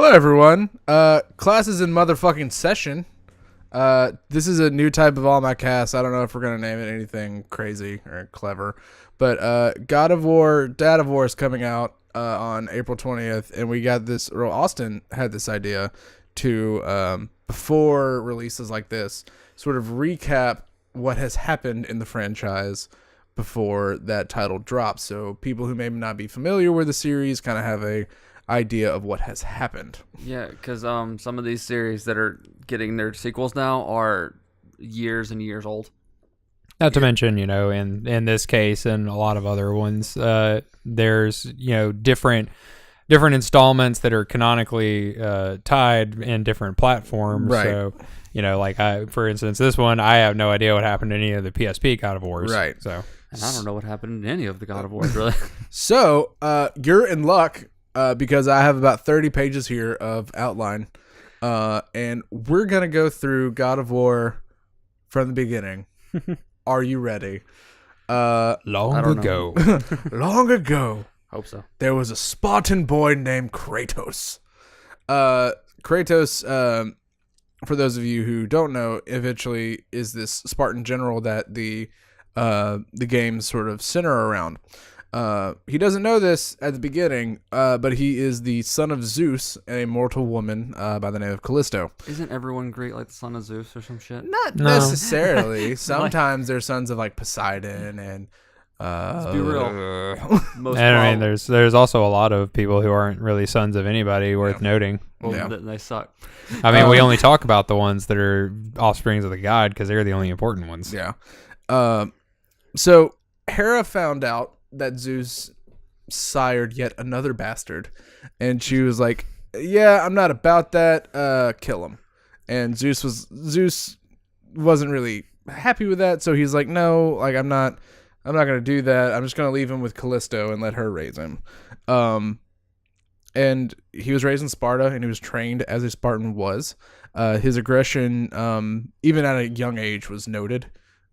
Hello, everyone. Class is in motherfucking session. This is a new type of All My Cast. I don't know if we're going to name it anything crazy or clever. But God of War, Dad of War is coming out on April 20th. And we got this, or Austin had this idea to, before releases like this, sort of recap what has happened in the franchise before that title drops. So people who may not be familiar with the series kind of have a idea of what has happened. Yeah, because some of these series that are getting their sequels now are years and years old. Not to mention, in this case and a lot of other ones, there's different installments that are canonically tied in different platforms. Right. So, for instance, this one, I have no idea what happened to any of the PSP God of Wars. Right. So, and I don't know what happened in any of the God of Wars, really. So you're in luck. Because I have about 30 pages here of outline, and we're going to go through God of War from the beginning. Are you ready? Long ago. Long ago. Hope so. There was a Spartan boy named Kratos. Kratos, for those of you who don't know, eventually is this Spartan general that the games sort of center around. He doesn't know this at the beginning, but he is the son of Zeus and a mortal woman by the name of Callisto. Isn't everyone great like the son of Zeus or some shit? Not necessarily. Sometimes they're sons of like Poseidon and. Let's be real. There's also a lot of people who aren't really sons of anybody worth noting. Well, they suck. I mean, we only talk about the ones that are offsprings of the god because they're the only important ones. Yeah. So Hera found out that Zeus sired yet another bastard, and she was like, yeah, I'm not about that, kill him. And Zeus wasn't really happy with that, so he's like, no, like I'm not gonna do that. I'm just gonna leave him with Callisto and let her raise him. And he was raised in Sparta, and he was trained as a Spartan was. His aggression, even at a young age, was noted.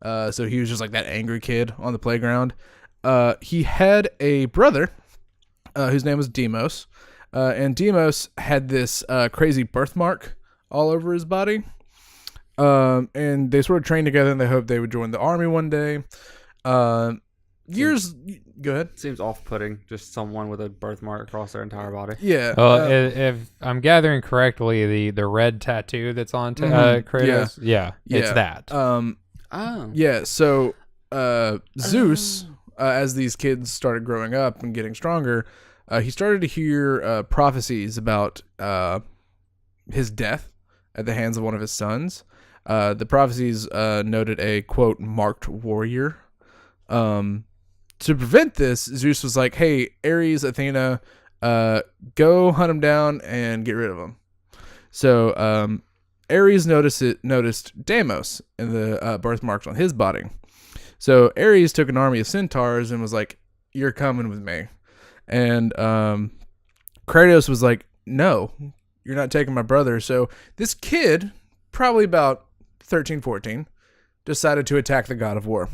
So he was just like that angry kid on the playground. He had a brother whose name was Deimos, and Deimos had this crazy birthmark all over his body. And they sort of trained together, and they hoped they would join the army one day. Go ahead. Seems off-putting, just someone with a birthmark across their entire body. Yeah. Well, if I'm gathering correctly, the red tattoo that's on Kratos, it's that. Yeah. So Zeus. As these kids started growing up and getting stronger, he started to hear prophecies about his death at the hands of one of his sons. The prophecies noted a, quote, marked warrior. To prevent this, Zeus was like, hey, Ares, Athena, go hunt him down and get rid of him. So Ares noticed Deimos and the birthmarks on his body. So Ares took an army of centaurs and was like, you're coming with me. And Kratos was like, no, you're not taking my brother. So this kid, probably about 13, 14, decided to attack the God of War.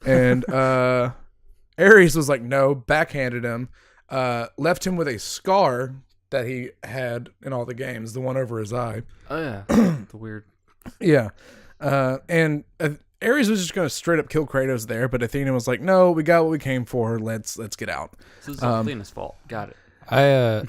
And Ares was like, no, backhanded him, left him with a scar that he had in all the games, the one over his eye. Oh, yeah. The weird. Yeah. And Ares was just going to straight up kill Kratos there, but Athena was like, no, we got what we came for. Let's get out. This is Athena's fault. Got it. I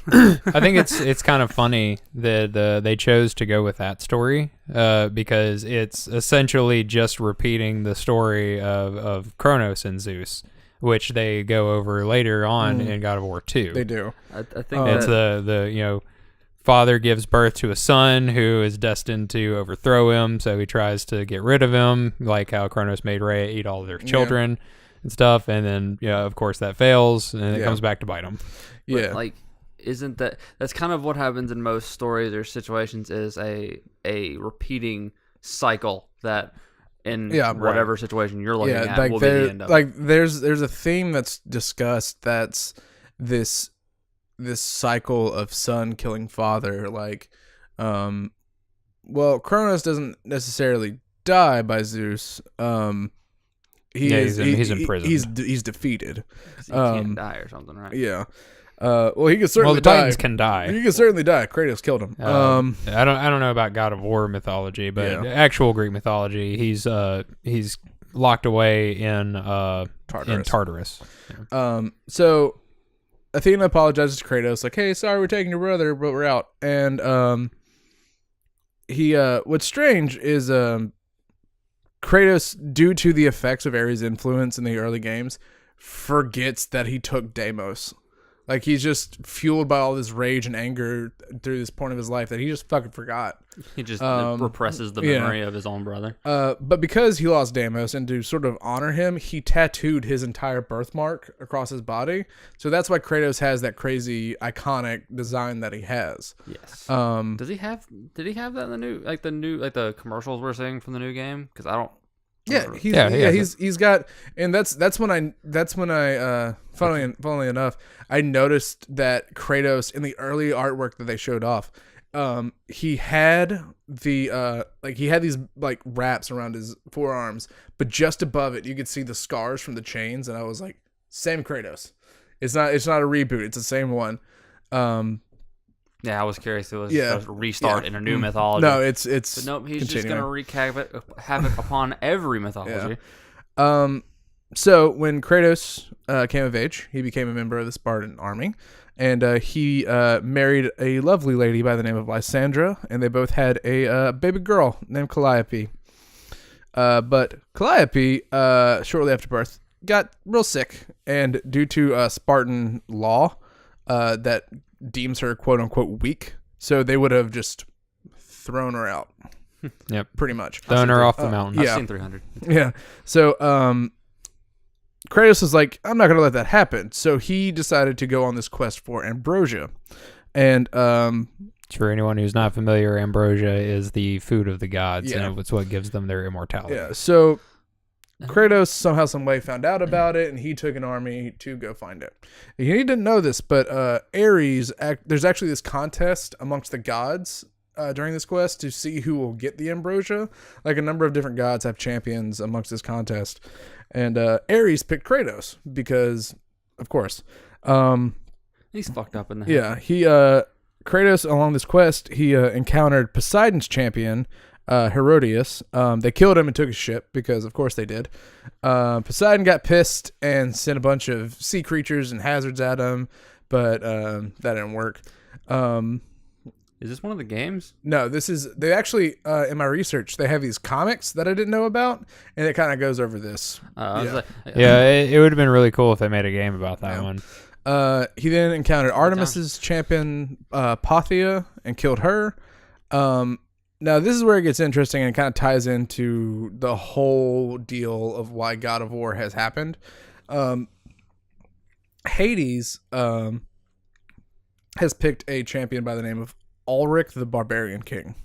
think it's kind of funny that they chose to go with that story because it's essentially just repeating the story of Kronos and Zeus, which they go over later on in God of War 2. They do. I think it's the father gives birth to a son who is destined to overthrow him, so he tries to get rid of him, like how Kronos made Rhea eat all of their children and stuff, and then of course that fails, and it comes back to bite him. Yeah, but, isn't that's kind of what happens in most stories or situations is a repeating cycle that in whatever situation you're looking at will be the end of it. Like there's a theme that's discussed that's this cycle of son killing father. Like, Kronos doesn't necessarily die by Zeus. He's in prison. He's defeated. He can't die or something, right? Yeah. Well, he could certainly the Titans can die. He could certainly die. Kratos killed him. I don't know about God of War mythology, but actual Greek mythology, he's locked away in Tartarus. Yeah. So Athena apologizes to Kratos, like, "Hey, sorry, we're taking your brother, but we're out." And he what's strange is Kratos, due to the effects of Ares' influence in the early games, forgets that he took Deimos. Like, he's just fueled by all this rage and anger through this point of his life that he just fucking forgot. He just represses the memory of his own brother. But because he lost Deimos, and to sort of honor him, he tattooed his entire birthmark across his body. So that's why Kratos has that crazy, iconic design that he has. Yes. Did he have that in the commercials we're seeing from the new game? Because I don't. He's got, and that's when I funnily enough, I noticed that Kratos, in the early artwork that they showed off, he had these like wraps around his forearms, but just above it you could see the scars from the chains, and I was like, same Kratos. It's not a reboot, it's the same one. Yeah, I was curious. It was a restart in a new mythology. No, it's. But nope, he's just gonna wreak havoc upon every mythology. Yeah. So when Kratos came of age, he became a member of the Spartan army, and he married a lovely lady by the name of Lysandra, and they both had a baby girl named Calliope. But Calliope, shortly after birth, got real sick, and due to Spartan law, that deems her quote unquote weak, so they would have just thrown her out. Yep, pretty much thrown her off the mountain. I've seen 300. Yeah. So Kratos was like, I'm not gonna let that happen, so he decided to go on this quest for ambrosia. And for anyone who's not familiar, ambrosia is the food of the gods, and it's what gives them their immortality. Yeah. So Kratos somehow, some way found out about it, and he took an army to go find it. He didn't know this, but Ares, there's actually this contest amongst the gods during this quest to see who will get the ambrosia. Like, a number of different gods have champions amongst this contest, and Ares picked Kratos because, of course, he's fucked up in the head. Yeah, Kratos, along this quest, he encountered Poseidon's champion, Herodias. They killed him and took his ship because, of course, they did. Poseidon got pissed and sent a bunch of sea creatures and hazards at him, but that didn't work. Is this one of the games? No, they actually, in my research, they have these comics that I didn't know about, and it kind of goes over this. It would have been really cool if they made a game about that one. He then encountered Artemis's champion, Pothia, and killed her. Now, this is where it gets interesting and kind of ties into the whole deal of why God of War has happened. Hades has picked a champion by the name of Ulrich the Barbarian King.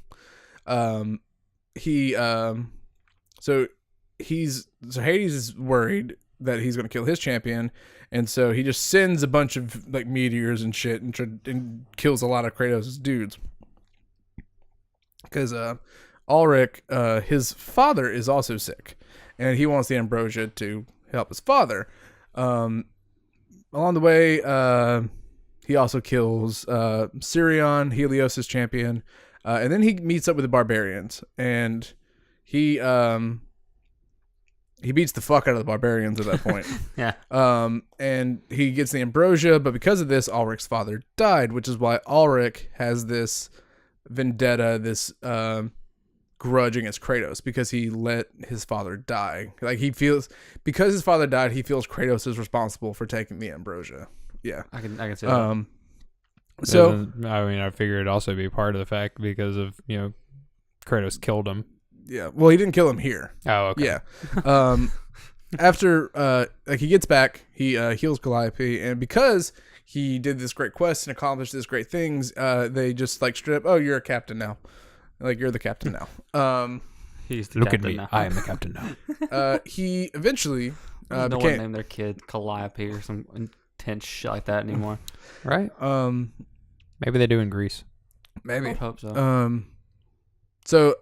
So Hades is worried that he's going to kill his champion, and so he just sends a bunch of like meteors and shit and kills a lot of Kratos' dudes. Because Ulrich, his father is also sick, and he wants the ambrosia to help his father. Along the way, he also kills Sirion, Helios' champion, and then he meets up with the barbarians, and he beats the fuck out of the barbarians at that point. Yeah. And he gets the ambrosia, but because of this, Ulrich's father died, which is why Ulrich has this vendetta, this grudge against Kratos, because he let his father die. Like, he feels, because his father died, he feels Kratos is responsible for taking the ambrosia. Yeah, I can see that. So I mean, I figure it'd also be part of the fact because of, Kratos killed him. Yeah, well, he didn't kill him here. Oh, okay. Yeah. After he gets back, he heals Calliope, and because he did this great quest and accomplished this great things, they just like straight up, oh, you're a captain now. Like, you're the captain now. He's the Look captain at me. now. I am the captain now. He eventually no one named their kid Calliope or some intense shit like that anymore. Right? Maybe they do in Greece. Maybe. I hope so. So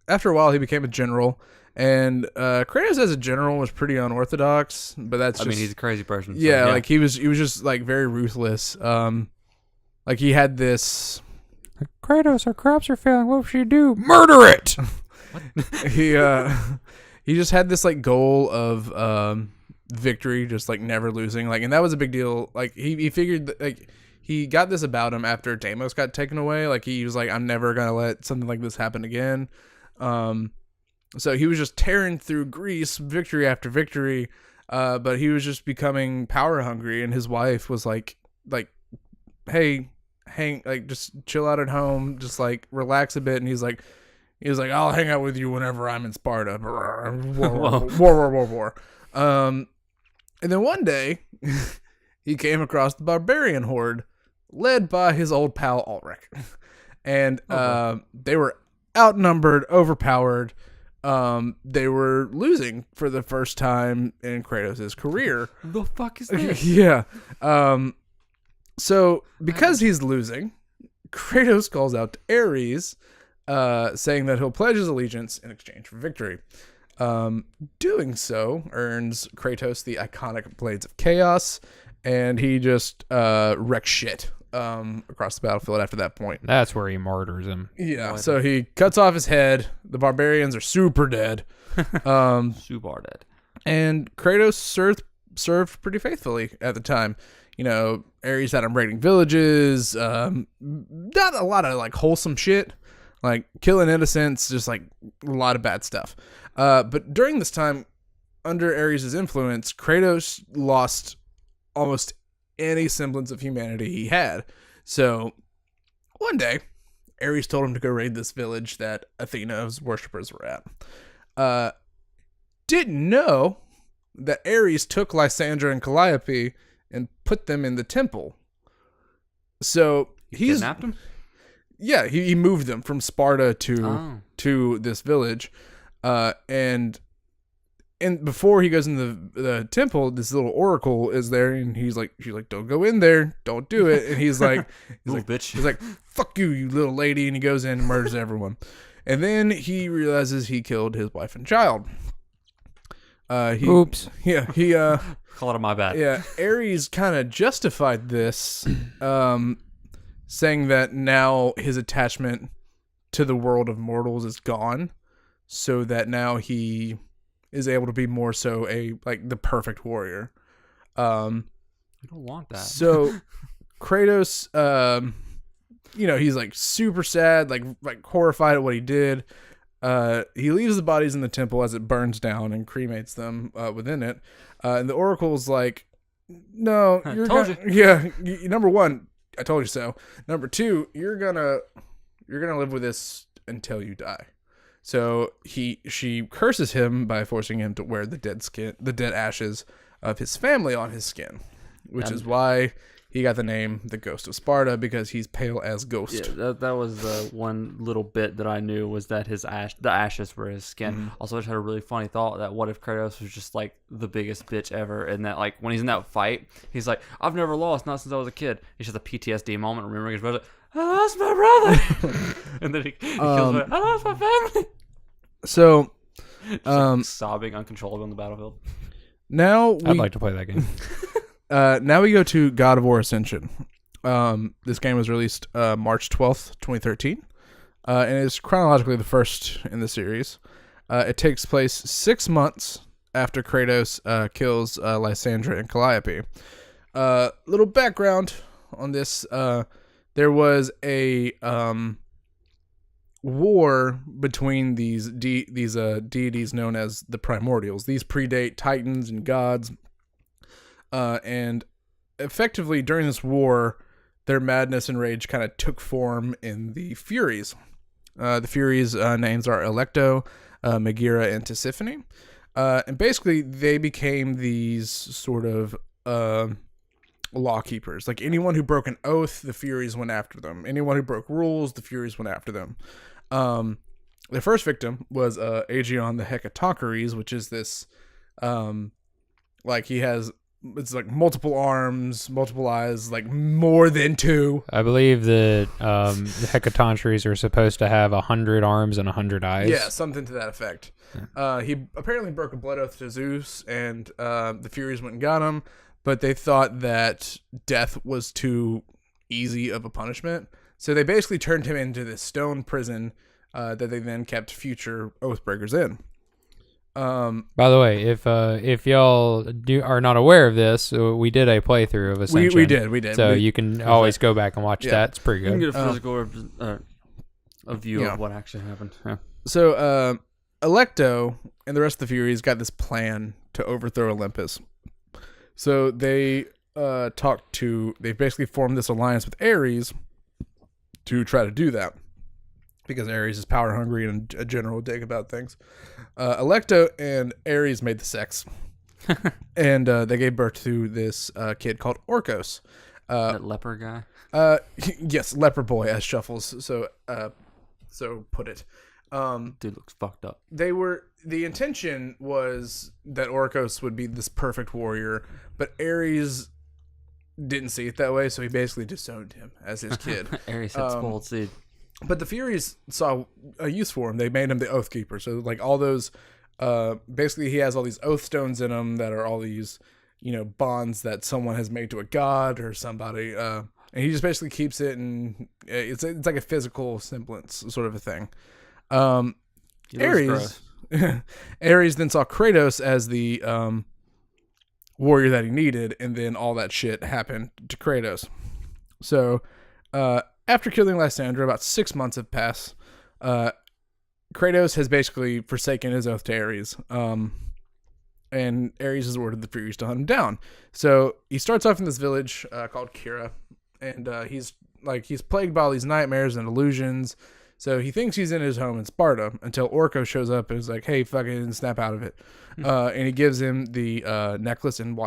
after a while, he became a general. And Kratos as a general was pretty unorthodox, but I mean, he's a crazy person. So, yeah, like he was just like very ruthless. Like he had this. Kratos, our crops are failing. What should you do? Murder it. He just had this like goal of victory, just like never losing. Like, and that was a big deal. Like he figured that, like he got this about him after Deimos got taken away. Like he was like, I'm never gonna let something like this happen again. So he was just tearing through Greece, victory after victory, but he was just becoming power hungry. And his wife was like, hey, just chill out at home, just like relax a bit. And he was like, I'll hang out with you whenever I'm in Sparta. War. And then one day, he came across the barbarian horde, led by his old pal Ulrich, and they were outnumbered, overpowered. They were losing for the first time in Kratos' career. The fuck is this? Yeah. So because he's losing, Kratos calls out to Ares, saying that he'll pledge his allegiance in exchange for victory. Doing so earns Kratos the iconic Blades of Chaos, and he just wrecks shit across the battlefield after that point. That's where he martyrs him. Yeah, so he cuts off his head. The barbarians are super dead. Super dead. And Kratos served pretty faithfully at the time. You know, Ares had him raiding villages. Not a lot of like wholesome shit, like killing innocents, just like a lot of bad stuff. But during this time, under Ares' influence, Kratos lost almost any semblance of humanity he had. So one day, Ares told him to go raid this village that Athena's worshippers were at. Didn't know that Ares took Lysandra and Calliope and put them in the temple. So he kidnapped them? Yeah, he moved them from Sparta to this village. And before he goes into the temple, this little oracle is there, and she's like, don't go in there, don't do it. And he's like, bitch. He's like, fuck you, you little lady. And he goes in and murders everyone. And then he realizes he killed his wife and child. Oops. Yeah, he call it my bad. Yeah, Ares kind of justified this, saying that now his attachment to the world of mortals is gone, so that now he is able to be more so the perfect warrior. You don't want that. So Kratos, he's like super sad, like horrified at what he did. He leaves the bodies in the temple as it burns down and cremates them within it. And the oracle's like, no, I told you. Yeah, number one, I told you so. Number two, you're gonna live with this until you die. So she curses him by forcing him to wear the dead ashes of his family on his skin, which is why he got the name the Ghost of Sparta, because he's pale as ghost. Yeah, that was the one little bit that I knew, was that the ashes were his skin. Mm-hmm. Also, I just had a really funny thought that what if Kratos was just like the biggest bitch ever, and that like when he's in that fight, he's like, I've never lost, not since I was a kid. He's just a PTSD moment, remembering his brother. I lost my brother, and then he kills me. I lost my family. So, like sobbing uncontrollably on the battlefield. Now I'd like to play that game. Now we go to God of War Ascension. This game was released March 12th, 2013, and is chronologically the first in the series. It takes place 6 months after Kratos kills Lysandra and Calliope. Little background on this: there was a war between these deities known as the Primordials. These predate Titans and gods. And effectively during this war, their madness and rage kind of took form in the Furies. The Furies' names are Alecto, Megaera, and Tisiphone. And basically they became these sort of law keepers. Like anyone who broke an oath, the Furies went after them. Anyone who broke rules, the Furies went after them. Their first victim was Aegeon the Hecatocheres, which is this, he has it's like multiple arms, multiple eyes, like more than 2. I believe that the Hecatontries are supposed to have 100 arms and 100 eyes. Yeah, something to that effect. He apparently broke a blood oath to Zeus, and the Furies went and got him, but they thought that death was too easy of a punishment. So they basically turned him into this stone prison that they then kept future Oathbreakers in. By the way, if y'all are not aware of this, we did a playthrough of Ascension. We did. So you can always go back and watch that. It's pretty You can good. get a physical a view of what actually happened. Yeah. So Alecto and the rest of the Furies got this plan to overthrow Olympus. So they they basically formed this alliance with Ares to try to do that, because Ares is power hungry and a general dick about things. Alecto and Ares made the sex, and they gave birth to this kid called Orcos. That leper guy? Yes, leper boy, as Shuffles so put it. Dude looks fucked up. The intention was that Orcos would be this perfect warrior, but Ares didn't see it that way, so he basically disowned him as his kid. Ares had spoiled seed. But the Furies saw a use for him. They made him the Oath Keeper. So like all those, basically he has all these oath stones in him that are all these, bonds that someone has made to a god or somebody. And he just basically keeps it, and it's like a physical semblance sort of a thing. Ares then saw Kratos as the warrior that he needed, and then all that shit happened to Kratos. So after killing Lysandra, about 6 months have passed. Kratos has basically forsaken his oath to Ares, and Ares has ordered the Furies to hunt him down. So he starts off in this village called Kira, and he's plagued by all these nightmares and illusions. So he thinks he's in his home in Sparta until Orko shows up and is like, "Hey, fucking snap out of it!" And he gives him the necklace and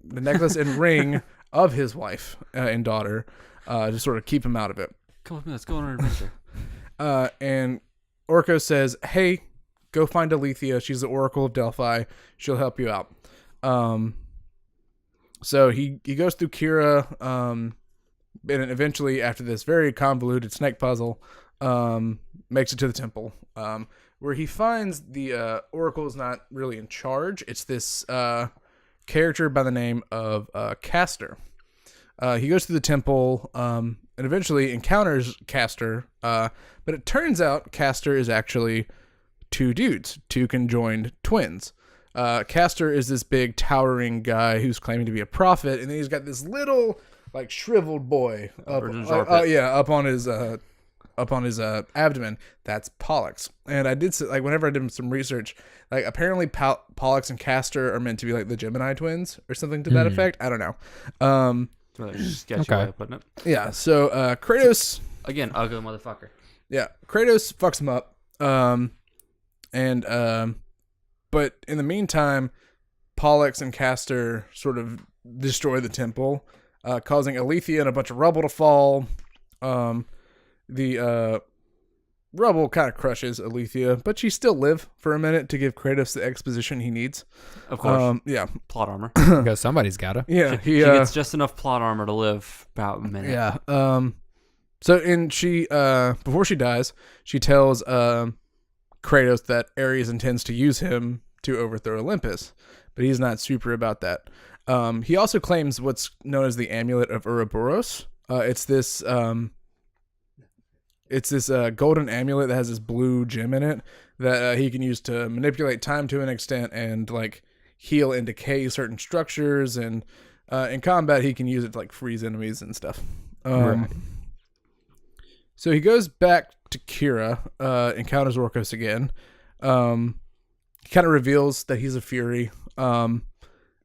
necklace and ring of his wife and daughter to sort of keep him out of it. Come with me, let's go on an adventure. And Orko says, "Hey, go find Alethea. She's the Oracle of Delphi. She'll help you out." So he goes through Kira. And eventually, after this very convoluted snake puzzle, makes it to the temple, where he finds the Oracle is not really in charge. It's this character by the name of Castor. He goes to the temple and eventually encounters Castor, but it turns out Castor is actually 2 dudes, 2 conjoined twins. Castor is this big towering guy who's claiming to be a prophet, and then he's got this little like shriveled boy up on his abdomen. That's Pollux. And I did whenever I did some research, like apparently Pollux and Castor are meant to be like the Gemini twins or something to that effect. I don't know. Sketchy way of putting it. Yeah. So Kratos again, ugly motherfucker. Yeah, Kratos fucks him up. But in the meantime, Pollux and Castor sort of destroy the temple, causing Alethea and a bunch of rubble to fall. The rubble kind of crushes Alethea, but she still live for a minute to give Kratos the exposition he needs. Of course. Yeah. Plot armor. Because somebody's got to. Yeah. She gets just enough plot armor to live about a minute. Yeah. So before she dies, she tells Kratos that Ares intends to use him to overthrow Olympus, but he's not super about that. He also claims what's known as the Amulet of Ouroboros. It's this golden amulet that has this blue gem in it that he can use to manipulate time to an extent and like heal and decay certain structures. And in combat, he can use it to like freeze enemies and stuff. Right. So he goes back to Kira, encounters Orcos again. He kind of reveals that he's a Fury, and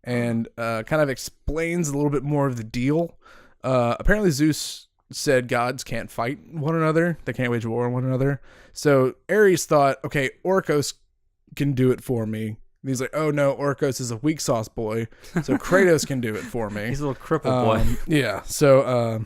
kind of explains a little bit more of the deal. Apparently Zeus said gods can't fight one another. They can't wage war on one another. So Ares thought, okay, Orcos can do it for me. And he's like, oh no, Orcos is a weak sauce boy, so Kratos can do it for me. He's a little crippled boy. Yeah, so...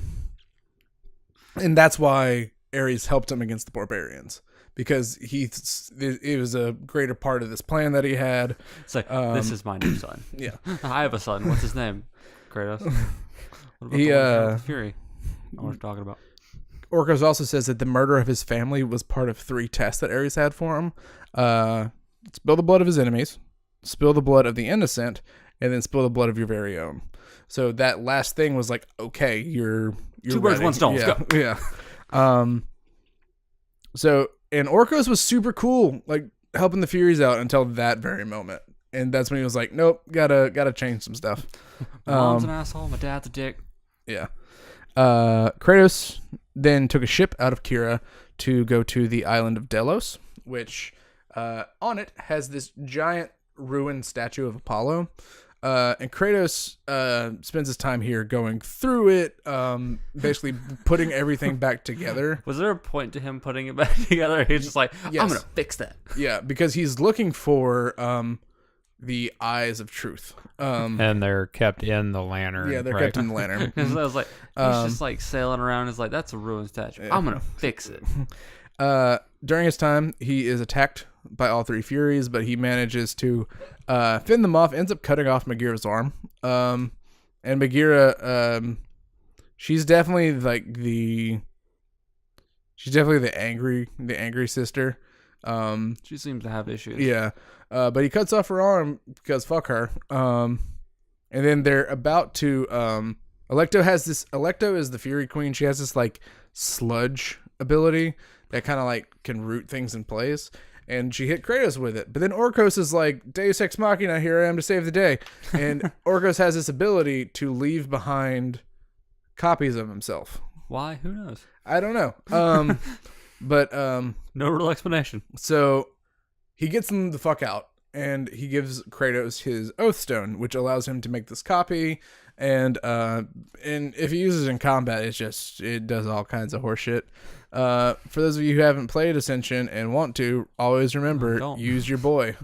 and that's why Ares helped him against the barbarians, because it was a greater part of this plan that he had. It's like, this is my new son. Yeah. I have a son. What's his name? Kratos. What about He, the one with the Fury? I was talking about. Orcos also says that the murder of his family was part of 3 tests that Ares had for him. Spill the blood of his enemies, spill the blood of the innocent, and then spill the blood of your very own. So that last thing was like, okay, you're 2 birds, ready. 1 stone. Yeah, Let's go. yeah. So, and Orcos was super cool, like helping the Furies out until that very moment. And that's when he was like, nope, gotta change some stuff. My mom's an asshole. My dad's a dick. Yeah. Kratos then took a ship out of Kira to go to the island of Delos, which on it has this giant ruined statue of Apollo. And Kratos spends his time here going through it, basically putting everything back together. Was there a point to him putting it back together? He's just like, Yes. I'm going to fix that. Yeah, because he's looking for the eyes of truth. And they're kept in the lantern. Yeah, they're right? kept in the lantern. Because I was like, he's just like sailing around. He's like, that's a ruined statue. I'm going to fix it. During his time, he is attacked by all 3 Furies, but he manages to fend them off, ends up cutting off Megira's arm. And Megira, she's definitely the angry sister. She seems to have issues. Yeah. But he cuts off her arm because fuck her. And then they're about to Alecto is the Fury Queen. She has this like sludge ability that kind of like can root things in place. And she hit Kratos with it. But then Orcos is like, Deus Ex Machina, here I am to save the day. And Orcos has this ability to leave behind copies of himself. Why? Who knows? I don't know. But no real explanation. So he gets them the fuck out, and he gives Kratos his Oath Stone, which allows him to make this copy. And if he uses it in combat, it does all kinds of horseshit. For those of you who haven't played Ascension and want to, always remember, use your boy.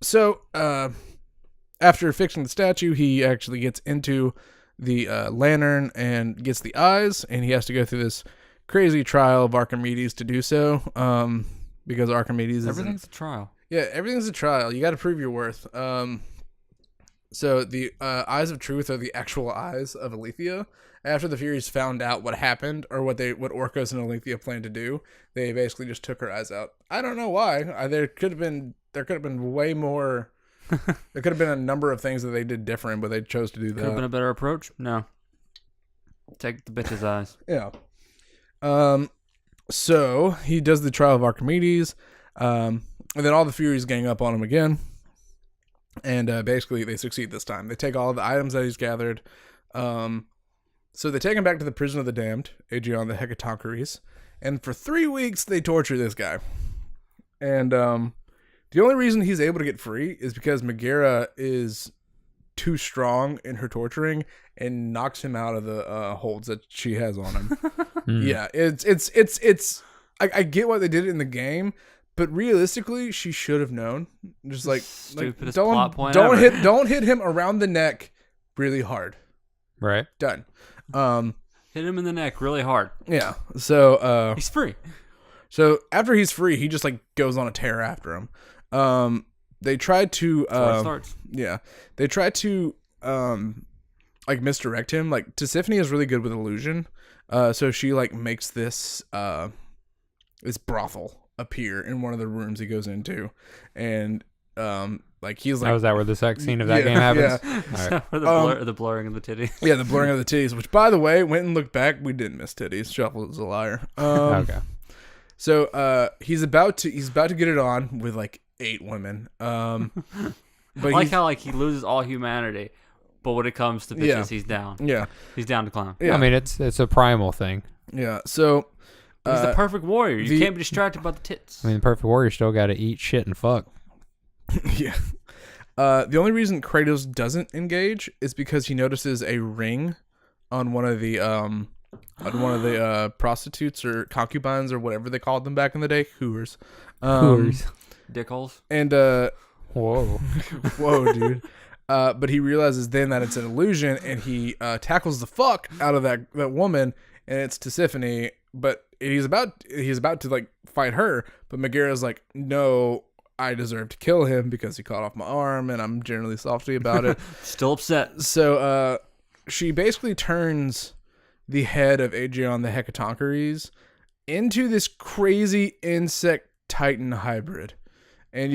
So after fixing the statue, he actually gets into the lantern and gets the eyes, and he has to go through this crazy trial of Archimedes to do so, because Archimedes everything's a trial. Yeah, everything's a trial. You got to prove your worth. So the eyes of truth are the actual eyes of Aletheia. After the Furies found out what happened, or what Orcos and Aletheia planned to do, they basically just took her eyes out. I don't know why. There could have been way more. There could have been a number of things that they did different, but they chose to do that. Could have been a better approach. No. Take the bitch's eyes. Yeah. So he does the trial of Archimedes, and then all the Furies gang up on him again, and basically they succeed this time. They take all of the items that he's gathered. So they take him back to the prison of the damned, Aegeon the Hecatoncheires, and for 3 weeks they torture this guy. And the only reason he's able to get free is because Megira is too strong in her torturing and knocks him out of the holds that she has on him. Yeah, it's I get why they did it in the game, but realistically, she should have known. Just like stupidest plot point don't ever. don't hit him around the neck really hard. Right. Done. Hit him in the neck really hard. Yeah. So He's free. So after he's free, he just like goes on a tear after him. They tried to That's where it starts. Yeah. They tried to like misdirect him. Like Tisiphone is really good with illusion. So she like makes this brothel appear in one of the rooms he goes into, and like he's like, was that where the sex scene of that game happens? Yeah. All right. The blurring of the titties. Yeah, the blurring of the titties. Which, by the way, went and looked back, we didn't miss titties. Shuffle is a liar. Okay. So he's about to get it on with like 8 women. But I like how like he loses all humanity, but when it comes to bitches, he's down. Yeah, he's down to clown. Yeah. I mean, it's a primal thing. Yeah. So he's the perfect warrior. You can't be distracted by the tits. I mean, the perfect warrior still got to eat shit and fuck. Yeah. The only reason Kratos doesn't engage is because he notices a ring on one of the prostitutes or concubines or whatever they called them back in the day, hooers. Dickholes. And whoa, dude. But he realizes then that it's an illusion, and he tackles the fuck out of that woman, and it's Tisiphone, but he's about to like fight her, but Megara's like, no, I deserve to kill him because he cut off my arm, and I'm generally softy about it. Still upset. So she basically turns the head of Aegeon the Hecatoncheires into this crazy insect titan hybrid. And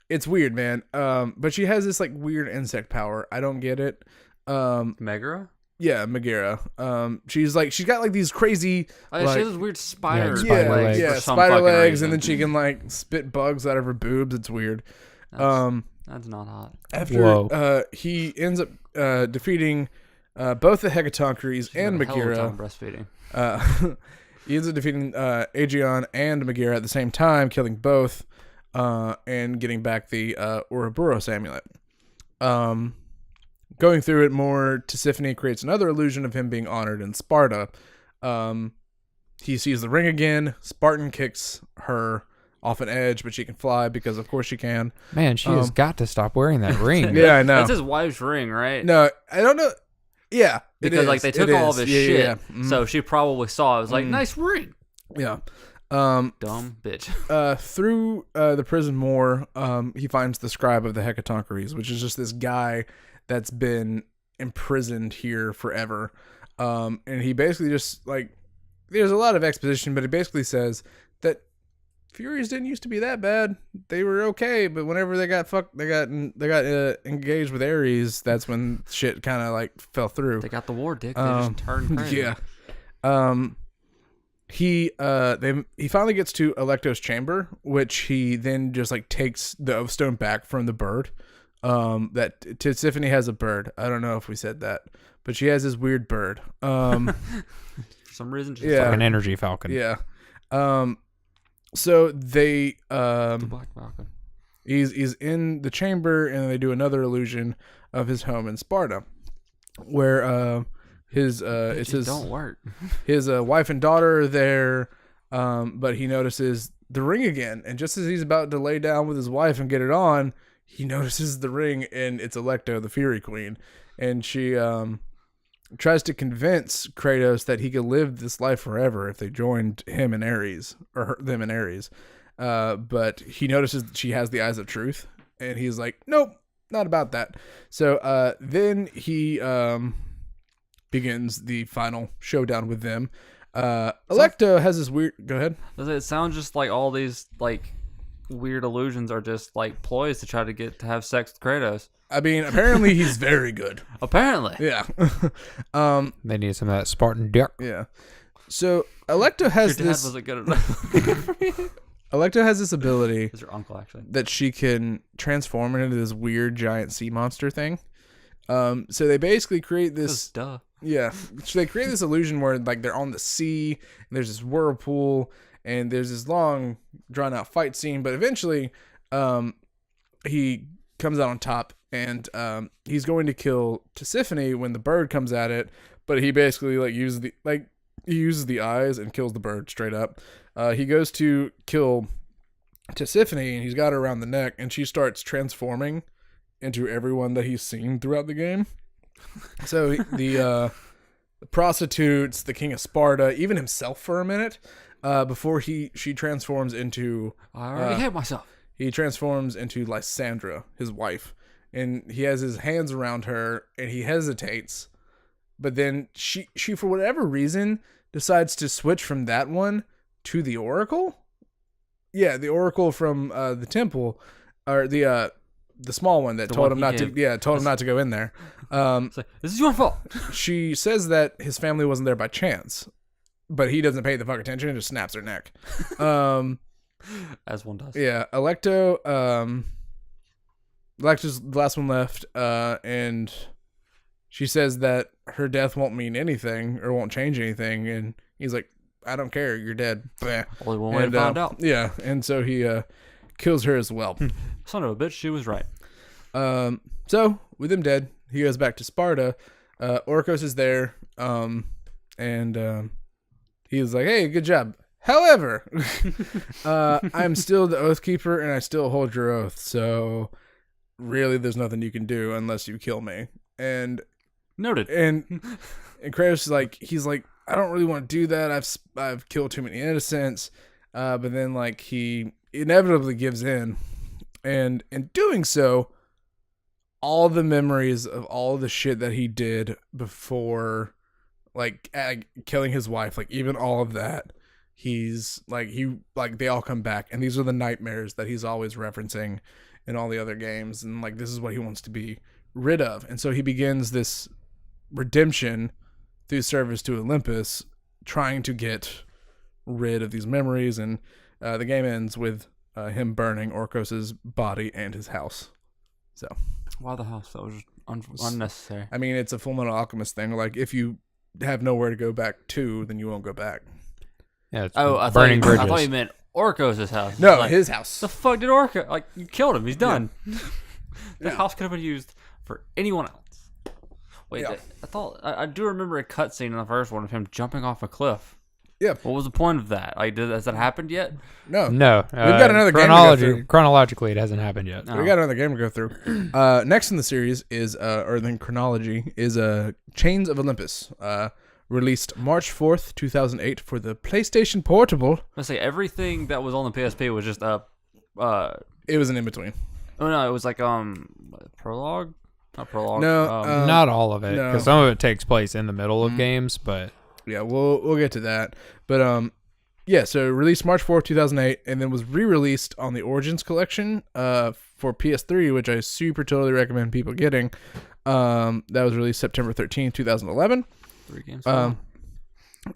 it's weird, man. But she has this like weird insect power. I don't get it. Megara? Yeah, Megara. She's got like these crazy. Oh, yeah, she has those weird spider legs. Yeah, spider legs, and then she can like spit bugs out of her boobs. It's weird. That's not hot. After he ends up defeating both the Hecatoncheires and Megara. Breastfeeding. He ends up defeating Aegeon and Megara at the same time, killing both, and getting back the Ouroboros amulet. Going through it more, Tisiphone creates another illusion of him being honored in Sparta. He sees the ring again. Spartan kicks her off an edge, but she can fly because of course she can. Man, she has got to stop wearing that ring. Yeah, I know. That's his wife's ring, right? No, I don't know. Yeah, because like they took all of his shit, yeah. Mm-hmm. So she probably saw it. It was like, nice ring. Yeah. Dumb bitch. Through the prison moor, he finds the scribe of the Hecatoncheires, which is just this guy that's been imprisoned here forever. And he basically just like, there's a lot of exposition, but it basically says that Furies didn't used to be that bad. They were okay, but whenever they got engaged with Ares, that's when shit kind of like fell through. They got the war, dick. They just turned crazy. Yeah. He finally gets to Alecto's chamber, which he then just like takes the oath stone back from the bird. That Tisiphone has a bird. I don't know if we said that, but she has this weird bird. For some reason, just like an energy falcon. Yeah. So they the Black Falcon. He's in the chamber, and they do another illusion of his home in Sparta, where his don't work. His wife and daughter are there, but he notices the ring again, and just as he's about to lay down with his wife and get it on, he notices the ring, and it's Alecto, the Fury Queen, and she tries to convince Kratos that he could live this life forever if they joined him and Ares, or them and Ares. But he notices that she has the eyes of truth, and he's like, nope, not about that. So then he begins the final showdown with them. Alecto has this weird... Go ahead. It sounds just like all these like weird illusions are just like ploys to try to get to have sex with Kratos. I mean, apparently he's very good. Apparently. Yeah. They need some of that Spartan dick. Yeah. So Alecto has Your dad this... wasn't good enough. Alecto has this ability... It's your uncle, actually. ...that she can transform into this weird giant sea monster thing. So they basically create this... Duh. Yeah. So they create this illusion where like they're on the sea, and there's this whirlpool, and there's this long, drawn-out fight scene, but eventually he comes out on top, and he's going to kill Tisiphone when the bird comes at it, but he basically uses the eyes and kills the bird straight up. He goes to kill Tisiphone, and he's got her around the neck, and she starts transforming into everyone that he's seen throughout the game. So the prostitutes, the king of Sparta, even himself for a minute, before she transforms into... I already hate myself. He transforms into Lysandra, his wife, and he has his hands around her, and he hesitates, but then she for whatever reason decides to switch from that one to the Oracle. Yeah, the Oracle from the temple, or the small one that told him not to go in there. This is your fault. She says that his family wasn't there by chance, but he doesn't pay the fuck attention and just snaps her neck. As one does. Yeah, Alecto's the last one left, and she says that her death won't mean anything or won't change anything, and he's like, I don't care, you're dead. Only one way to find out. Yeah, and so he kills her as well. Son of a bitch, she was right. So, with him dead, he goes back to Sparta. Orcos is there, and he's like, hey, good job. However, I'm still the Oath Keeper, and I still hold your oath, so really there's nothing you can do unless you kill me. And Noted. And Kratos is like, he's like, I don't really want to do that. I've killed too many innocents. But then like he inevitably gives in, and in doing so, all the memories of all the shit that he did before, like killing his wife, like even all of that, they all come back, and these are the nightmares that he's always referencing in all the other games, and like this is what he wants to be rid of, and so he begins this redemption through service to Olympus, trying to get rid of these memories, and the game ends with him burning Orcos's body and his house. So why the house? That was just unnecessary. I mean, it's a Fullmetal Alchemist thing. Like, if you have nowhere to go back to, then you won't go back. Yeah, it's I burning bridges. thought you meant Orcos' house. No, like, his house. The fuck did Orco? Like, you killed him. He's done. The house could have been used for anyone else. Wait, Yeah. I do remember a cutscene in the first one of him jumping off a cliff. Yeah. What was the point of that? Like, has that happened yet? No. No. We've got another game to go through. Chronologically, it hasn't happened yet. No. We got another game to go through. Next in the series is, or in chronology, is Chains of Olympus. Released March 4th, 2008 for the PlayStation Portable. Let's say everything that was on the PSP was just It was an in-between. Oh no, it was like prologue? Not prologue. No, not all of it, no. because some of it takes place in the middle of games, but... Yeah, we'll get to that. But yeah, so released March 4th, 2008, and then was re-released on the Origins collection for PS3, which I super totally recommend people getting. That was released September 13th, 2011. 3 games.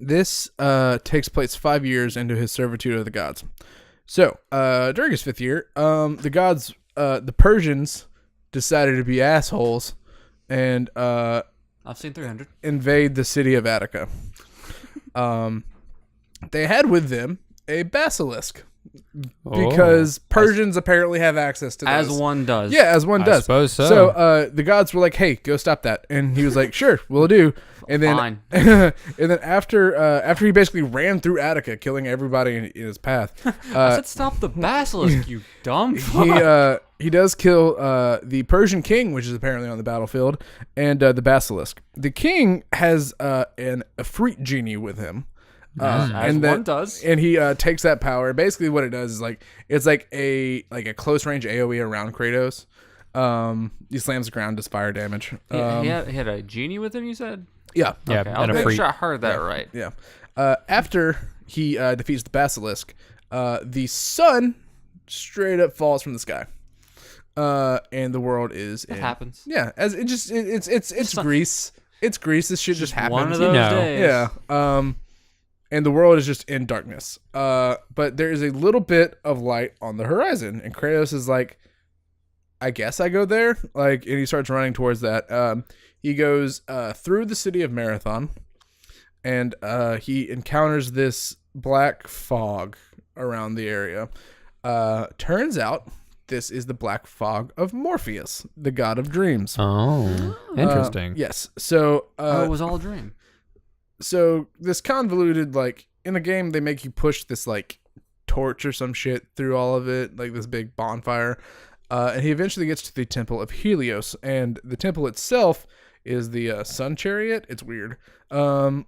This takes place 5 years into his servitude of the gods. So, during his 5th year, the gods, the Persians, decided to be assholes and I've seen 300. invade the city of Attica. They had with them a basilisk because Persians apparently have access to those. As one does. Yeah, as one does. I suppose so. So the gods were like, "Hey, go stop that," and he was like, "Sure, we'll do." And then, Fine. and then after he basically ran through Attica, killing everybody in his path, I said stop the basilisk, you dumb fuck. he does kill the Persian king, which is apparently on the battlefield, and the basilisk. The king has an Efreet genie with him. As one does. And he takes that power. Basically what it does is it's like a close range AoE around Kratos. He slams the ground, does fire damage. He had a genie with him, you said? Yeah. Yeah, Okay, I'll and a make freak. sure I heard that right. Yeah. After he defeats the basilisk, the sun straight up falls from the sky. And the world is It happens. Yeah, as it's Greece. It's Greece. This shit just happens. One of those days. Yeah. And the world is just in darkness. But there is a little bit of light on the horizon, and Kratos is like, I guess I go there. And he starts running towards that. He goes through the city of Marathon, and he encounters this black fog around the area. Turns out this is the black fog of Morpheus, the god of dreams. Oh, interesting. Yes. So It was all a dream. So this convoluted, in the game, they make you push this torch or some shit through all of it, like this big bonfire. And he eventually gets to the Temple of Helios, and the temple itself is the sun chariot. It's weird. A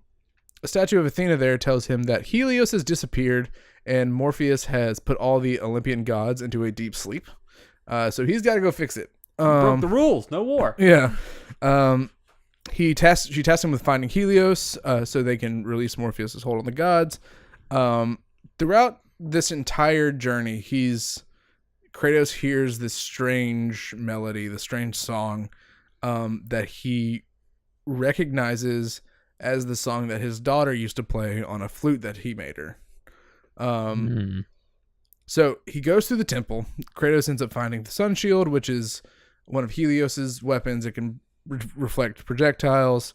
statue of Athena there tells him that Helios has disappeared, and Morpheus has put all the Olympian gods into a deep sleep. So he's got to go fix it. Broke the rules. No war. Yeah. She tasks him with finding Helios, so they can release Morpheus' hold on the gods. Throughout this entire journey, Kratos hears this strange melody, the strange song, that he recognizes as the song that his daughter used to play on a flute that he made her. So he goes through the temple. Kratos ends up finding the sun shield, which is one of Helios's weapons. It can reflect projectiles.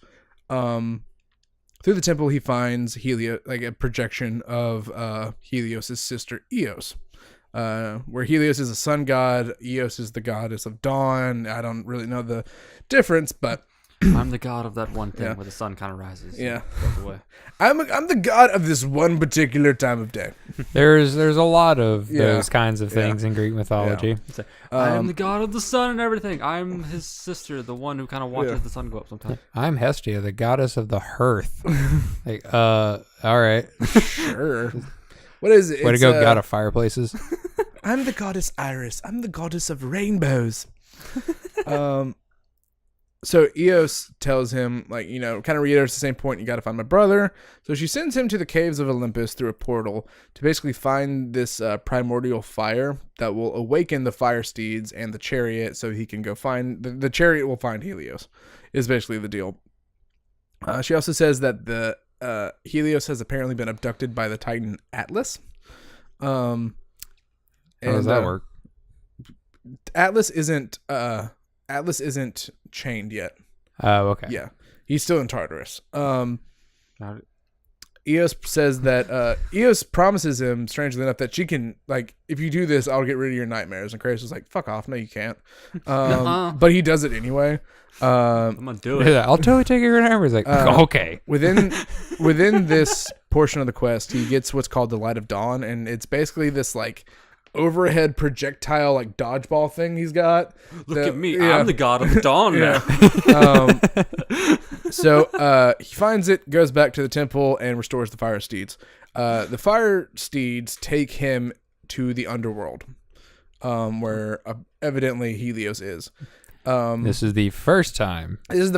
Through the temple, he finds Helios, a projection of Helios's sister Eos, where Helios is a sun god, Eos is the goddess of dawn. I don't really know the difference, but I'm the god of that one thing Yeah. where the sun kind of rises. Yeah. And goes away. I'm the god of this one particular time of day. There's a lot of Yeah. those kinds of things in Greek mythology. It's like, I am the god of the sun and everything. I'm his sister, the one who kind of watches the sun go up sometimes. I'm Hestia, the goddess of the hearth. Like, all right. Sure. What is it? Way to go, god of fireplaces. I'm the goddess Iris. I'm the goddess of rainbows. So Eos tells him, like, you know, kind of reiterates the same point, you got to find my brother. So she sends him to the caves of Olympus through a portal to basically find this primordial fire that will awaken the fire steeds and the chariot so he can go find, the chariot will find Helios, is basically the deal. She also says that the Helios has apparently been abducted by the Titan Atlas. How does that work? Atlas isn't chained yet. Oh, okay. Yeah, he's still in Tartarus. Eos says that Eos promises him, strangely enough, that she can, like, if you do this, I'll get rid of your nightmares. And Kratos is like, "Fuck off, no, you can't." But he does it anyway. I'm gonna do it. I'll totally take your number. He's like, okay. Within this portion of the quest, he gets what's called the Light of Dawn, and it's basically this like overhead projectile like dodgeball thing he's got. Look at me, I'm the god of dawn now. So he finds it, goes back to the temple, and restores the fire steeds. The fire steeds take him to the underworld, where evidently Helios is. This is the first time. This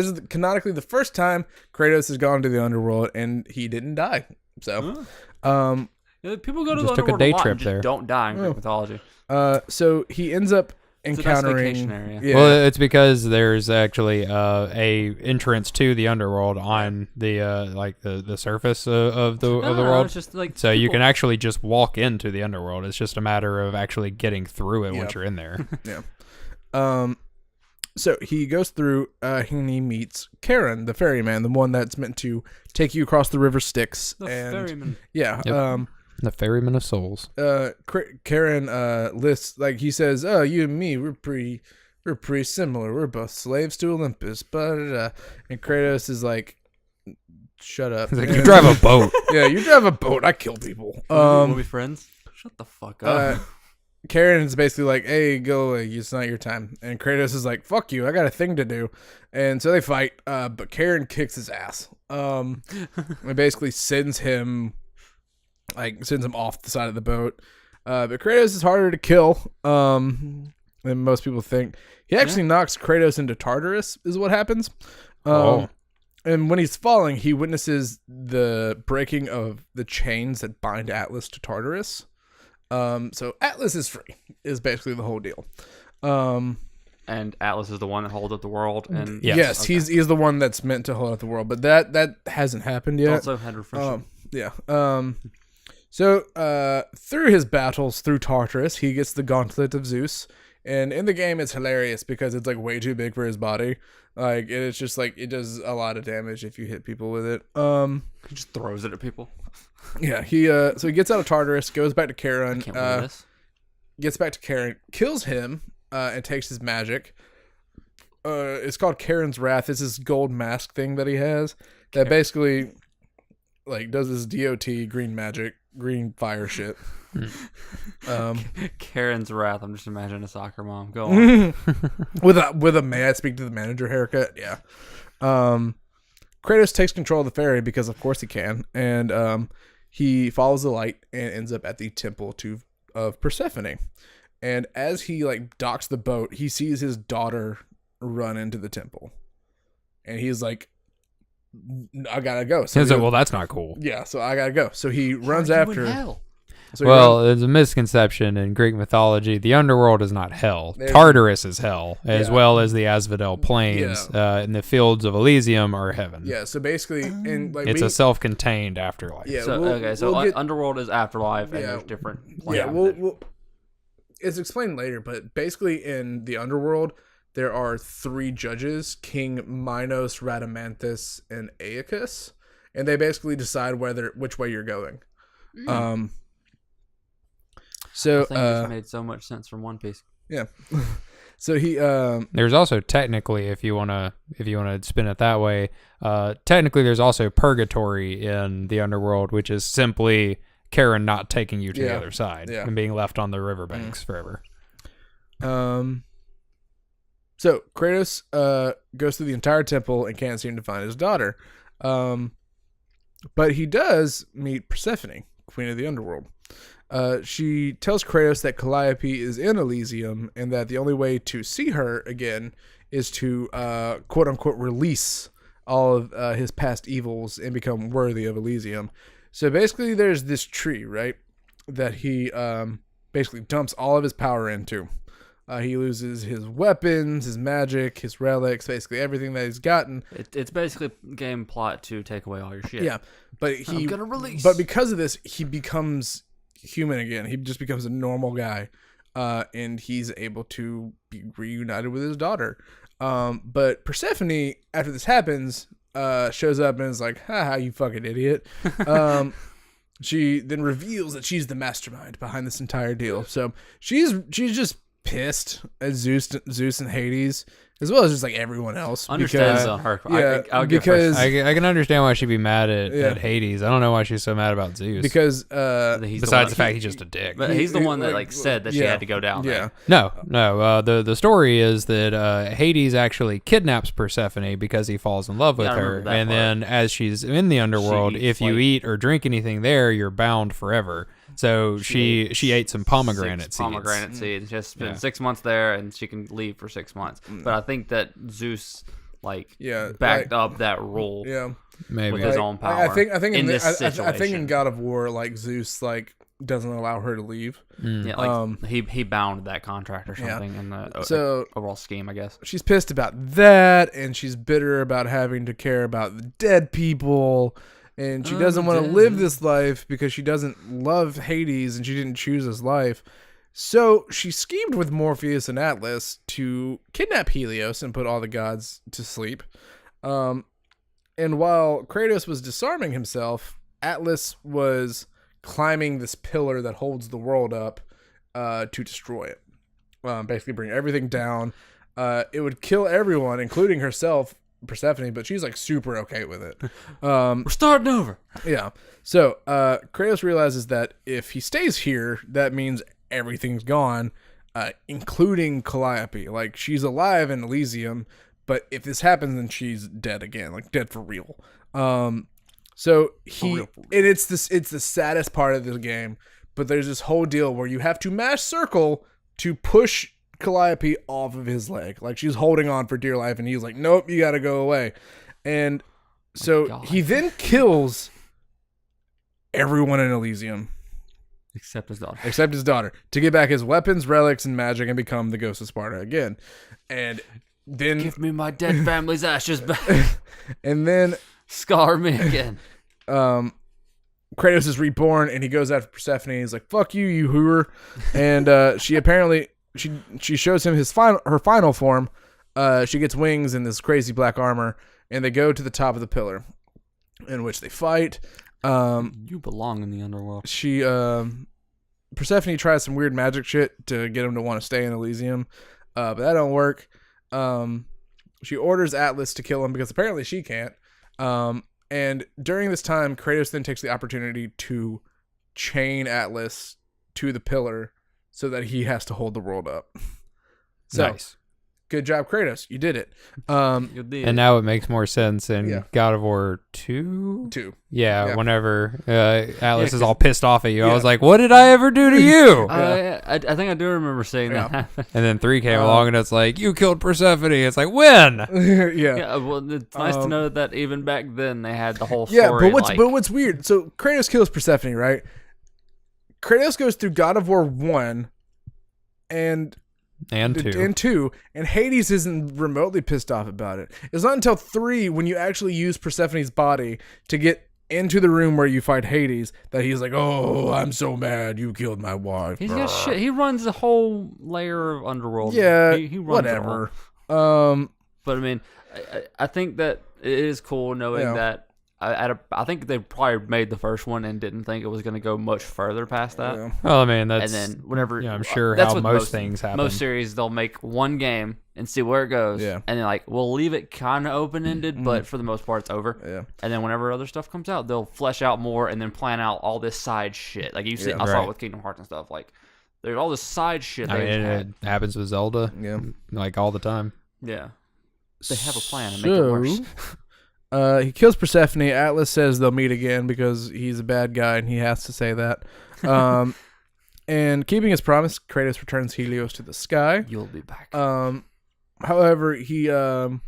is canonically the first time Kratos has gone to the underworld, and he didn't die. So, Yeah, people go to Just the took a underworld day lot trip and just there. don't die in Greek mythology. so he ends up It's a nice encountering. vacation area. Yeah. Well, it's because there's actually a entrance to the underworld on the the surface of the world. It's just like So you people- can actually just walk into the underworld. It's just a matter of actually getting through it Yep. once you're in there. Yeah. So he goes through, and he meets Karen, the ferryman, the one that's meant to take you across the river Styx. the and ferryman. yeah, Yep. The ferryman of souls. Karen lists, like, he says, "Oh, you and me, we're pretty similar. We're both slaves to Olympus." But and Kratos is like, "Shut up." He's like, you drive a boat. Yeah, you drive a boat. I kill people. We'll be friends. Shut the fuck up. Karen is basically like, "Hey, go away. It's not your time." And Kratos is like, "Fuck you. I got a thing to do." And so they fight. But Karen kicks his ass. And basically sends him off the side of the boat. But Kratos is harder to kill than most people think. He actually knocks Kratos into Tartarus, is what happens. And when he's falling, he witnesses the breaking of the chains that bind Atlas to Tartarus. So Atlas is free, is basically the whole deal. And Atlas is the one that holds up the world. And Yes, okay. he's the one that's meant to hold up the world, but that hasn't happened yet. Also had refreshing. So through his battles through Tartarus, he gets the Gauntlet of Zeus, and in the game it's hilarious because it's like way too big for his body. Like, it's just like, it does a lot of damage if you hit people with it. He just throws it at people. Yeah, so he gets out of Tartarus, goes back to Charon, Can't believe this. gets back to Charon, kills him, and takes his magic. It's called Charon's Wrath. It's this gold mask thing that he has that basically like does this DOT green magic, green fire shit. Karen's wrath. I'm just imagining a soccer mom. Go on. with a may I speak to the manager haircut? Yeah. Kratos takes control of the ferry because of course he can, and he follows the light and ends up at the temple of Persephone. And as he like docks the boat, he sees his daughter run into the temple, and he's like, "I gotta go." So He's like, well, that's not cool. yeah, so I gotta go. So he runs after. So he Well, there's a misconception in Greek mythology. The underworld is not hell. Tartarus is hell, as well as the Asphodel Plains. And the fields of Elysium are heaven. Yeah, so basically, and like It's a self-contained afterlife. yeah. So we'll get- underworld is afterlife, and Yeah. there's different. yeah, planets. it's explained later, but basically in the underworld there are 3 judges: King Minos, Rhadamanthus, and Aeacus, and they basically decide which way you're going. So I think this made so much sense from One Piece. yeah. So he there's also technically, if you wanna spin it that way, technically there's also purgatory in the underworld, which is simply Karen not taking you to the other side and being left on the riverbanks forever. So Kratos goes through the entire temple and can't seem to find his daughter. But he does meet Persephone, queen of the underworld. She tells Kratos that Calliope is in Elysium and that the only way to see her again is to quote-unquote release all of his past evils and become worthy of Elysium. So basically there's this tree, right, that he basically dumps all of his power into. He loses his weapons, his magic, his relics, basically everything that he's gotten. It's basically game plot to take away all your shit. Yeah, but I'm gonna release. But because of this, he becomes human again. He just becomes a normal guy, and he's able to be reunited with his daughter. But Persephone, after this happens, shows up and is like, "Ha, you fucking idiot." She then reveals that she's the mastermind behind this entire deal. So she's just pissed at Zeus and Hades, as well as just like everyone else. Understands on her. Yeah, I can understand why she'd be mad at Hades. I don't know why she's so mad about Zeus. Because besides the fact he's just a dick. But he's the one that said that she had to go down there. No. The story is that Hades actually kidnaps Persephone because he falls in love with her, and then as she's in the underworld, if you eat or drink anything there, you're bound forever. So she ate some pomegranate seeds. Pomegranate seeds. She has to spend 6 months there, and she can leave for 6 months. But I think that Zeus backed up that rule. Yeah, maybe with his own power. I think in this situation. I think in God of War, Zeus doesn't allow her to leave. Yeah, he bound that contract or something in the overall scheme, I guess. She's pissed about that, and she's bitter about having to care about the dead people. And she doesn't want to live this life because she doesn't love Hades and she didn't choose his life. So she schemed with Morpheus and Atlas to kidnap Helios and put all the gods to sleep. And while Kratos was disarming himself, Atlas was climbing this pillar that holds the world up to destroy it. Basically bring everything down. It would kill everyone, including herself, Persephone, but she's super okay with it. We're starting over. Yeah. So Kratos realizes that if he stays here, that means everything's gone, including Calliope. She's alive in Elysium, but if this happens, then she's dead again, dead for real. So and it's the saddest part of this game, but there's this whole deal where you have to mash circle to push Calliope off of his leg. She's holding on for dear life, and he's like, nope, you gotta go away. And so he then kills everyone in Elysium except his daughter to get back his weapons, relics, and magic and become the Ghost of Sparta again. And then give me my dead family's ashes back. And then scar me again. Kratos is reborn, and he goes after Persephone. He's like, fuck you, you hooer. And she apparently she shows him her final form. She gets wings and this crazy black armor, and they go to the top of the pillar, in which they fight. You belong in the underworld. Persephone tries some weird magic shit to get him to want to stay in Elysium, but that don't work. She orders Atlas to kill him because apparently she can't. And during this time, Kratos then takes the opportunity to chain Atlas to the pillar so that he has to hold the world up. So, nice. Good job, Kratos. You did it. And now it makes more sense in God of War 2? 2. Yeah, whenever Atlas is all pissed off at you. I was like, what did I ever do to you? I think I do remember saying that happen. And then 3 came along and it's like, you killed Persephone. It's like, when? Well, it's nice to know that even back then they had the whole story. But what's weird, so Kratos kills Persephone, right? Kratos goes through God of War 1 and 2, and Hades isn't remotely pissed off about it. It's not until 3 when you actually use Persephone's body to get into the room where you fight Hades that he's like, oh, I'm so mad you killed my wife. He's got shit. He runs the whole layer of underworld. Yeah, he runs whatever. But I mean, I think that it is cool knowing that I think they probably made the first one and didn't think it was going to go much further past that. Yeah. Well, I mean, that's... And then whenever... Yeah, I'm sure that's how what most things happen. Most series, they'll make one game and see where it goes. Yeah. And then, like, we'll leave it kind of open-ended, but for the most part, it's over. Yeah. And then whenever other stuff comes out, they'll flesh out more and then plan out all this side shit. Like, you see, I saw it with Kingdom Hearts and stuff. Like, there's all this side shit I mean, they it had. happens with Zelda. Yeah. Like, all the time. Yeah. They have a plan and make it worse. He kills Persephone. Atlas says they'll meet again because he's a bad guy and he has to say that. And keeping his promise, Kratos returns Helios to the sky. You'll be back. However, he during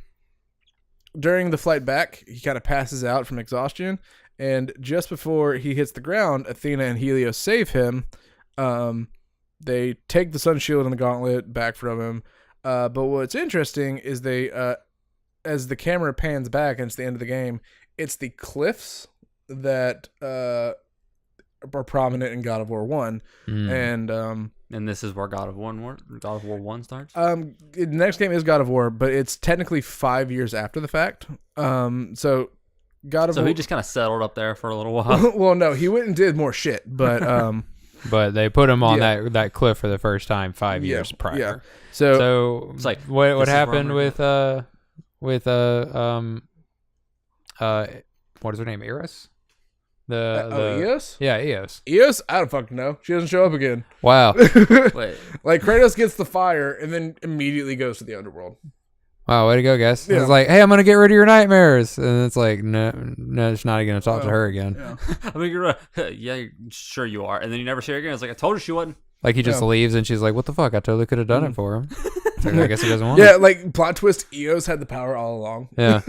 the flight back, he kind of passes out from exhaustion, and just before he hits the ground, Athena and Helios save him. They take the sun shield and the gauntlet back from him. But what's interesting is they as the camera pans back and it's the end of the game, it's the cliffs that are prominent in God of War 1. And this is where God of War 1 starts? The next game is God of War, but it's technically 5 years after the fact. So God of War... So he just kind of settled up there for a little while. Well, no, he went and did more shit, but... But they put him on that cliff for the first time 5 years prior. Yeah. So it's like, what happened with what is her name? Eris? Eos? Yeah, Eos. Eos? I don't fucking know. She doesn't show up again. Wow. wait. Like, Kratos gets the fire and then immediately goes to the underworld. Wow, way to go, guys. Yeah. It's like, hey, I'm going to get rid of your nightmares. And it's like, no, it's not going to talk to her again. Yeah. I mean, you're yeah, sure you are. And then you never see her again. It's like, I told her she wasn't. Like, he just leaves and she's like, what the fuck? I totally could have done it for him. It's like, I guess he doesn't want Yeah, it. like, plot twist, Eos had the power all along. Yeah.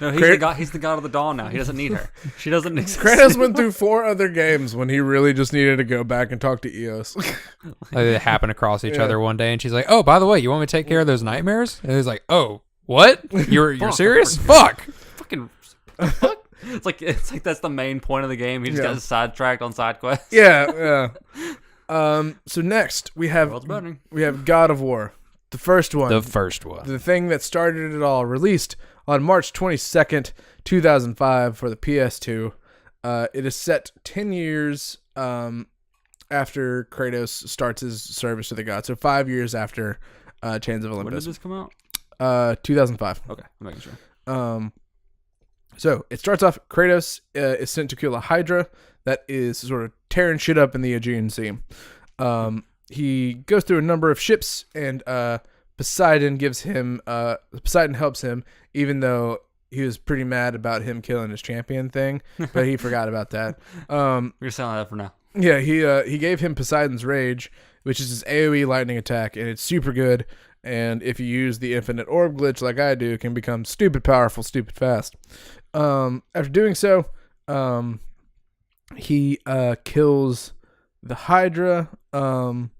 No, he's the god of the dawn now. He doesn't need her. She doesn't exist. Kratos went through 4 other games when he really just needed to go back and talk to Eos. Like, they happen across each other one day and she's like, oh, by the way, you want me to take care of those nightmares? And he's like, oh, what? You're serious? Fuck. Fucking fuck. It's like that's the main point of the game. He just got sidetracked on side quests. Yeah. So next we have God of War, the first one. The thing that started it all, released on March 22nd, 2005 for the PS2. It is set 10 years after Kratos starts his service to the god. So 5 years after Chains of Olympus. When did this come out? 2005. Okay, I'm making sure. So it starts off, Kratos is sent to kill a Hydra that is sort of tearing shit up in the Aegean Sea. He goes through a number of ships, and Poseidon helps him, even though he was pretty mad about him killing his champion thing, but he forgot about that. We're selling that for now. Yeah, he gave him Poseidon's Rage, which is his AoE lightning attack, and it's super good. And if you use the infinite orb glitch like I do, it can become stupid powerful, stupid fast. After doing so, he kills the Hydra, and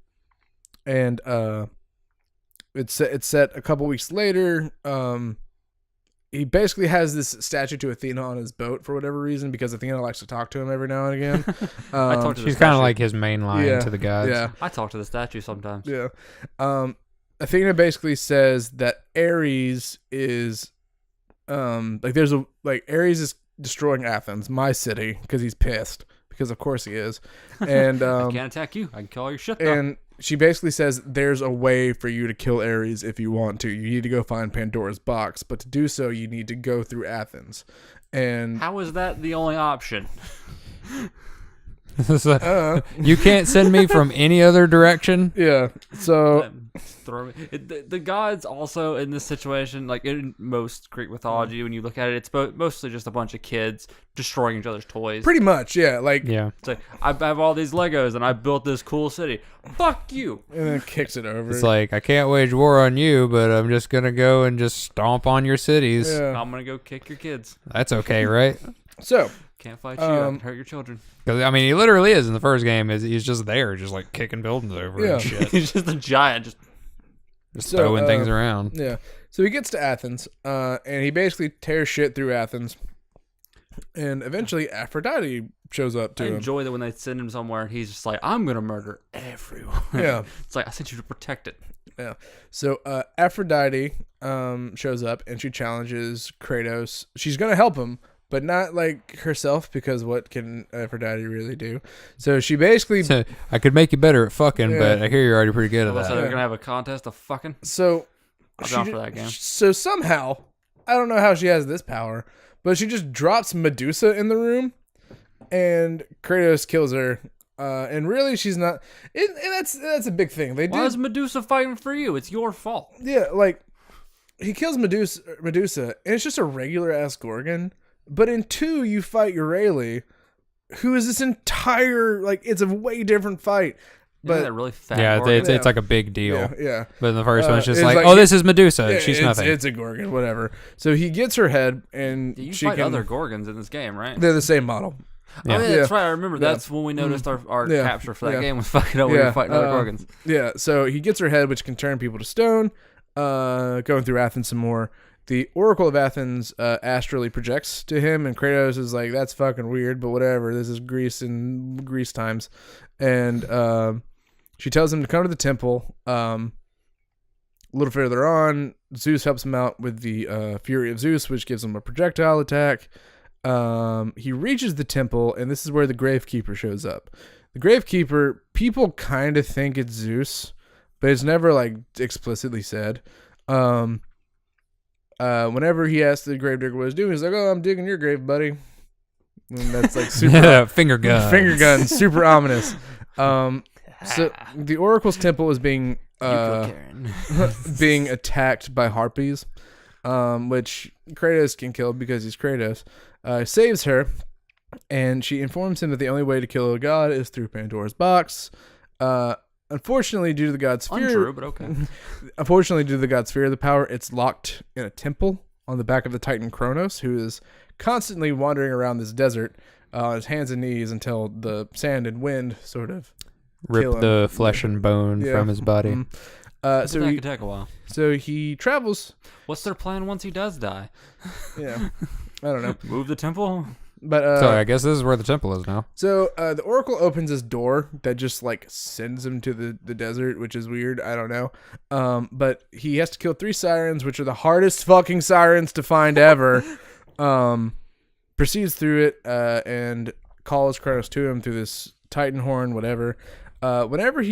it's set a couple weeks later. He basically has this statue to Athena on his boat for whatever reason, because Athena likes to talk to him every now and again. She's kind of like his main line to the gods. Yeah. I talk to the statue sometimes. Yeah. Athena basically says that Ares is Ares is destroying Athens, my city, because he's pissed, because of course he is. And I can't attack you. I can kill all your shit though. And she basically says there's a way for you to kill Ares if you want to. You need to go find Pandora's box, but to do so you need to go through Athens. And how is that the only option? You can't send me from any other direction. Yeah. So the gods also in this situation, like in most Greek mythology, when you look at it, it's mostly just a bunch of kids destroying each other's toys. Pretty much, yeah. It's like, I have all these Legos and I built this cool city. Fuck you. And then kicks it over. It's like, I can't wage war on you, but I'm just gonna go and just stomp on your cities. Yeah. I'm gonna go kick your kids. That's okay, right? So can't fight you. I can hurt your children. Because I mean, he literally is in the first game. He's just there, just like kicking buildings over and shit. He's just a giant, just throwing things around. Yeah. So he gets to Athens, and he basically tears shit through Athens. And eventually Aphrodite shows up to him. I enjoy that when they send him somewhere, he's just like, I'm going to murder everyone. Yeah. It's like, I sent you to protect it. Yeah. So Aphrodite shows up, and she challenges Kratos. She's going to help him, but not like herself, because what can Aphrodite really do? So she basically... So, I could make you better at fucking, but I hear you're already pretty good at that. So they're going to have a contest of fucking? So... I'm down for that game. So somehow, I don't know how she has this power, but she just drops Medusa in the room, and Kratos kills her. And really, she's not... And that's a big thing. Why is Medusa fighting for you? It's your fault. Yeah, like... He kills Medusa, and it's just a regular-ass Gorgon. But in 2, you fight Euryale, who is this entire... Like, it's a way different fight. But that really fat. Yeah, Gorgon? it's like a big deal. Yeah. But in the first one, it's just it's like, oh, this is Medusa. Yeah, She's nothing. It's a Gorgon, whatever. So he gets her head, and you she fight can... other Gorgons in this game, right? They're the same model. Yeah. Oh, yeah, that's right. I remember. That's when we noticed our capture for that game was fucking up. We were fighting other Gorgons. Yeah, so he gets her head, which can turn people to stone. Going through Athens some more. The Oracle of Athens astrally projects to him, and Kratos is like, that's fucking weird, but whatever. This is Greece in Greece times. And she tells him to come to the temple. A little further on, Zeus helps him out with the Fury of Zeus, which gives him a projectile attack. He reaches the temple, and this is where the Gravekeeper shows up. The Gravekeeper, people kind of think it's Zeus, but it's never like explicitly said. Whenever he asked the gravedigger what he's doing, he's like, "Oh, I'm digging your grave, buddy." And that's like super finger gun, super ominous. So the Oracle's temple is being being attacked by harpies, which Kratos can kill because he's Kratos. Saves her, and she informs him that the only way to kill a god is through Pandora's box. Unfortunately, due to the god's fear... Untrue, but okay. Unfortunately, due to the god's fear of the power, it's locked in a temple on the back of the Titan Kronos, who is constantly wandering around this desert on his hands and knees until the sand and wind sort of rip the flesh and bone from his body. So that could take a while. So he travels. What's their plan once he does die? Yeah, I don't know. Move the temple? But so I guess this is where the temple is now. So the Oracle opens this door that just like sends him to the desert, which is weird. I don't know. But he has to kill 3 sirens, which are the hardest fucking sirens to find ever. Proceeds through it and calls Kronos to him through this Titan horn, whatever. Whenever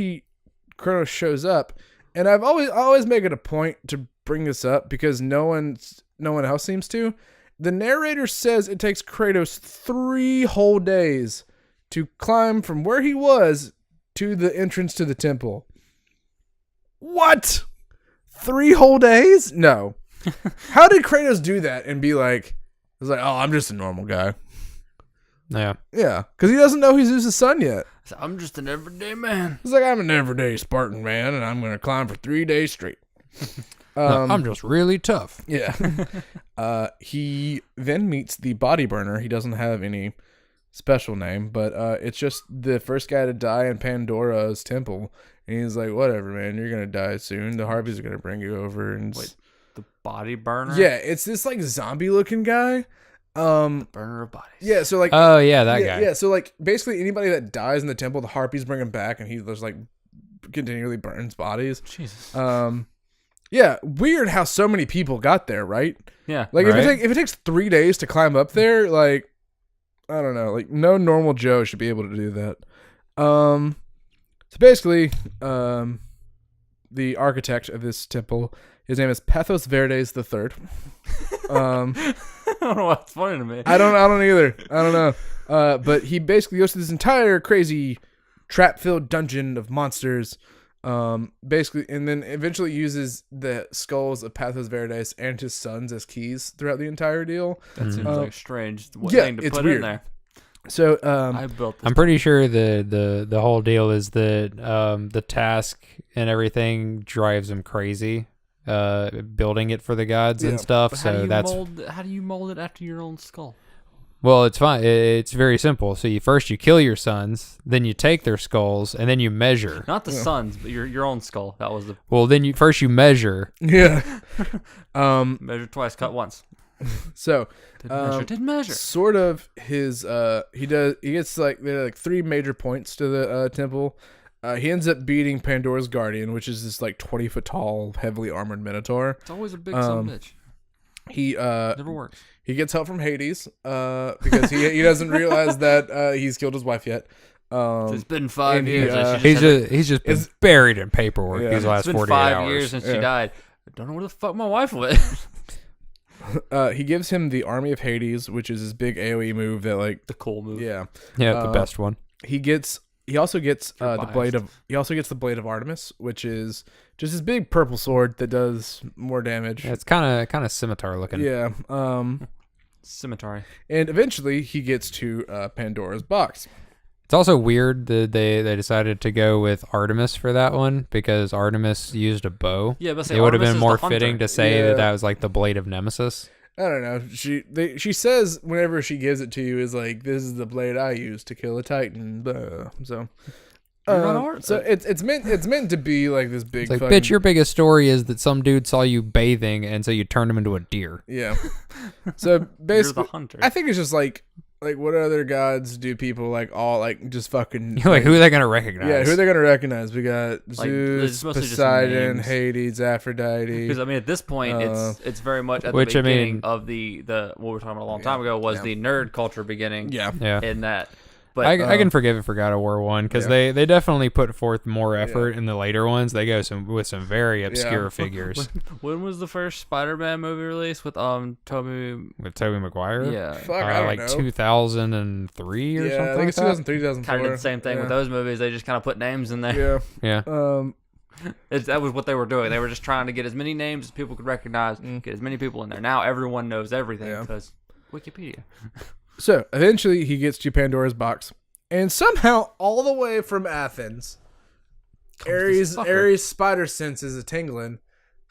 Kronos shows up, and I've always make it a point to bring this up because no one else seems to. The narrator says it takes Kratos 3 whole days to climb from where he was to the entrance to the temple. What? 3 whole days? No. How did Kratos do that and be like, oh, I'm just a normal guy? Yeah. Yeah, because he doesn't know he's Zeus' son yet. So I'm just an everyday man. He's like, I'm an everyday Spartan man, and I'm going to climb for 3 days straight. I'm just really tough. Yeah. He then meets the body burner. He doesn't have any special name, but it's just the first guy to die in Pandora's temple. And he's like, whatever, man, you're going to die soon. The harpies are going to bring you over. And wait, the body burner? Yeah, it's this like zombie looking guy. Burner of bodies. Yeah, so like... Oh, yeah, that guy. Yeah, so like basically anybody that dies in the temple, the harpies bring him back, and he just like continually burns bodies. Jesus. Yeah, weird how so many people got there, right? Yeah. Like right? if it takes 3 days to climb up there, like I don't know, like no normal Joe should be able to do that. So basically, the architect of this temple, his name is Pathos Verdes III. I don't know what's funny to me. I don't either. I don't know. But he basically goes through this entire crazy trap-filled dungeon of monsters. Basically, and then eventually uses the skulls of Pathos Verdes and his sons as keys throughout the entire deal. That seems like a strange thing to put weird. in there. So I built this I'm pretty sure the whole deal is that the task and everything drives him crazy, building it for the gods and stuff. But So how do you mold it after your own skull? Well, it's fine. It's very simple. So you kill your sons, then you take their skulls, and then you measure. Not the sons, but your own skull. That was the... Well, then you measure. Yeah. Measure twice, cut once. So Didn't measure. Sort of his he gets like there are like 3 major points to the temple. He ends up beating Pandora's guardian, which is this like 20-foot tall, heavily armored minotaur. It's always a big son of a bitch. He Never works. He gets help from Hades because he doesn't realize that he's killed his wife yet. It's been 5 years. He's just been buried in paperwork these last 48 hours. It's been 5 years since she died. I don't know where the fuck my wife went. He gives him the Army of Hades, which is his big AoE move that like the cool move. Yeah, the best one. He also gets the blade of Artemis, which is just his big purple sword that does more damage. Yeah, it's kind of scimitar looking. Yeah. Scimitar. And eventually he gets to Pandora's box. It's also weird that they decided to go with Artemis for that one because Artemis used a bow. Yeah, but it would have been more fitting to say that was like the blade of Nemesis. I don't know. She says whenever she gives it to you is like, this is the blade I use to kill a Titan. So it's meant to be like this big. It's like, bitch, your biggest story is that some dude saw you bathing and so you turned him into a deer. Yeah. So basically, you're the hunter. I think it's just like what other gods do people like all like just fucking You're like, who are they gonna recognize? Yeah, who are they gonna recognize? We got like, Zeus, Poseidon, Hades, Aphrodite. Because I mean, at this point, it's very much at the beginning of the what we were talking about a long time ago was the nerd culture beginning. Yeah. In that. But I can forgive it for God of War 1 because they definitely put forth more effort in the later ones. They go with some very obscure figures. When was the first Spider-Man movie released with Tobey Maguire? Yeah, fuck, I don't know. 2003 or something. I think it's 2003, 2004. Kind of did the same thing with those movies. They just kind of put names in there. Yeah. That was what they were doing. They were just trying to get as many names as people could recognize, get as many people in there. Now everyone knows everything because Wikipedia. So eventually he gets to Pandora's box, and somehow all the way from Athens, Ares' spider senses a tingling.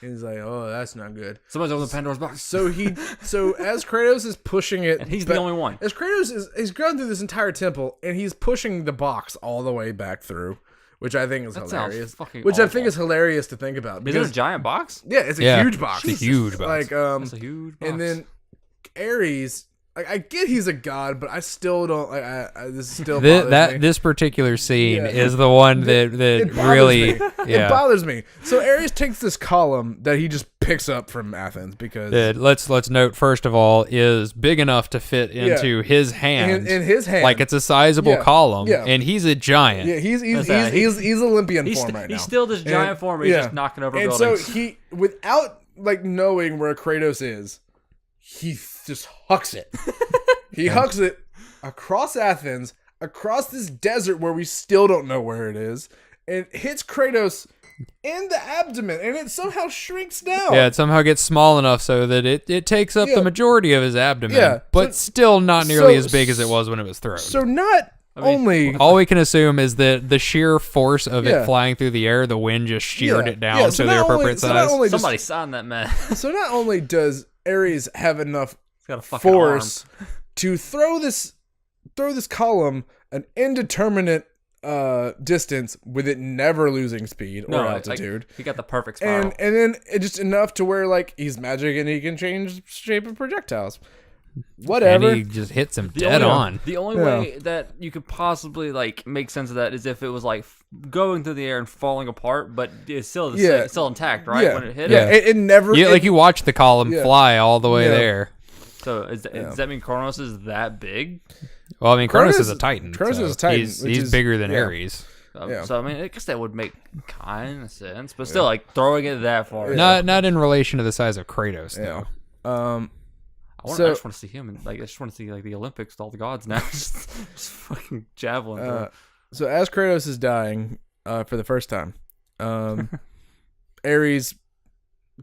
He's like, "Oh, that's not good." Somebody's opening Pandora's box. So as Kratos is pushing it, and he's the only one. As Kratos he's gone through this entire temple, and he's pushing the box all the way back through, which I think is hilarious. I think is hilarious to think about. Is it a giant box? Yeah, it's a huge box. It's a huge box. Like it's a huge box. And then Ares. I get he's a god, but I still don't like. This still bothers me. This particular scene is the one that really it bothers me. So Ares takes this column that he just picks up from Athens because let's note first of all is big enough to fit into his hand in his hand, like it's a sizable column, and he's a giant. Yeah, he's Olympian form right now. He's still this giant form. He's just knocking over buildings. And so he, without like knowing where Kratos is, he just hucks it. He hucks it across Athens, across this desert where we still don't know where it is, and hits Kratos in the abdomen, and it somehow shrinks down. Yeah, it somehow gets small enough so that it takes up the majority of his abdomen, but still not nearly as big as it was when it was thrown. So only all we can assume is that the sheer force of it flying through the air, the wind just sheared it down to the appropriate size. Somebody signed that man. So not only does Ares have enough force to throw this column an indeterminate distance with it never losing speed or altitude. He got the perfect spiral. And then it's just enough to where like he's magic and he can change shape of projectiles. Whatever. And he just hits him dead on. The only way that you could possibly like make sense of that is if it was like going through the air and falling apart, but it's still still intact, right? When it hit it. It never. Yeah, like you watch the column fly all the way there. So does that mean Kronos is that big? Well, I mean, Kronos is a Titan. Kronos is a Titan. He's bigger than Ares. So I mean, I guess that would make kind of sense, but still, like throwing it that far. Not in relation to the size of Kratos, though. I just want to see him, and like I just want to see like the Olympics with all the gods now, just fucking javelin. So as Kratos is dying for the first time, Ares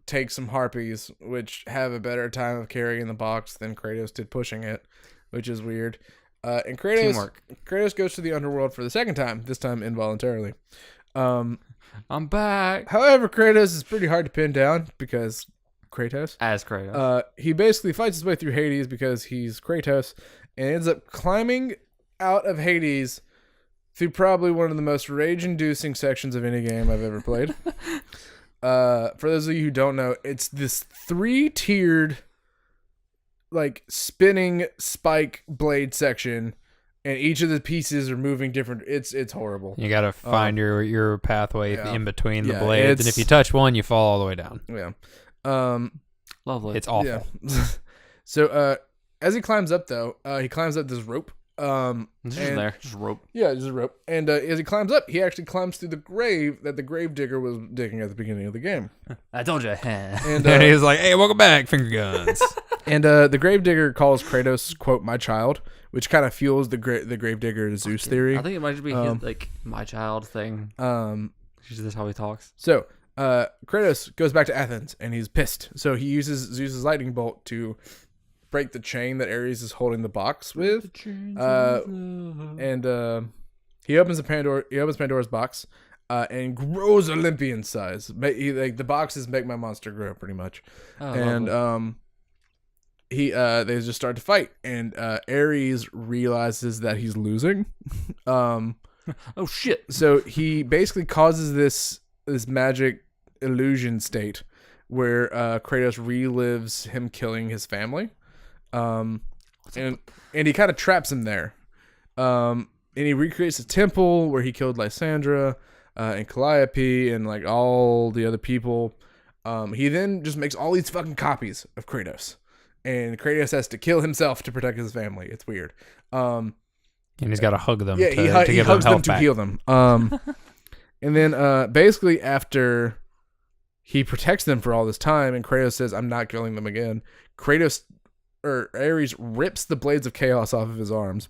takes some harpies, which have a better time of carrying the box than Kratos did pushing it, which is weird. And Kratos goes to the underworld for the second time, this time involuntarily. I'm back. However, Kratos is pretty hard to pin down because as Kratos. He basically fights his way through Hades because he's Kratos and ends up climbing out of Hades through probably one of the most rage-inducing sections of any game I've ever played. For those of you who don't know, it's this 3-tiered like spinning spike blade section, and each of the pieces are moving different. It's horrible. You gotta find your pathway in between the blades, and if you touch one, you fall all the way down. Yeah. Lovely. It's awful. Yeah. So as he climbs up, though, he climbs up this rope. It's just there, just rope. Yeah, just a rope. And as he climbs up, he actually climbs through the grave that the grave digger was digging at the beginning of the game. I told you. And he's like, "Hey, welcome back, finger guns." And the grave digger calls Kratos, quote, "my child," which kind of fuels the grave digger Zeus theory. I think it might be his, like, my child thing. That's how he talks. So Kratos goes back to Athens, and he's pissed. So he uses Zeus's lightning bolt to break the chain that Ares is holding the box with. And he opens Pandora's box and grows Olympian size. The boxes make my monster grow pretty much. And they just start to fight, and Ares realizes that he's losing. Oh shit. So he basically causes this magic illusion state where Kratos relives him killing his family. And he kind of traps him there. And he recreates a temple where he killed Lysandra and Calliope and like all the other people. He then just makes all these fucking copies of Kratos. And Kratos has to kill himself to protect his family. It's weird. And he's got to hug them. Yeah, he hugs them to heal them. And then basically after he protects them for all this time, and Kratos says, "I'm not killing them again," Ares rips the blades of chaos off of his arms,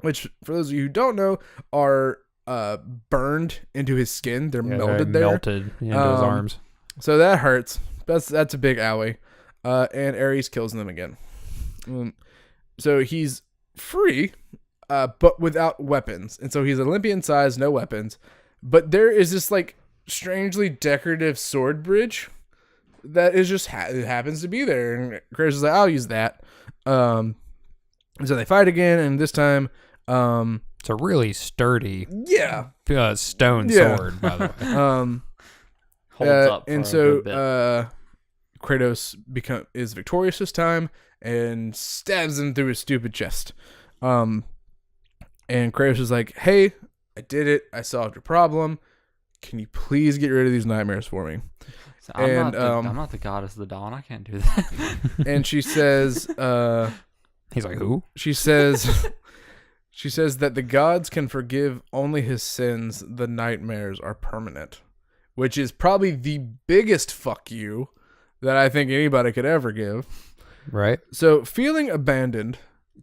which, for those of you who don't know, are burned into his skin. They're melted melted into his arms. So that hurts. That's a big owie. And Ares kills them again. So he's free, but without weapons. And so he's Olympian size, no weapons. But there is this like strangely decorative sword bridge that is just it happens to be there. And Kratos is like, "I'll use that." So they fight again, and this time, it's a really sturdy, stone sword, by the way. Holds up. And so Kratos is victorious this time and stabs him through his stupid chest. And Kratos is like, "Hey, I did it. I solved your problem. Can you please get rid of these nightmares for me?" So I'm not the goddess of the dawn. I can't do that. And she says, he's like, "Who?" She says that the gods can forgive only his sins. The nightmares are permanent, which is probably the biggest fuck you that I think anybody could ever give. Right. So, feeling abandoned,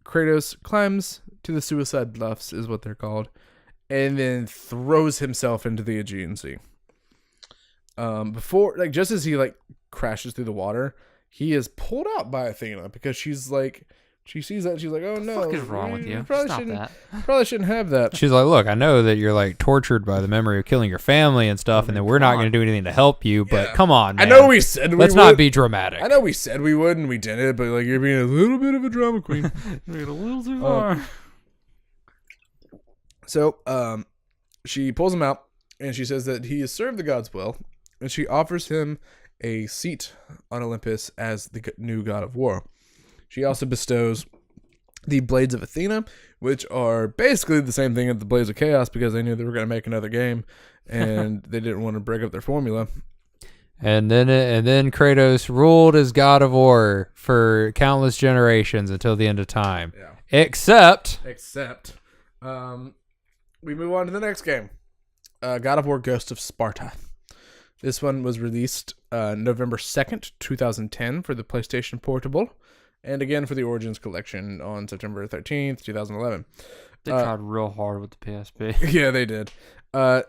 Kratos climbs to the suicide bluffs, is what they're called, and then throws himself into the Aegean Sea. Just as he crashes through the water, he is pulled out by Athena because she's like, she sees that and she's like, "Oh no, what the fuck is wrong with you? Stop that. Probably shouldn't have that." She's like, "Look, I know that you're like tortured by the memory of killing your family and stuff, and that we're not going to do anything to help you. But come on, man. I know we said we let's would. not be dramatic. I know we said we would and we didn't, but like you're being a little bit of a drama queen. You're a little too far." So, she pulls him out and she says that he has served the gods well, and she offers him a seat on Olympus as the new god of war. She also bestows the Blades of Athena, which are basically the same thing as the Blades of Chaos because they knew they were going to make another game, and they didn't want to break up their formula. And then Kratos ruled as god of war for countless generations until the end of time. Yeah. Except, we move on to the next game, God of War: Ghost of Sparta. This one was released November 2nd, 2010 for the PlayStation Portable, and again for the Origins Collection on September 13th, 2011. They tried real hard with the PSP. Yeah, they did.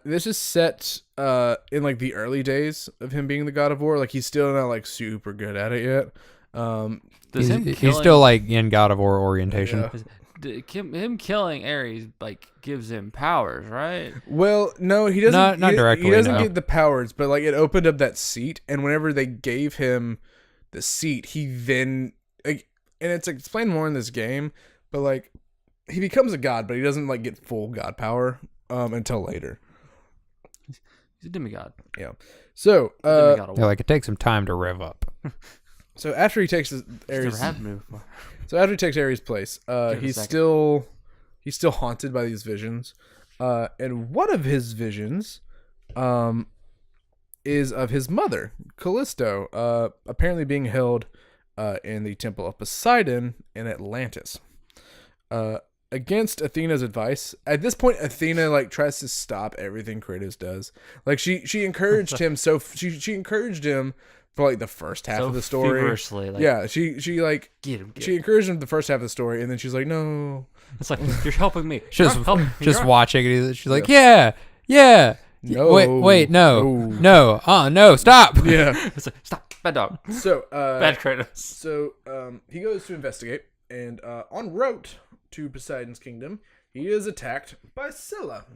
This is set in like the early days of him being the God of War. Like he's still not like super good at it yet. He's still like in God of War orientation. Yeah. Him killing Ares like gives him powers, right? Well, no, he doesn't. Not directly. He doesn't get the powers, but like it opened up that seat, and whenever they gave him the seat, he then like, and it's explained more in this game, but like he becomes a god, but he doesn't like get full god power until later. He's a demigod. Yeah. So like it takes some time to rev up. So after he takes Ares, after he takes Ares' place, he's still haunted by these visions, and one of his visions, is of his mother, Callisto, apparently being held in the Temple of Poseidon in Atlantis. Against Athena's advice. At this point, Athena like tries to stop everything Kratos does. Like she encouraged him, so she encouraged him for like the first half of the story. Feverishly, like, yeah, she like get him. She encouraged him the first half of the story, and then she's like, no. It's like, you're helping me. Just watching it. She's like, yeah. No. Wait, no, stop. Yeah. It's like, stop, bad dog. So bad Kratos. So he goes to investigate, and en route to Poseidon's kingdom, he is attacked by Scylla,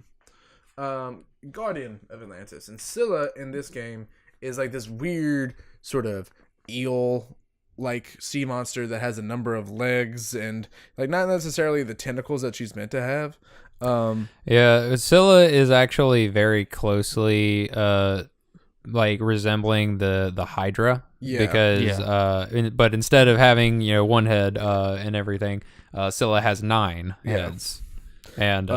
guardian of Atlantis. And Scylla in this game is like this weird sort of eel-like sea monster that has a number of legs and like not necessarily the tentacles that she's meant to have. Yeah, Scylla is actually very closely like resembling the Hydra. Yeah. Because but instead of having one head and everything, Scylla has 9 heads. And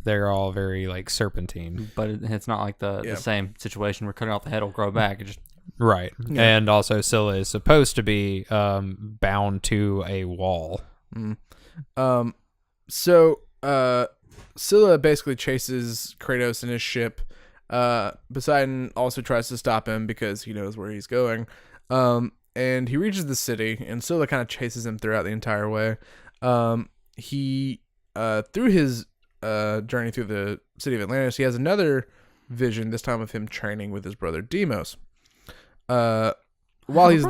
they're all very like serpentine. But it's not like the same situation where cutting off the head will grow back. It just right. Yeah. And also Scylla is supposed to be bound to a wall. So Scylla basically chases Kratos in his ship. Poseidon also tries to stop him because he knows where he's going. And he reaches the city, and Scylla kind of chases him throughout the entire way. He through his journey through the city of Atlantis, he has another vision, this time of him training with his brother Deimos. While he's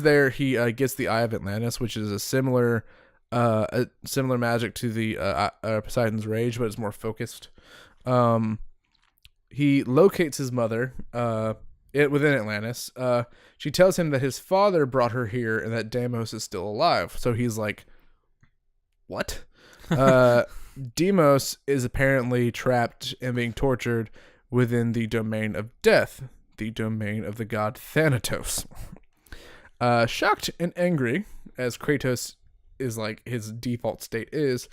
there, he gets the Eye of Atlantis, which is a similar magic to the Poseidon's Rage, but it's more focused. He locates his mother within Atlantis. She tells him that his father brought her here and that Deimos is still alive. So he's like, what? Deimos is apparently trapped and being tortured within the domain of death, the domain of the god Thanatos. Shocked and angry, as Kratos is like his default state is,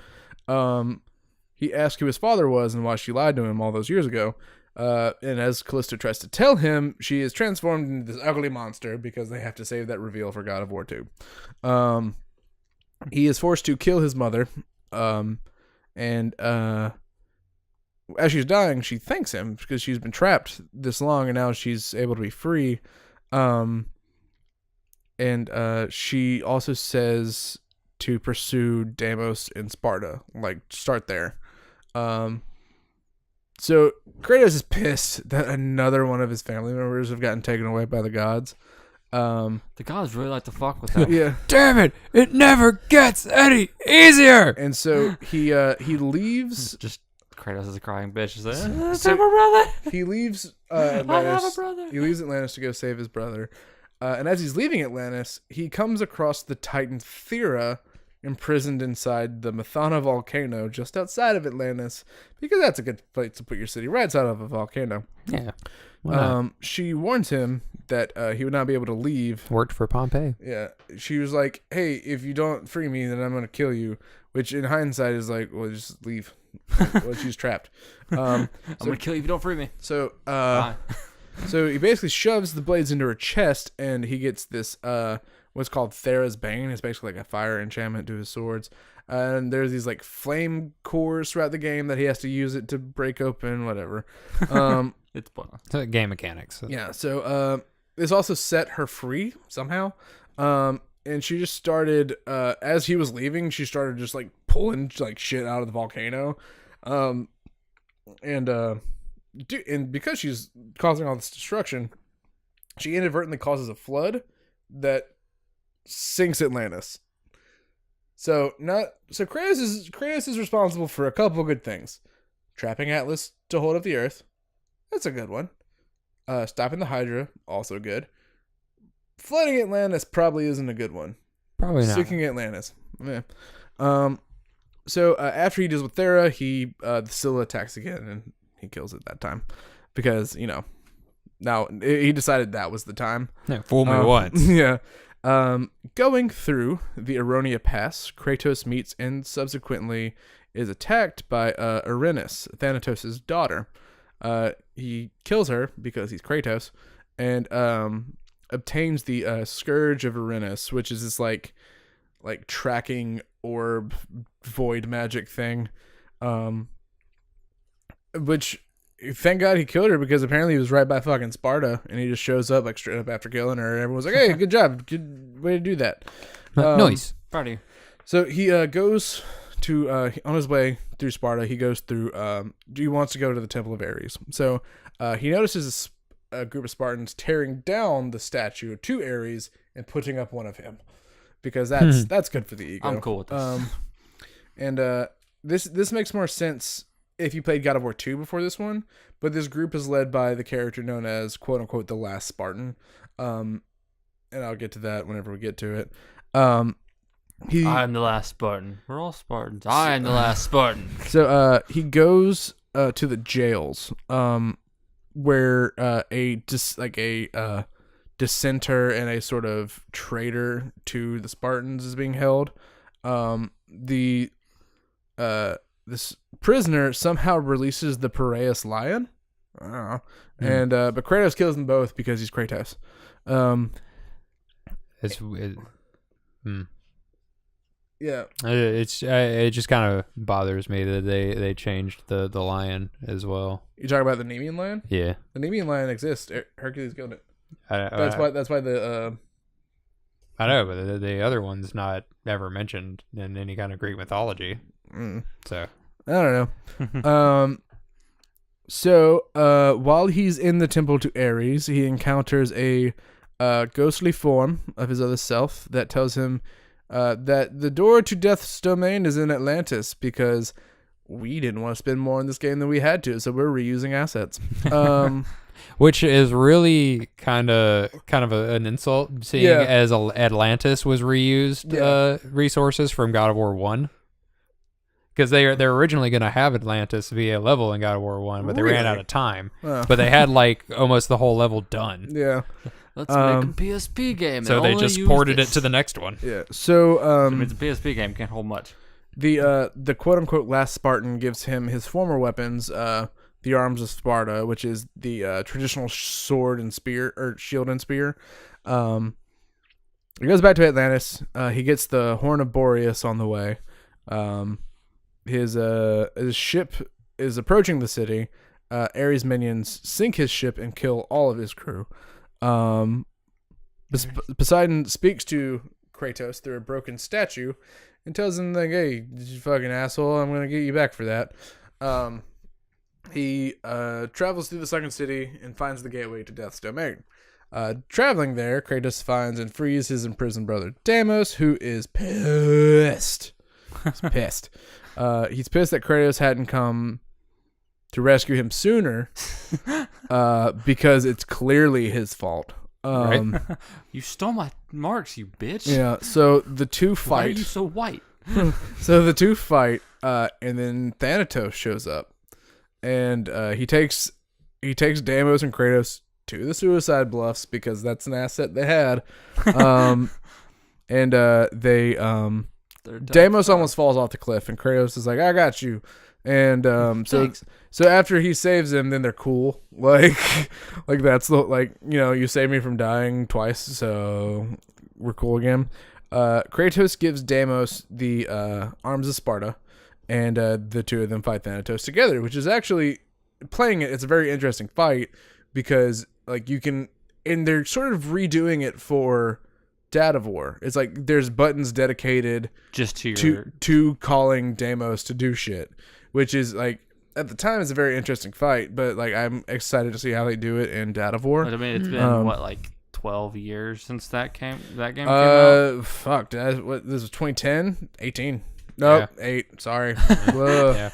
he asks who his father was and why she lied to him all those years ago. And as Callisto tries to tell him, she is transformed into this ugly monster because they have to save that reveal for God of War 2. He is forced to kill his mother. And as she's dying, she thanks him because she's been trapped this long and now she's able to be free. And she also says to pursue Deimos in Sparta, like start there. So Kratos is pissed that another one of his family members have gotten taken away by the gods. The gods really like to fuck with that. Yeah. Damn it! It never gets any easier. And so he leaves. Just Kratos is a crying bitch. He's like, my brother. He leaves Atlantis. I have a brother. He leaves Atlantis to go save his brother. And as he's leaving Atlantis, he comes across the Titan Thera, imprisoned inside the Methana volcano just outside of Atlantis, because that's a good place to put your city, right outside of a volcano. Yeah. She warns him that he would not be able to leave. Worked for Pompeii. Yeah. She was like, hey, if you don't free me, then I'm going to kill you. Which in hindsight is like, well, just leave. Well, she's trapped. I'm going to kill you if you don't free me. So, so he basically shoves the blades into her chest, and he gets this what's called Thera's Bane. It's basically like a fire enchantment to his swords. And there's these like flame cores throughout the game that he has to use it to break open, whatever. It's fun. It's game mechanics. Yeah, so this also set her free somehow. And she just started, as he was leaving, she started just like pulling like shit out of the volcano. And because she's causing all this destruction, she inadvertently causes a flood that sinks Atlantis. So Kratos is responsible for a couple good things. Trapping Atlas to hold up the Earth. That's a good one. Stopping the Hydra, also good. Flooding Atlantis probably isn't a good one. Probably not. Sinking Atlantis. Yeah. So after he deals with Thera, the Scylla attacks again, and he kills it that time. Because, now he decided that was the time. Yeah, fool me once. Yeah. Going through the Aronia Pass, Kratos meets and subsequently is attacked by Erinis, Thanatos' daughter. He kills her because he's Kratos, and obtains the Scourge of Uranus, which is this like tracking orb void magic thing, which thank God he killed her, because apparently he was right by fucking Sparta, and he just shows up like straight up after killing her, and everyone's like, hey, good job, good way to do that. Nice. Party. So he goes to on his way through Sparta, he goes through he wants to go to the Temple of Ares. So he notices a group of Spartans tearing down the statue to Ares and putting up one of him, because that's good for the ego. I'm cool with this. And this makes more sense if you played God of War 2 before this one, but this group is led by the character known as quote unquote the last Spartan. And I'll get to that whenever we get to it. I am the last Spartan. We're all Spartans. I am the last Spartan. So he goes to the jails, where a dissenter and a sort of traitor to the Spartans is being held. This prisoner somehow releases the Piraeus lion. I don't know. And but Kratos kills them both because he's Kratos. Yeah. It just kind of bothers me that they changed the lion as well. You talk about the Nemean lion? Yeah. The Nemean lion exists. Hercules killed it. That's why the I know, but the other one's not ever mentioned in any kind of Greek mythology. So I don't know. So while he's in the temple to Ares, he encounters a ghostly form of his other self that tells him that the door to Death's domain is in Atlantis, because we didn't want to spend more on this game than we had to, so we're reusing assets. Which is really kind of an insult, seeing as Atlantis was reused resources from God of War 1. Because they're originally going to have Atlantis be a level in God of War 1, but they ran out of time. But they had like almost the whole level done. Yeah. Let's make a PSP game. So they just ported it to the next one. Yeah. So it's a PSP game, can't hold much. The quote unquote last Spartan gives him his former weapons, the arms of Sparta, which is the traditional sword and spear, or shield and spear. He goes back to Atlantis. He gets the Horn of Boreas on the way. His ship is approaching the city. Ares minions sink his ship and kill all of his crew. Poseidon speaks to Kratos through a broken statue and tells him, like, hey, you fucking asshole, I'm going to get you back for that. He travels through the second city and finds the gateway to Death's domain. Traveling there, Kratos finds and frees his imprisoned brother Deimos, who is pissed. He's pissed. He's pissed that Kratos hadn't come to rescue him sooner, because it's clearly his fault. Right? You stole my marks, you bitch. Yeah. So the two fight. Why are you so white? So the two fight, and then Thanatos shows up, and he takes Deimos and Kratos to the Suicide Bluffs, because that's an asset they had. And Deimos almost falls off the cliff, and Kratos is like, I got you. And so after he saves him, then they're cool. Like that's the, like, you know, you saved me from dying twice, so we're cool again. Kratos gives Deimos the arms of Sparta, and the two of them fight Thanatos together, which is actually, playing it, it's a very interesting fight, because like you can, and they're sort of redoing it for Dad of War. It's like there's buttons dedicated just to to calling Deimos to do shit, which is like, at the time it's a very interesting fight, but like I'm excited to see how they do it in Dad of War. I mean, it's been like 12 years since that game came out. Fuck, this was 2010, 18. Nope, 8. Sorry. Yeah.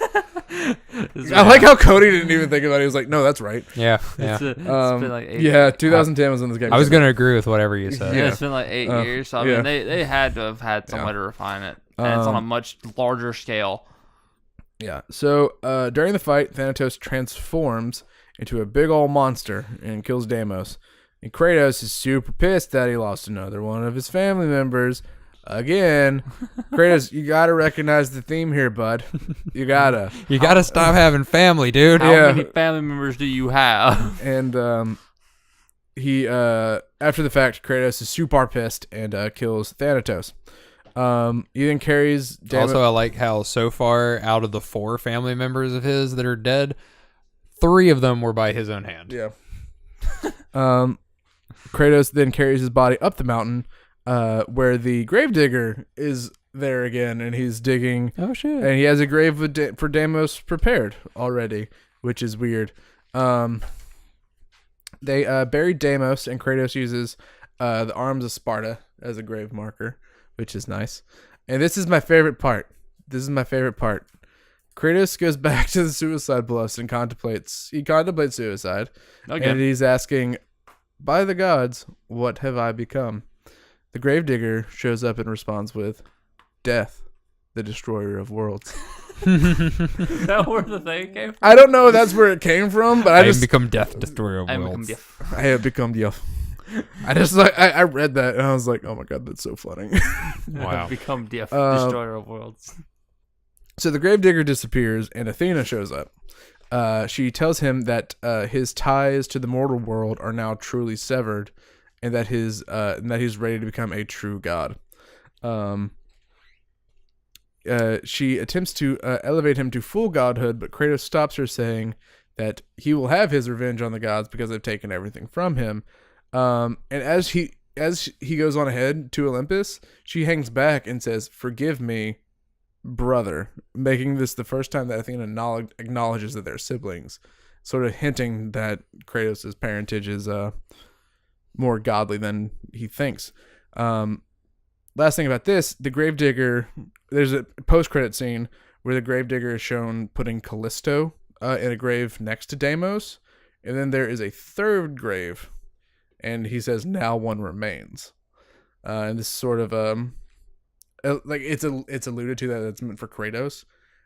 I like how Cody didn't even think about it. He was like, "No, that's right." Yeah, it's been like 8 years. 2010 was when this game. I was going to agree with whatever you said. Yeah, it's been like 8 years. So I mean, they had to have had some way to refine it, and it's on a much larger scale. Yeah. So during the fight, Thanatos transforms into a big old monster and kills Deimos. And Kratos is super pissed that he lost another one of his family members. Again, Kratos, you gotta recognize the theme here, bud. You gotta stop having family, dude. How many family members do you have? And he after the fact, Kratos is super pissed and kills Thanatos. He then carries. Also, I like how so far out of the 4 family members of his that are dead, 3 of them were by his own hand. Yeah. Kratos then carries his body up the mountain, where the gravedigger is there again, and he's digging. Oh shit! And he has a grave for Deimos prepared already, which is weird. They buried Deimos, and Kratos uses the arms of Sparta as a grave marker, which is nice. And this is my favorite part. Kratos goes back to the suicide bluffs and contemplates suicide. Okay. And he's asking, by the gods, what have I become? The gravedigger shows up and responds with, death, the destroyer of worlds. Is that where the thing came from? I don't know if that's where it came from, but I just become death, destroyer of worlds. I have become death. I just I read that and I was like, oh my god, that's so funny. Wow. Become death, destroyer of worlds. So the gravedigger disappears and Athena shows up. She tells him that his ties to the mortal world are now truly severed, and that he's ready to become a true god. She attempts to elevate him to full godhood, but Kratos stops her, saying that he will have his revenge on the gods because they've taken everything from him. And as he goes on ahead to Olympus, she hangs back and says, "Forgive me, brother," making this the first time that Athena acknowledges that they're siblings, sort of hinting that Kratos' parentage is more godly than he thinks. Last thing about this, the gravedigger, there's a post-credit scene where the gravedigger is shown putting Callisto in a grave next to Deimos, and then there is a third grave, and he says, "Now one remains." And this sort of like it's alluded to that it's meant for Kratos.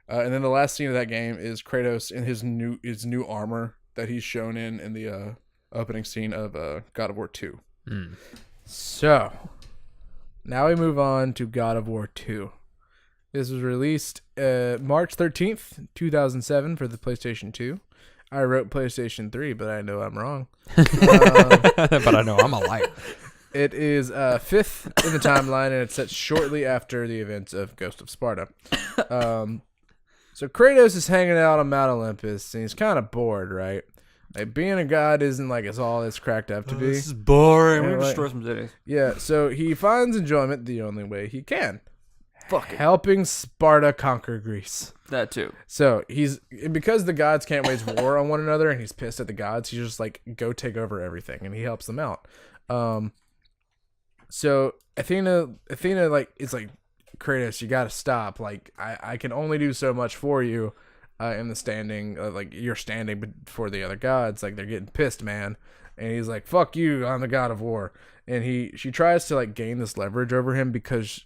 And then the last scene of that game is Kratos in his new armor that he's shown in the opening scene of God of War 2. So now we move on to God of War 2. This was released March 13th, 2007 for the PlayStation 2. I wrote PlayStation 3, but I know I'm wrong. But I know I'm a liar. It is 5th in the timeline, and it's set shortly after the events of Ghost of Sparta. So Kratos is hanging out on Mount Olympus, and he's kind of bored, right? Like, being a god isn't like it's all it's cracked up to be. This is boring. We're like, destroy some cities. Yeah, so he finds enjoyment the only way he can. Fuck it. Helping Sparta conquer Greece. That too. So because the gods can't wage war on one another, and he's pissed at the gods, he's just like, go take over everything, and he helps them out. So Athena like, it's like, Kratos, you gotta stop. Like, I can only do so much for you in the standing. Like, you're standing before the other gods. Like, they're getting pissed, man. And he's like, fuck you, I'm the god of war. And she tries to like gain this leverage over him because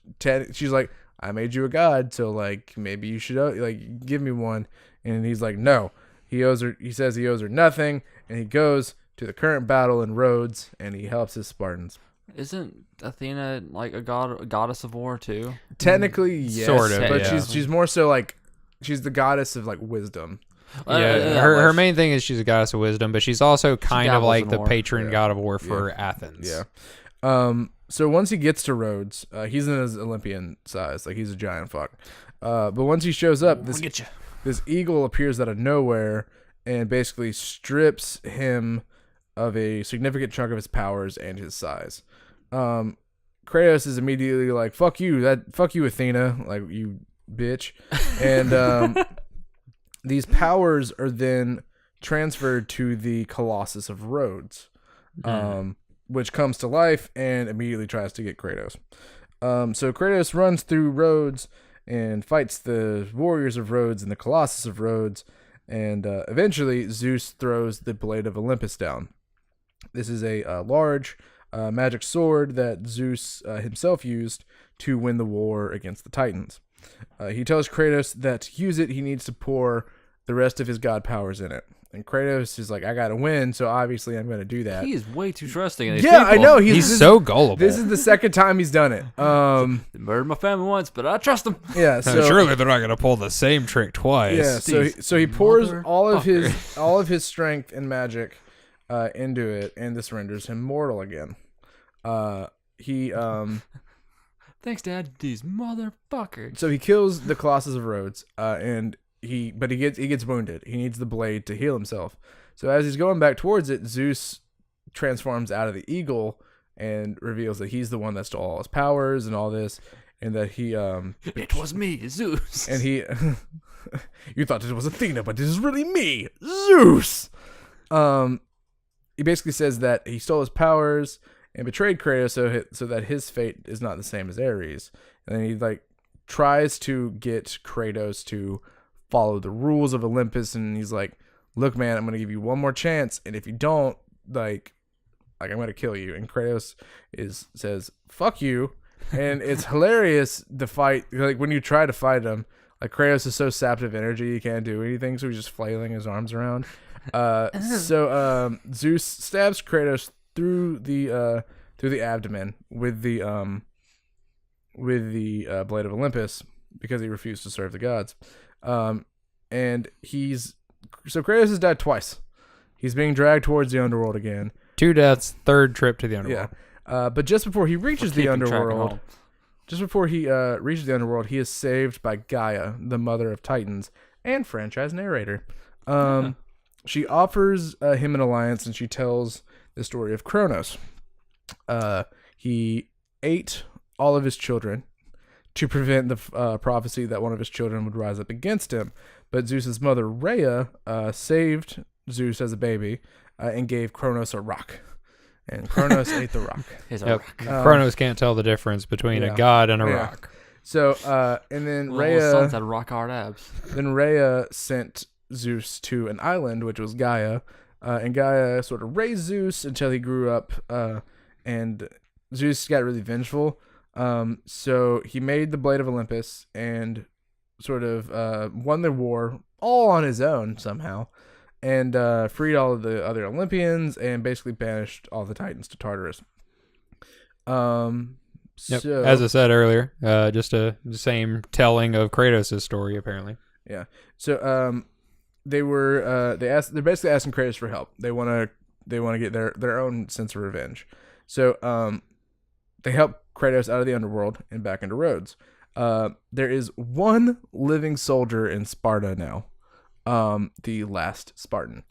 she's like, I made you a god, so like maybe you should like give me one. And he's like, no. He says he owes her nothing, and he goes to the current battle in Rhodes, and he helps his Spartans. Isn't Athena like a goddess of war too? Technically, yes, sort of, but yeah. she's more so like, she's the goddess of like wisdom. Yeah, her main thing is she's a goddess of wisdom, but she's also kind of like the patron god of war for Athens. Yeah. So once he gets to Rhodes, he's in his Olympian size, like he's a giant fuck. But once he shows up, this eagle appears out of nowhere and basically strips him of a significant chunk of his powers and his size. Kratos is immediately like, fuck you, Athena, like, you bitch. And these powers are then transferred to the Colossus of Rhodes, which comes to life and immediately tries to get Kratos. So Kratos runs through Rhodes and fights the warriors of Rhodes and the Colossus of Rhodes, and eventually Zeus throws the Blade of Olympus down. This is a large magic sword that Zeus himself used to win the war against the Titans. He tells Kratos that to use it, he needs to pour the rest of his god powers in it. And Kratos is like, I gotta win, so obviously I'm gonna do that. He is way too trusting in these people. I know. He's so gullible. This is the second time he's done it. They murdered my family once, but I trust him. Yeah, so surely they're not gonna pull the same trick twice. Yeah, so he pours all of his strength and magic into it, and this renders him mortal again. He Thanks, Dad. These motherfuckers. So he kills the Colossus of Rhodes, and he gets wounded. He needs the blade to heal himself. So as he's going back towards it, Zeus transforms out of the eagle and reveals that he's the one that stole all his powers and all this, and that he it was me, Zeus. And he you thought it was Athena, but this is really me, Zeus. He basically says that he stole his powers and betrayed Kratos so that his fate is not the same as Ares. And then he tries to get Kratos to follow the rules of Olympus, and he's like, "Look, man, I'm gonna give you one more chance, and if you don't, I'm gonna kill you." And Kratos says, "Fuck you," and it's hilarious. The fight, when you try to fight him, Kratos is so sapped of energy he can't do anything, so he's just flailing his arms around. So Zeus stabs Kratos through the abdomen with the blade of Olympus because he refused to serve the gods. And Kratos has died twice. He's being dragged towards the underworld again. 2 deaths, 3rd trip to the underworld. Yeah. But just before he reaches the underworld, he is saved by Gaia, the mother of Titans and franchise narrator. She offers him an alliance, and she tells the story of Kronos. He ate all of his children to prevent the prophecy that one of his children would rise up against him. But Zeus's mother, Rhea, saved Zeus as a baby and gave Kronos a rock. And Kronos ate the rock. Rock. Kronos can't tell the difference between a god and a rock. So, and then Rhea... sons had rock hard abs. Then Rhea sent Zeus to an island, which was Gaia. And Gaia sort of raised Zeus until he grew up. And Zeus got really vengeful. So he made the Blade of Olympus and sort of won the war all on his own somehow. And freed all of the other Olympians and basically banished all the Titans to Tartarus. So, as I said earlier, just the same telling of Kratos' story, apparently. Yeah. So they're basically asking Kratos for help. They want to get their own sense of revenge. So they help Kratos out of the underworld and back into Rhodes. There is one living soldier in Sparta now. The last Spartan.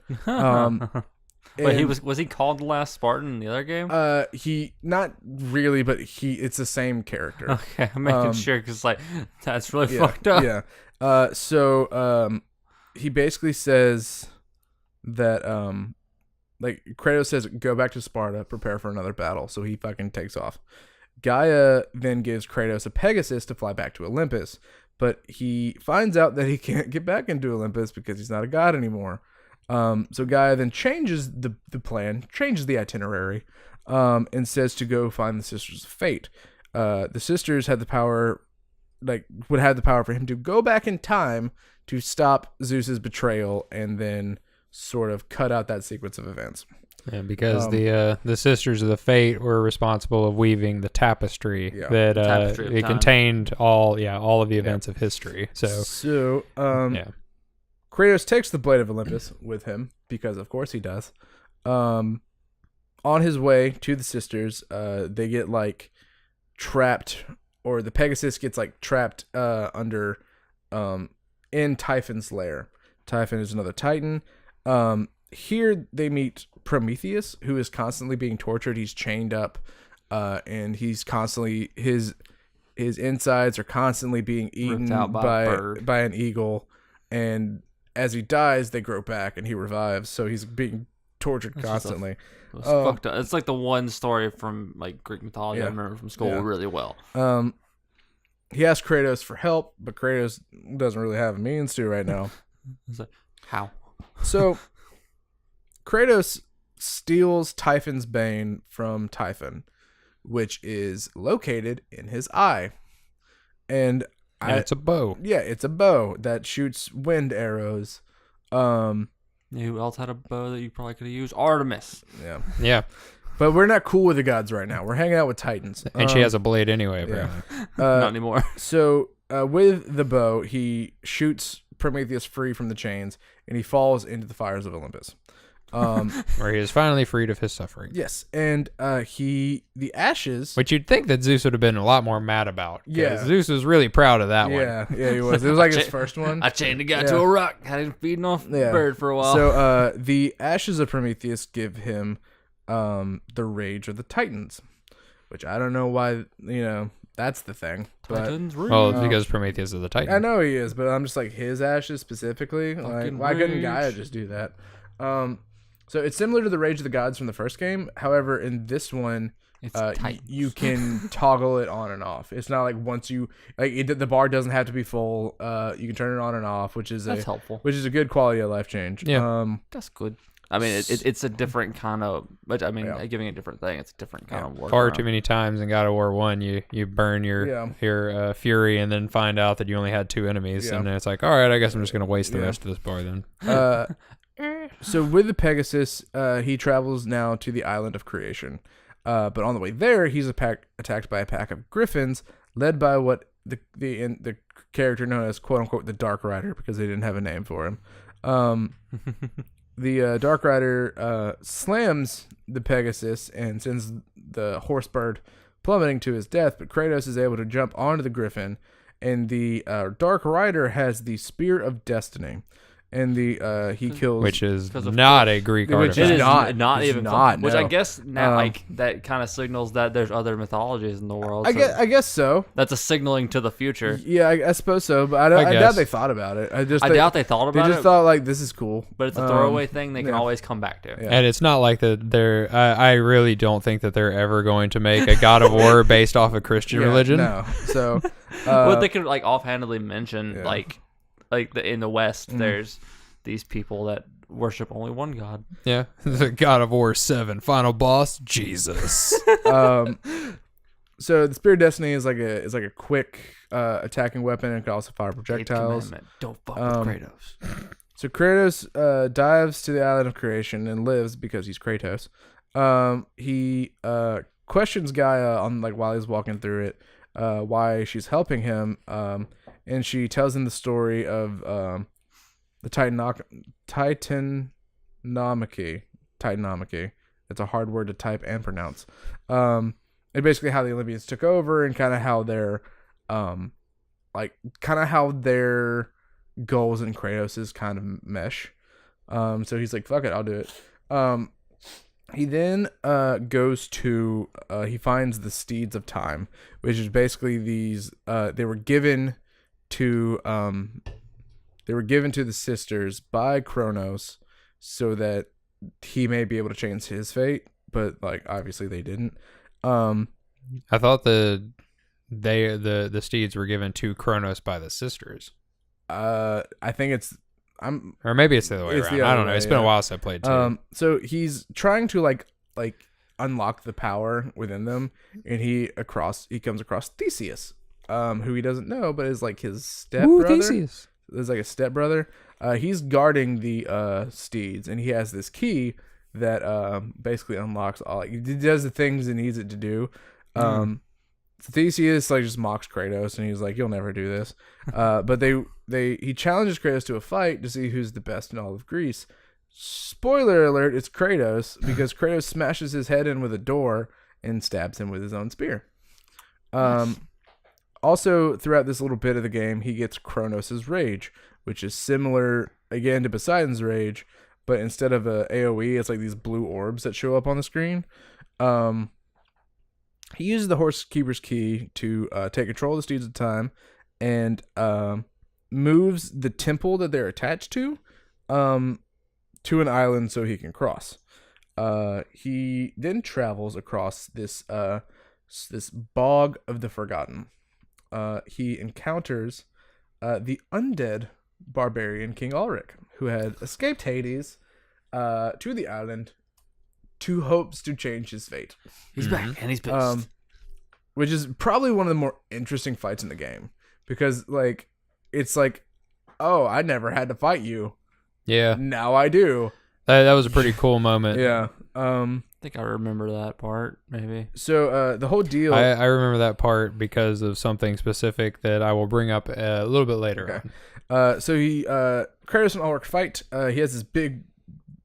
Wait, was he called the last Spartan in the other game? He not really, but it's the same character. Okay, I'm making sure because that's really fucked up. Yeah. So he basically says that Kratos says, "Go back to Sparta, prepare for another battle." So he fucking takes off. Gaia then gives Kratos a Pegasus to fly back to Olympus. But he finds out that he can't get back into Olympus because he's not a god anymore. So Gaia then changes the plan, changes the itinerary, and says to go find the Sisters of Fate. The Sisters had the power, would have the power for him to go back in time to stop Zeus's betrayal and then sort of cut out that sequence of events. Yeah, because the Sisters of the Fate were responsible of weaving the tapestry that it contained all of the events of history. So Kratos takes the Blade of Olympus with him because of course he does. On his way to the Sisters, they get trapped, or the Pegasus gets trapped under in Typhon's lair. Typhon is another Titan. Here they meet Prometheus, who is constantly being tortured. He's chained up, and he's constantly his insides are constantly being eaten by an eagle. And as he dies, they grow back, and he revives. So he's being tortured constantly. It's fucked up. It's the one story from Greek mythology I remember from school really well. He asks Kratos for help, but Kratos doesn't really have a means to right now. How? So Kratos steals Typhon's Bane from Typhon, which is located in his eye. And it's a bow. Yeah, it's a bow that shoots wind arrows. Who else had a bow that you probably could have used? Artemis. Yeah. But we're not cool with the gods right now. We're hanging out with Titans. And she has a blade anyway, apparently. Not anymore. So with the bow, he shoots Prometheus free from the chains, and he falls into the fires of Olympus. Where he is finally freed of his suffering. Yes, and the ashes, which you'd think that Zeus would have been a lot more mad about. Yeah, Zeus was really proud of that one. Yeah, he was. It was like his first one. I chained a guy to a rock, had him feeding off a bird for a while. So the ashes of Prometheus give him the rage of the Titans, which I don't know why. That's the thing. Titans rage. Well, it's because Prometheus is the Titan. I know he is, but I'm just like his ashes specifically. Like, why couldn't Gaia just do that? So it's similar to the Rage of the Gods from the first game. However, in this one, you can toggle it on and off. It's not like once you the bar doesn't have to be full. You can turn it on and off, which is helpful. Which is a good quality of life change. Yeah, that's good. I mean, it's a different kind of, but I mean, giving a different thing. It's a different kind of work. Far too many times in God of War 1, you burn your fury and then find out that you only had 2 enemies, and then it's like, all right, I guess I'm just gonna waste the rest of this bar then. So with the Pegasus, he travels now to the island of creation. But on the way there, he's attacked by a pack of griffins, led by what the character known as "quote unquote" the Dark Rider, because they didn't have a name for him. The Dark Rider slams the Pegasus and sends the horse bird plummeting to his death. But Kratos is able to jump onto the griffin, and the Dark Rider has the Spear of Destiny. And he kills, which is not a Greek artifact. It is not even not, which I guess now that kind of signals that there's other mythologies in the world. I guess so. That's a signaling to the future. Yeah, I suppose so. But I doubt they thought about it. I doubt they thought about it. They just thought like this is cool. But it's a throwaway thing they can always come back to. Yeah. And it's not like that. I really don't think that they're ever going to make a God of War based off of Christian religion. No. So, what they could offhandedly mention in the West, there's these people that worship only one god. Yeah, the God of War 7 final boss, Jesus. So the Spear of Destiny is like a quick attacking weapon, and can also fire projectiles. Don't fuck with Kratos. So Kratos dives to the island of creation and lives because he's Kratos. He questions Gaia on while he's walking through it, why she's helping him. And she tells him the story of the Titanomachy. It's a hard word to type and pronounce. And basically how the Olympians took over, and kind of how their goals and Kratos' kind of mesh. So he's like, fuck it, I'll do it. He then goes to he finds the Steeds of Time, which is basically these they were given to the sisters by Kronos so that he may be able to change his fate, but obviously they didn't. I thought the steeds were given to Kronos by the sisters. I think or maybe it's the other way around. I don't know. It's been a while since I played too. So he's trying to unlock the power within them, and he comes across Theseus, who he doesn't know, but is his stepbrother. Theseus. There's a stepbrother. He's guarding the steeds, and he has this key that basically unlocks all. He does the things it needs it to do. So Theseus just mocks Kratos, and he's like, "You'll never do this." But he challenges Kratos to a fight to see who's the best in all of Greece. Spoiler alert: it's Kratos, because Kratos smashes his head in with a door and stabs him with his own spear. Also, throughout this little bit of the game, he gets Kronos' Rage, which is similar, again, to Poseidon's Rage, but instead of a AoE, it's these blue orbs that show up on the screen. He uses the Horse Keeper's Key to take control of the Steeds of Time, and moves the temple that they're attached to an island so he can cross. He then travels across this bog of the Forgotten. He encounters the undead barbarian King Ulrich, who had escaped Hades to the island to hopes to change his fate. He's back, and he's pissed. Which is probably one of the more interesting fights in the game, because it's oh, I never had to fight you. Yeah. Now I do. That was a pretty cool moment. Yeah. I think I remember that part, maybe. So the whole deal. I remember that part because of something specific that I will bring up a little bit later. Okay. So Kratos and Ulrich fight. He has this big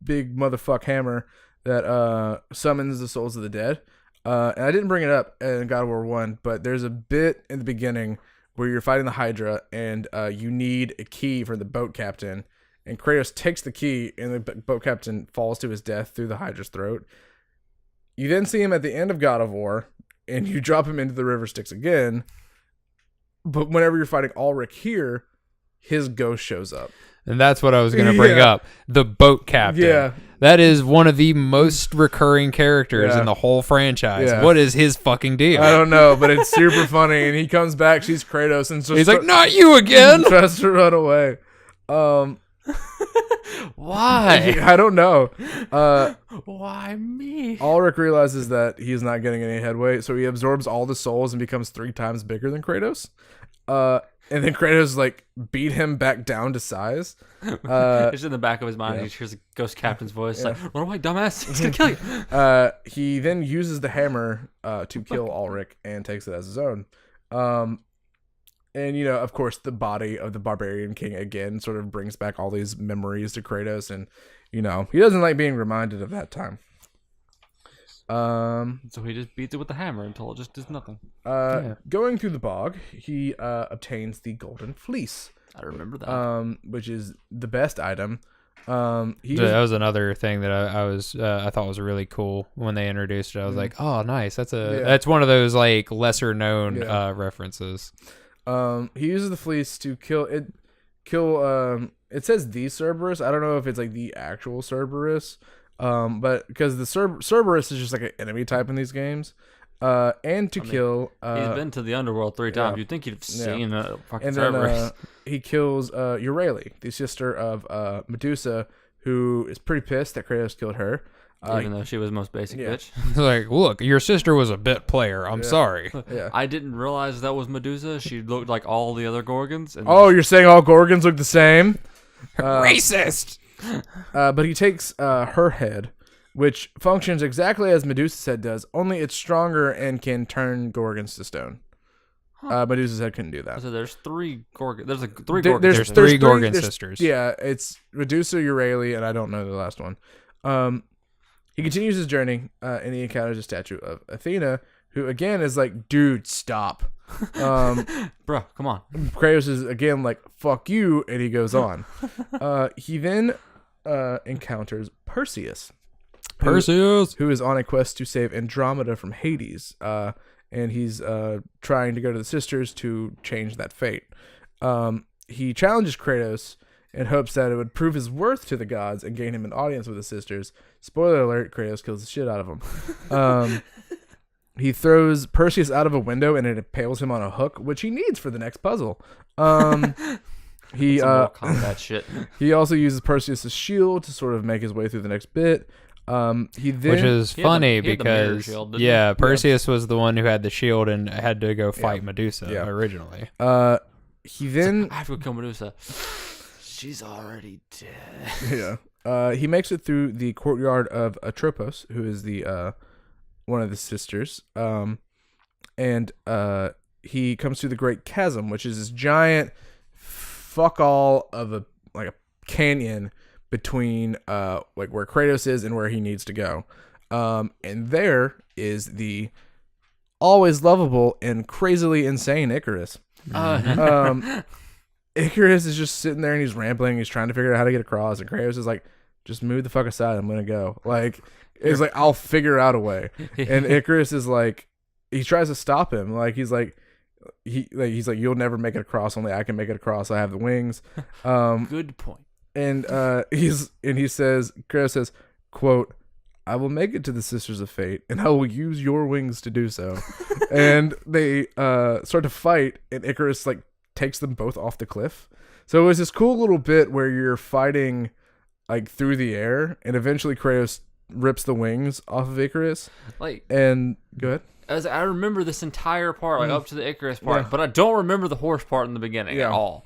big motherfuck hammer that summons the souls of the dead. And I didn't bring it up in God of War 1, but there's a bit in the beginning where you're fighting the Hydra and you need a key from the boat captain. And Kratos takes the key and the boat captain falls to his death through the Hydra's throat. You then see him at the end of God of War and you drop him into the river Styx again. But whenever you're fighting Ulrich here, his ghost shows up. And that's what I was going to bring up. The boat captain. Yeah. That is one of the most recurring characters in the whole franchise. Yeah. What is his fucking deal? I don't know, but it's super funny. And he comes back, she's Kratos, and so he's like, not you again. Tries to run away. Why? I don't know. Why me? Ulrich realizes that he's not getting any headway, so he absorbs all the souls and becomes 3 times bigger than Kratos. And then Kratos like beat him back down to size. It's in the back of his mind. He hears a ghost captain's voice like, "Run away, dumbass! He's gonna kill you." He then uses the hammer to kill Ulrich and takes it as his own. And of course, the body of the barbarian king again sort of brings back all these memories to Kratos, and he doesn't like being reminded of that time. So he just beats it with the hammer until it just does nothing. Going through the bog, he obtains the golden fleece. I remember that. Which is the best item. That was another thing that I thought was really cool when they introduced it. I was like, oh, nice. That's one of those like lesser known references. He uses the fleece to kill. It says the Cerberus. I don't know if it's like the actual Cerberus. But because the Cerberus is just like an enemy type in these games, and kill. He's been to the underworld 3 times. You'd think he'd have seen a fucking and Cerberus. then he kills Euryale, the sister of Medusa, who is pretty pissed that Kratos killed her. Even though she was the most basic bitch. Like, look, your sister was a bit player. I'm sorry. Yeah. I didn't realize that was Medusa. She looked like all the other Gorgons. And you're saying all Gorgons look the same? Racist! But he takes her head, which functions exactly as Medusa's head does, only it's stronger and can turn Gorgons to stone. Medusa's head couldn't do that. So there's 3 Gorgons. There's 3 Gorgons. There's 3 Gorgon sisters. Yeah, it's Medusa, Euryale, and I don't know the last one. He continues his journey, and he encounters a statue of Athena, who again is like, dude, stop. Bro, come on. Kratos is again like, fuck you, and he goes on. He then encounters Perseus. Who is on a quest to save Andromeda from Hades. And he's trying to go to the sisters to change that fate. He challenges Kratos and hopes that it would prove his worth to the gods and gain him an audience with the sisters. Spoiler alert, Kratos kills the shit out of him. He throws Perseus out of a window and it impales him on a hook, which he needs for the next puzzle. He combat shit. He also uses Perseus' shield to sort of make his way through the next bit. Which is funny because Perseus was the one who had the shield and had to go fight Medusa originally. He then I have to kill Medusa. She's already dead. He makes it through the courtyard of Atropos, who is the one of the sisters. And he comes to the Great Chasm, which is this giant fuck all of a canyon between like where Kratos is and where he needs to go. And there is the always lovable and crazily insane Icarus. Icarus is just sitting there and he's rambling. He's trying to figure out how to get across. And Kratos is like, just move the fuck aside. I'm going to go. Like, it's like, I'll figure out a way. And Icarus is like, he tries to stop him. Like, he's like, you'll never make it across. Only I can make it across. I have the wings. Good point. And he says, Kratos says, quote, I will make it to the Sisters of Fate, and I will use your wings to do so. And they start to fight, and Icarus like takes them both off the cliff. So it was this cool little bit where you're fighting like through the air, and eventually Kratos rips the wings off of Icarus. Like, and go ahead. As I remember this entire part, like up to the Icarus part, but I don't remember the horse part in the beginning at all.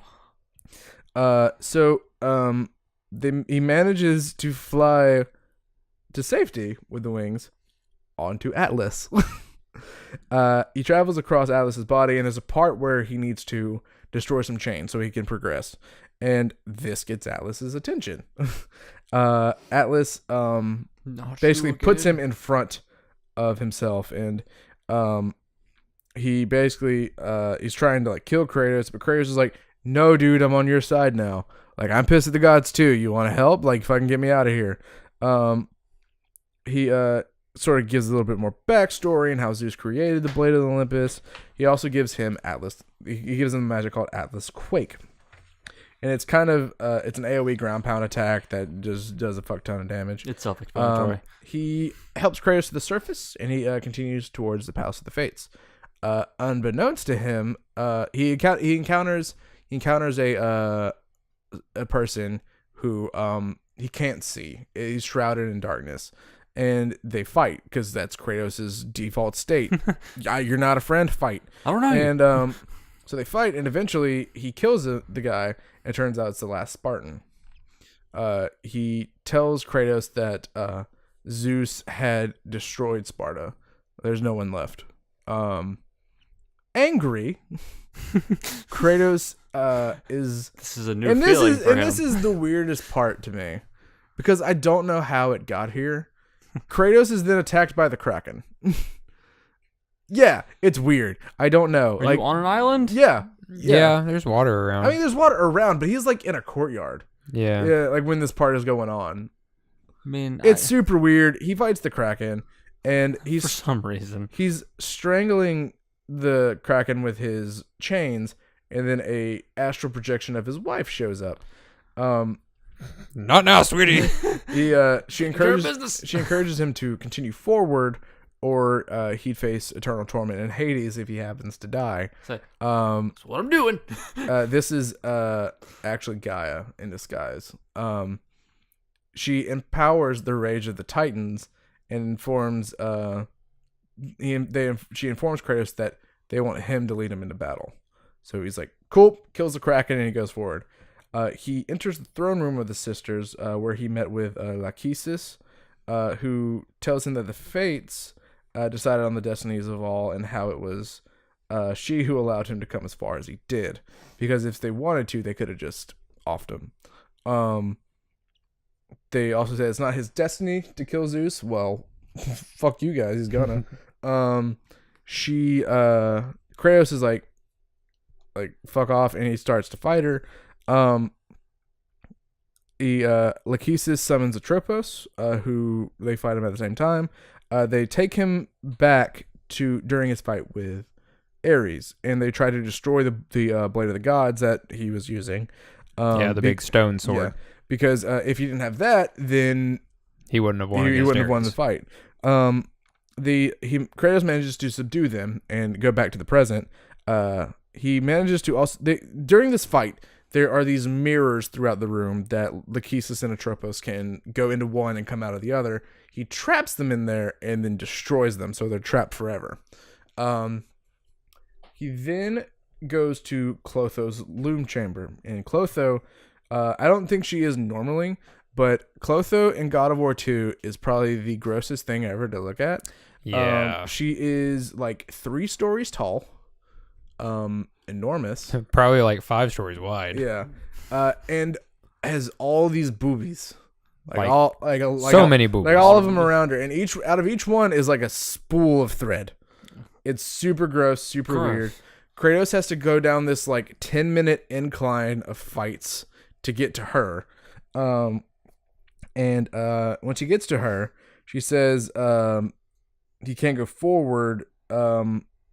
He manages to fly to safety with the wings onto Atlas. He travels across Atlas's body, and there's a part where he needs to destroy some chains so he can progress. and this gets Atlas's attention. Atlas basically puts him in front of himself, and he basically he's trying to like kill Kratos, but Kratos is like, no, dude, I'm on your side now. Like, I'm pissed at the gods too. You want to help? Like, fucking get me out of here. He sort of gives a little bit more backstory and how Zeus created the Blade of Olympus. He also gives him Atlas. He gives him a magic called Atlas Quake, and it's kind of it's an AOE ground pound attack that just does a fuck ton of damage. It's self-explanatory. He helps Kratos to the surface, and he continues towards the Palace of the Fates. Unbeknownst to him, he encounters a person who he can't see. He's shrouded in darkness, and they fight because that's Kratos' default state. You're not a friend, fight. I don't know. And so they fight, and eventually he kills the guy, and it turns out it's the last Spartan. He tells Kratos that Zeus had destroyed Sparta. There's no one left. Angry, Kratos is... This is a new feeling for him. And this is the weirdest part to me, because I don't know how it got here. Kratos is then attacked by the Kraken. Yeah, it's weird. I don't know. Are you on an island? Yeah. Yeah, there's water around. I mean, there's water around, but he's like in a courtyard. Yeah. Yeah, like when this part is going on. I mean, it's super weird. He fights the Kraken, and for some reason he's strangling the Kraken with his chains, and then a astral projection of his wife shows up. Not now, sweetie. She encourages him to continue forward, or he'd face eternal torment in Hades if he happens to die. That's what I'm doing. This is actually Gaia in disguise. She empowers the rage of the Titans and informs she informs Kratos that they want him to lead him into battle. So he's like, cool, kills the Kraken, and he goes forward. He enters the throne room of the sisters, where he met with Lachesis, who tells him that the Fates decided on the destinies of all, and how it was she who allowed him to come as far as he did. Because if they wanted to, they could have just offed him. They also say it's not his destiny to kill Zeus. Well, fuck you guys, he's gonna. Kratos is like fuck off, and he starts to fight her. Lachesis summons Atropos, who they fight him at the same time. They take him back during his fight with Ares, and they try to destroy the Blade of the Gods that he was using. The big stone sword. Yeah, because if he didn't have that, then he wouldn't have won. He wouldn't have won the fight. Kratos manages to subdue them and go back to the present. He manages to also during this fight, there are these mirrors throughout the room that Lachesis and Atropos can go into one and come out of the other. He traps them in there and then destroys them, so they're trapped forever. He then goes to Clotho's loom chamber, and Clotho, I don't think she is normally, but Clotho in God of War 2 is probably the grossest thing ever to look at. Yeah. She is like 3 stories tall. Enormous. Probably like 5 stories wide. Yeah. And has all these boobies. So many boobies. Like all of them around her, and out of each one is like a spool of thread. It's super gross, super weird. Kratos has to go down this like 10-minute incline of fights to get to her. And once he gets to her, she says he can't go forward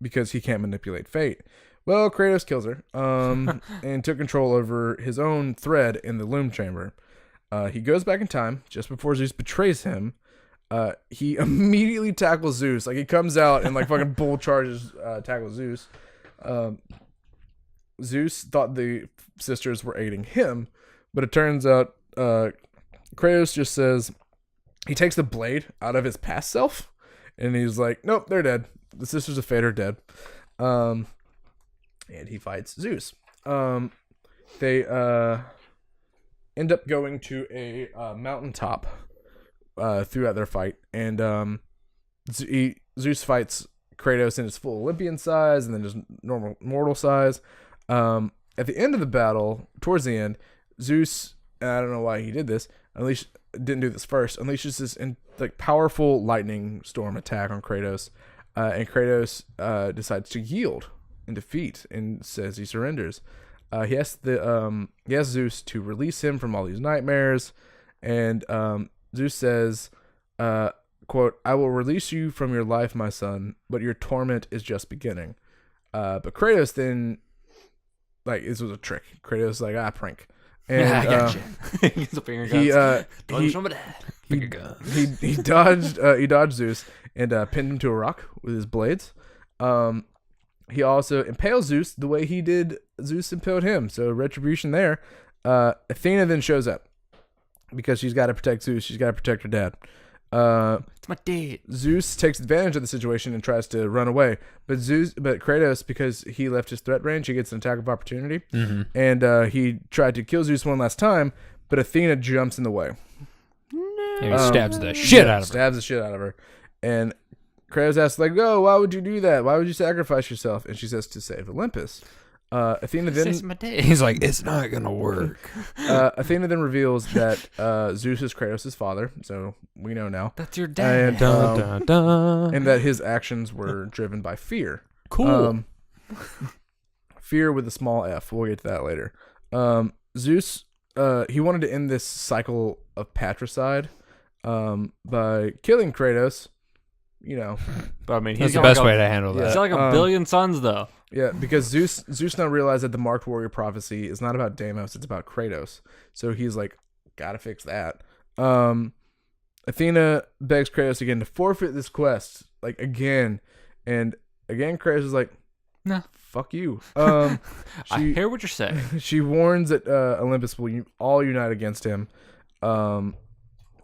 because he can't manipulate fate. Well, Kratos kills her and took control over his own thread in the loom chamber. He goes back in time just before Zeus betrays him. He immediately tackles Zeus. Like, he comes out and like fucking bull charges, tackles Zeus. Zeus thought the sisters were aiding him, but it turns out Kratos just says he takes the blade out of his past self, and he's like, nope, they're dead. The sisters of fate are dead. And he fights Zeus. They end up going to a mountaintop throughout their fight, and Zeus fights Kratos in his full Olympian size and then just normal mortal size. At the end of the battle, towards the end, Zeus, and I don't know why he did this, didn't do this first, unleashes this powerful lightning storm attack on Kratos, and Kratos decides to yield in defeat and says he surrenders. He asks Zeus to release him from all these nightmares, and Zeus says, quote, "I will release you from your life, my son, but your torment is just beginning." But Kratos then, this was a trick. Kratos is like, prank. And I got you. He gets a finger he dodged Zeus and pinned him to a rock with his blades. He also impales Zeus the way he did Zeus impaled him. So retribution there. Athena then shows up because she's got to protect Zeus. She's got to protect her dad. It's my dad. Zeus takes advantage of the situation and tries to run away. But Kratos, because he left his threat range, he gets an attack of opportunity. Mm-hmm. And he tried to kill Zeus one last time, but Athena jumps in the way. And he stabs the shit out of her. And Kratos asks, "Oh, why would you do that? Why would you sacrifice yourself?" And she says, "To save Olympus." Athena then... He's like, "It's not going to work." Athena then reveals that Zeus is Kratos' father, so we know now. That's your dad. And that his actions were driven by fear. Cool. Fear with a small f. We'll get to that later. Zeus, he wanted to end this cycle of patricide by killing Kratos. But I mean, that's the best way to handle that. He's got a billion sons, though. Yeah, because Zeus now realized that the Marked Warrior prophecy is not about Deimos, it's about Kratos. So he's like, gotta fix that. Athena begs Kratos again to forfeit this quest, again. And again, Kratos is like, "Nah, fuck you." I hear what you're saying. She warns that Olympus will all unite against him.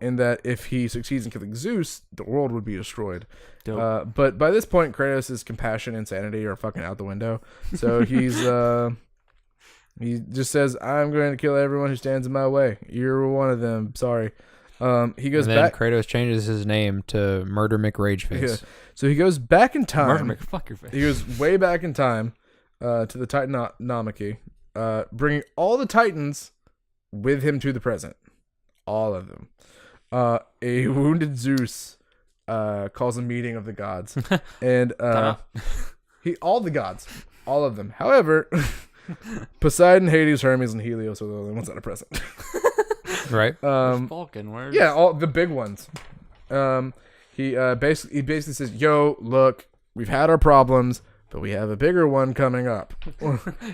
And that if he succeeds in killing Zeus, the world would be destroyed. But by this point, Kratos' compassion and sanity are fucking out the window. So he just says, "I'm going to kill everyone who stands in my way. You're one of them. Sorry." He goes and then back. Kratos changes his name to Murder McRageface. Yeah. So he goes back in time. Murder McFuck your face. He goes way back in time to the Titanomachy, bringing all the Titans with him to the present. All of them. A wounded Zeus calls a meeting of the gods, and all the gods, all of them. However, Poseidon, Hades, Hermes, and Helios are the only ones that are present. Right? Vulcan, where's... Yeah, all the big ones. He basically says, "Yo, look, we've had our problems, but we have a bigger one coming up."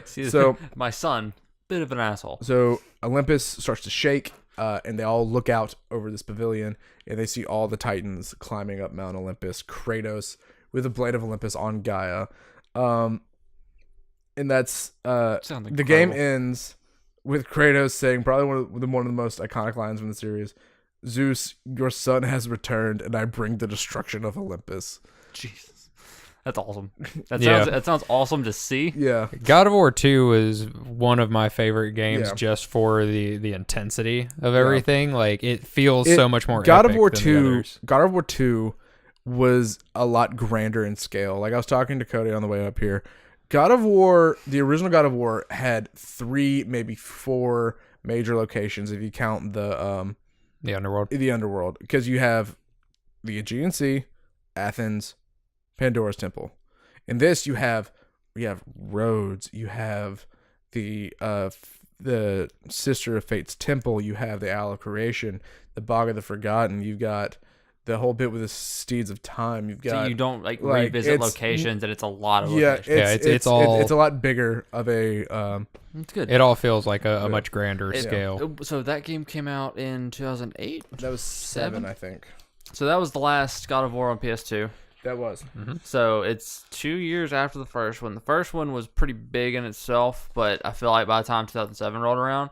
So my son, bit of an asshole. So Olympus starts to shake. And they all look out over this pavilion, and they see all the Titans climbing up Mount Olympus. Kratos with the blade of Olympus on Gaia, and that's the game ends with Kratos saying probably one of the most iconic lines from the series: "Zeus, your son has returned, and I bring the destruction of Olympus." Jesus. That's awesome. That sounds awesome to see. Yeah. God of War 2 is one of my favorite games just for the intensity of everything. It feels so much more God epic of War than 2 the others. God of War 2 was a lot grander in scale. I was talking to Cody on the way up here. The original God of War had 3, maybe 4 major locations if you count the underworld. The underworld, because you have the Aegean Sea, Athens, Pandora's Temple. In this, you have Rhodes. You have the Sister of Fate's Temple. You have the Isle of Creation, the Bog of the Forgotten. You've got the whole bit with the Steeds of Time. You've got, so you don't revisit locations, and it's a lot of locations. It's a lot bigger of a. It's good. It all feels like a much grander scale. So that game came out in 2008. That was 7, I think. So that was the last God of War on PS2. That was. Mm-hmm. So it's 2 years after the first one. The first one was pretty big in itself, but I feel like by the time 2007 rolled around,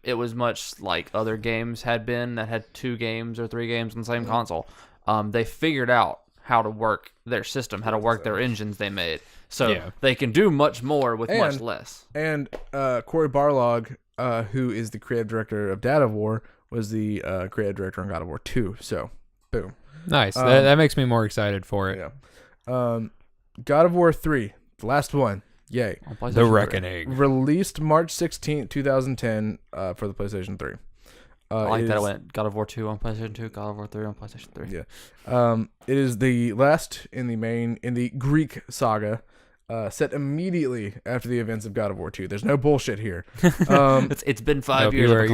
it was much like other games had been that had 2 games or 3 games on the same console. They figured out how to work their system, how to work their engines they made. So they can do much more with much less. And Cory Barlog, who is the creative director of Dad of War, was the creative director on God of War 2. So, boom. Nice. That makes me more excited for it. Yeah. God of War 3, the last one. Yay. The Reckoning. Released March 16th, 2010 for the PlayStation 3. I like that it went God of War 2 on PlayStation 2, God of War 3 on PlayStation 3. Yeah. It is the last in the Greek saga, set immediately after the events of God of War 2. There's no bullshit here. It's been 5 years.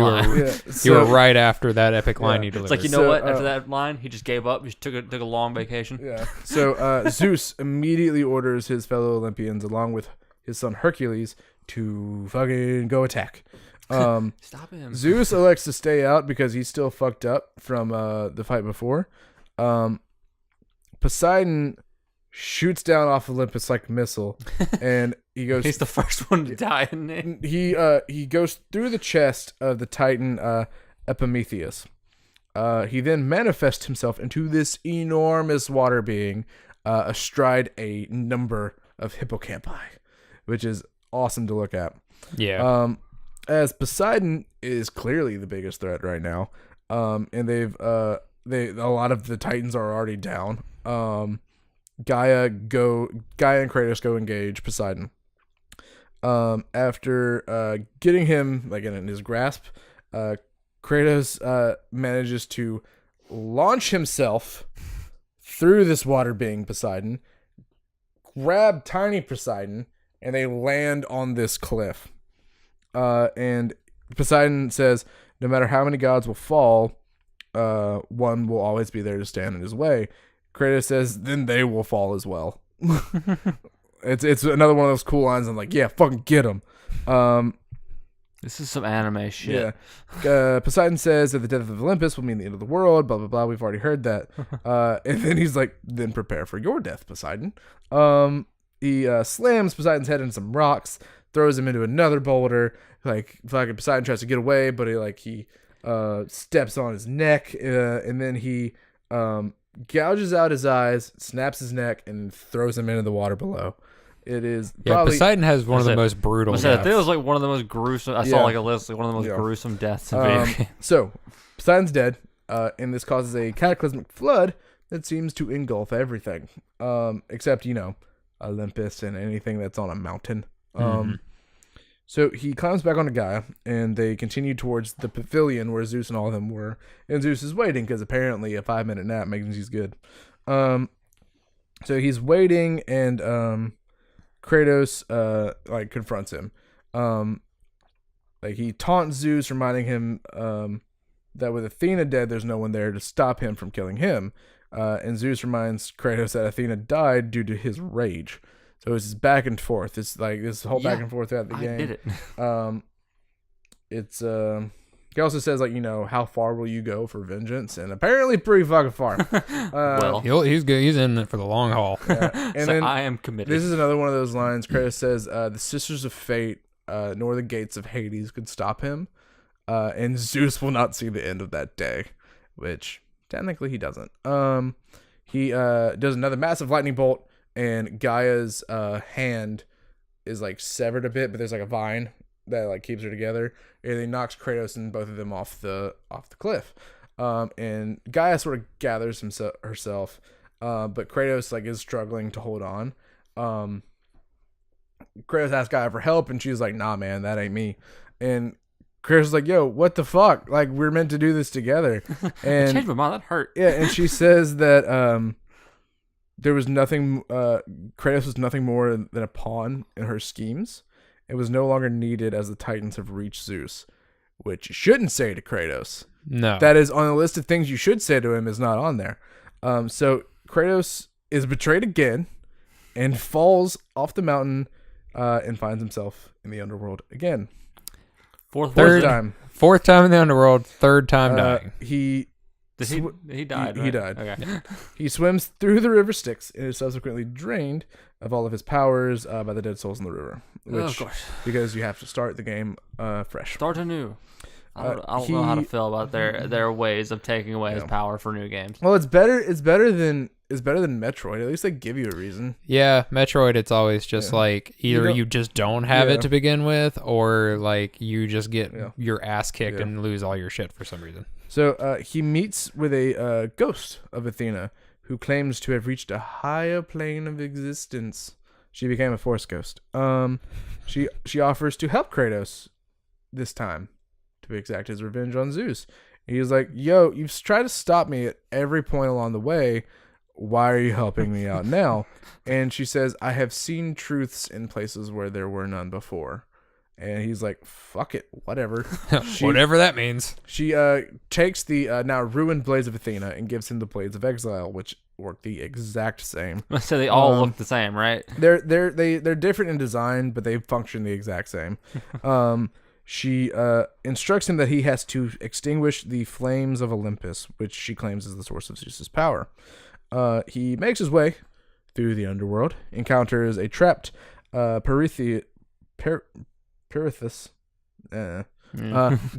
You were right after that epic line you delivered. It's like, you know what? After that line, he just gave up. He just took a long vacation. Yeah. So Zeus immediately orders his fellow Olympians, along with his son Hercules, to fucking go attack. Stop him. Zeus elects to stay out because he's still fucked up from the fight before. Poseidon shoots down off Olympus like a missile, and he goes. He's the first one to die, isn't he? He goes through the chest of the Titan Epimetheus. He then manifests himself into this enormous water being, astride a number of hippocampi, which is awesome to look at. Yeah. As Poseidon is clearly the biggest threat right now, and a lot of the Titans are already down. Gaia and Kratos go engage Poseidon. After getting him in his grasp, Kratos manages to launch himself through this water being Poseidon, grab tiny Poseidon, and they land on this cliff. And Poseidon says, no matter how many gods will fall, one will always be there to stand in his way. Kratos says, then they will fall as well. It's another one of those cool lines. I'm like, yeah, fucking get him. This is some anime shit. Yeah. Poseidon says that the death of Olympus will mean the end of the world, blah, blah, blah. We've already heard that. And then he's like, then prepare for your death, Poseidon. He slams Poseidon's head into some rocks, throws him into another boulder. Like, fucking Poseidon tries to get away, but he steps on his neck, and then he gouges out his eyes, snaps his neck, and throws him into the water below. It is probably... Poseidon has one of the most brutal deaths. I think it was like one of the most gruesome... I saw like a list, like one of the most gruesome deaths in video games. So, Poseidon's dead, and this causes a cataclysmic flood that seems to engulf everything, except, Olympus and anything that's on a mountain. So he climbs back onto Gaia, and they continue towards the pavilion where Zeus and all of them were. And Zeus is waiting because apparently a 5-minute nap makes he's good. So he's waiting, and Kratos confronts him. He taunts Zeus, reminding him that with Athena dead, there's no one there to stop him from killing him. And Zeus reminds Kratos that Athena died due to his rage. So it's back and forth. It's like this whole back and forth throughout the game. I did it. He also says how far will you go for vengeance? And apparently pretty fucking far. Well, he's good. He's in it for the long haul. Yeah. And then I am committed. This is another one of those lines. Kratos says, "The Sisters of Fate, nor the gates of Hades could stop him, and Zeus will not see the end of that day," which technically he doesn't. He does another massive lightning bolt. And Gaia's hand is severed a bit, but there's a vine that keeps her together, and he knocks Kratos and both of them off the cliff. And Gaia sort of gathers herself, but Kratos is struggling to hold on. Kratos asks Gaia for help, and she's like, "Nah, man, that ain't me." And Kratos is like, "Yo, what the fuck? We're meant to do this together." And I changed my mind. That hurt. Yeah, and she says that there was nothing. Kratos was nothing more than a pawn in her schemes. It was no longer needed as the Titans have reached Zeus, which you shouldn't say to Kratos. No, that is on the list of things you should say to him. Is not on there. So Kratos is betrayed again, and falls off the mountain, and finds himself in the underworld again. Fourth time in the underworld. Third time dying. He died. Right? He died. Okay. He swims through the river Styx and is subsequently drained of all of his powers by the dead souls in the river. Which, of course, because you have to start the game fresh. Start anew. I don't know how to feel about their ways of taking away his power for new games. Well, it's better than Metroid. At least they give you a reason. Yeah, Metroid. It's always just either you just don't have it to begin with, or you just get your ass kicked and lose all your shit for some reason. So he meets with a ghost of Athena who claims to have reached a higher plane of existence. she became a Force ghost. She offers to help Kratos this time, to be exact, his revenge on Zeus. He's like, yo, you've tried to stop me at every point along the way. Why are you helping me out now? And she says, I have seen truths in places where there were none before. And he's like, fuck it, whatever. Whatever that means. She takes the now ruined blades of Athena and gives him the blades of exile, which work the exact same. So they all look the same, right? They're different in design, but they function the exact same. She instructs him that he has to extinguish the flames of Olympus, which she claims is the source of Zeus's power. He makes his way through the underworld, encounters a trapped Pirithous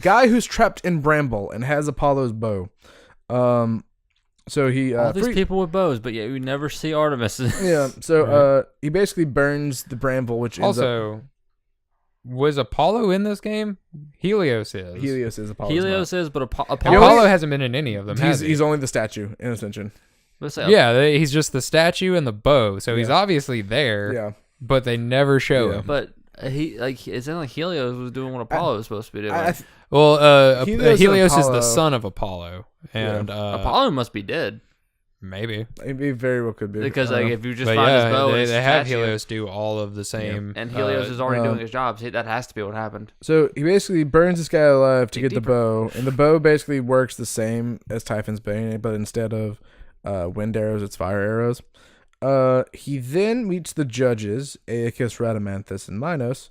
guy who's trapped in bramble and has Apollo's bow. So he all these people with bows, but yet we never see Artemis. Yeah. So he basically burns the bramble, which also was Apollo in this game? Helios is. Helios is Apollo. Helios is, but Apollo hasn't been in any of them. He's only the statue in Ascension. Yeah, he's just the statue and the bow, so he's obviously there. Yeah, but they never show him. But it sounded like Helios was doing what Apollo was supposed to be doing. Helios is the son of Apollo, and Apollo must be dead. Maybe it very well could be, because if you just find his bow, they have Helios do all of the same, and Helios is already doing his job. So that has to be what happened. So he basically burns this guy alive to get the bow, and the bow basically works the same as Typhon's Bane, but instead of wind arrows, it's fire arrows. He then meets the judges, Aeacus, Rhadamanthus, and Minos,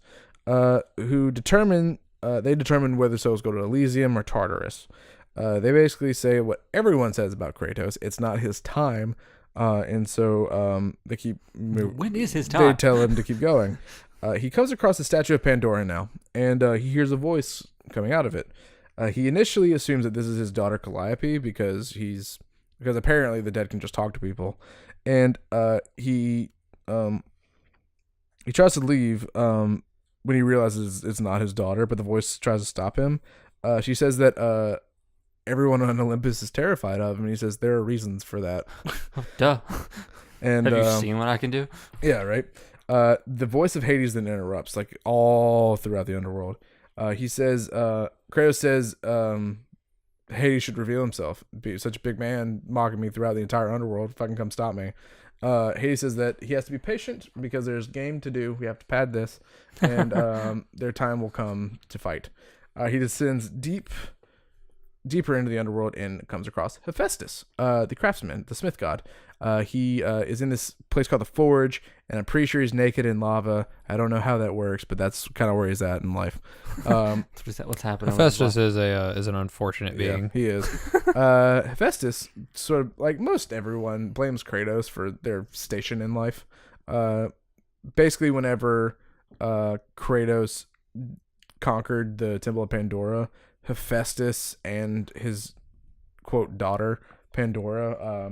who determine whether souls go to Elysium or Tartarus. They basically say what everyone says about Kratos. It's not his time, and so they keep moving. When is his time? They tell him to keep going. He comes across the statue of Pandora now, and he hears a voice coming out of it. He initially assumes that this is his daughter Calliope because apparently the dead can just talk to people, and he tries to leave when he realizes it's not his daughter, but the voice tries to stop him. She says that everyone on Olympus is terrified of him, and he says there are reasons for that. Duh. And have you seen what I can do? Yeah, right. The voice of Hades then interrupts, like all throughout the underworld. He says, Kratos says, Hades should reveal himself. Be such a big man mocking me throughout the entire underworld. Fucking come stop me. Hades says that he has to be patient because there's game to do. We have to pad this, and their time will come to fight. He descends deeper into the underworld and comes across Hephaestus, the craftsman, the smith god. He is in this place called the Forge, and I'm pretty sure he's naked in lava. I don't know how that works, but that's kind of where he's at in life. What's happening? Hephaestus is an unfortunate being. Yeah, he is. Hephaestus, sort of like most everyone, blames Kratos for their station in life. Basically, whenever Kratos conquered the Temple of Pandora, Hephaestus and his quote daughter Pandora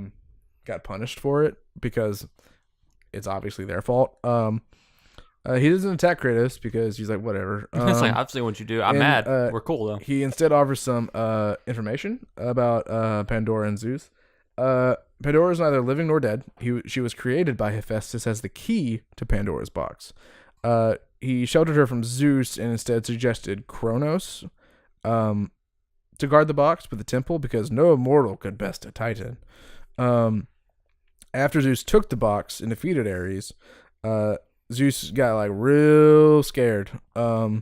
got punished for it because it's obviously their fault. He doesn't attack Kratos because he's like, whatever. It's like, I've seen what you do. I'm mad. We're cool though. He instead offers some information about Pandora and Zeus. Pandora is neither living nor dead. She was created by Hephaestus as the key to Pandora's box. He sheltered her from Zeus and instead suggested Kronos to guard the box with the temple because no mortal could best a Titan. After Zeus took the box and defeated Ares, Zeus got like real scared of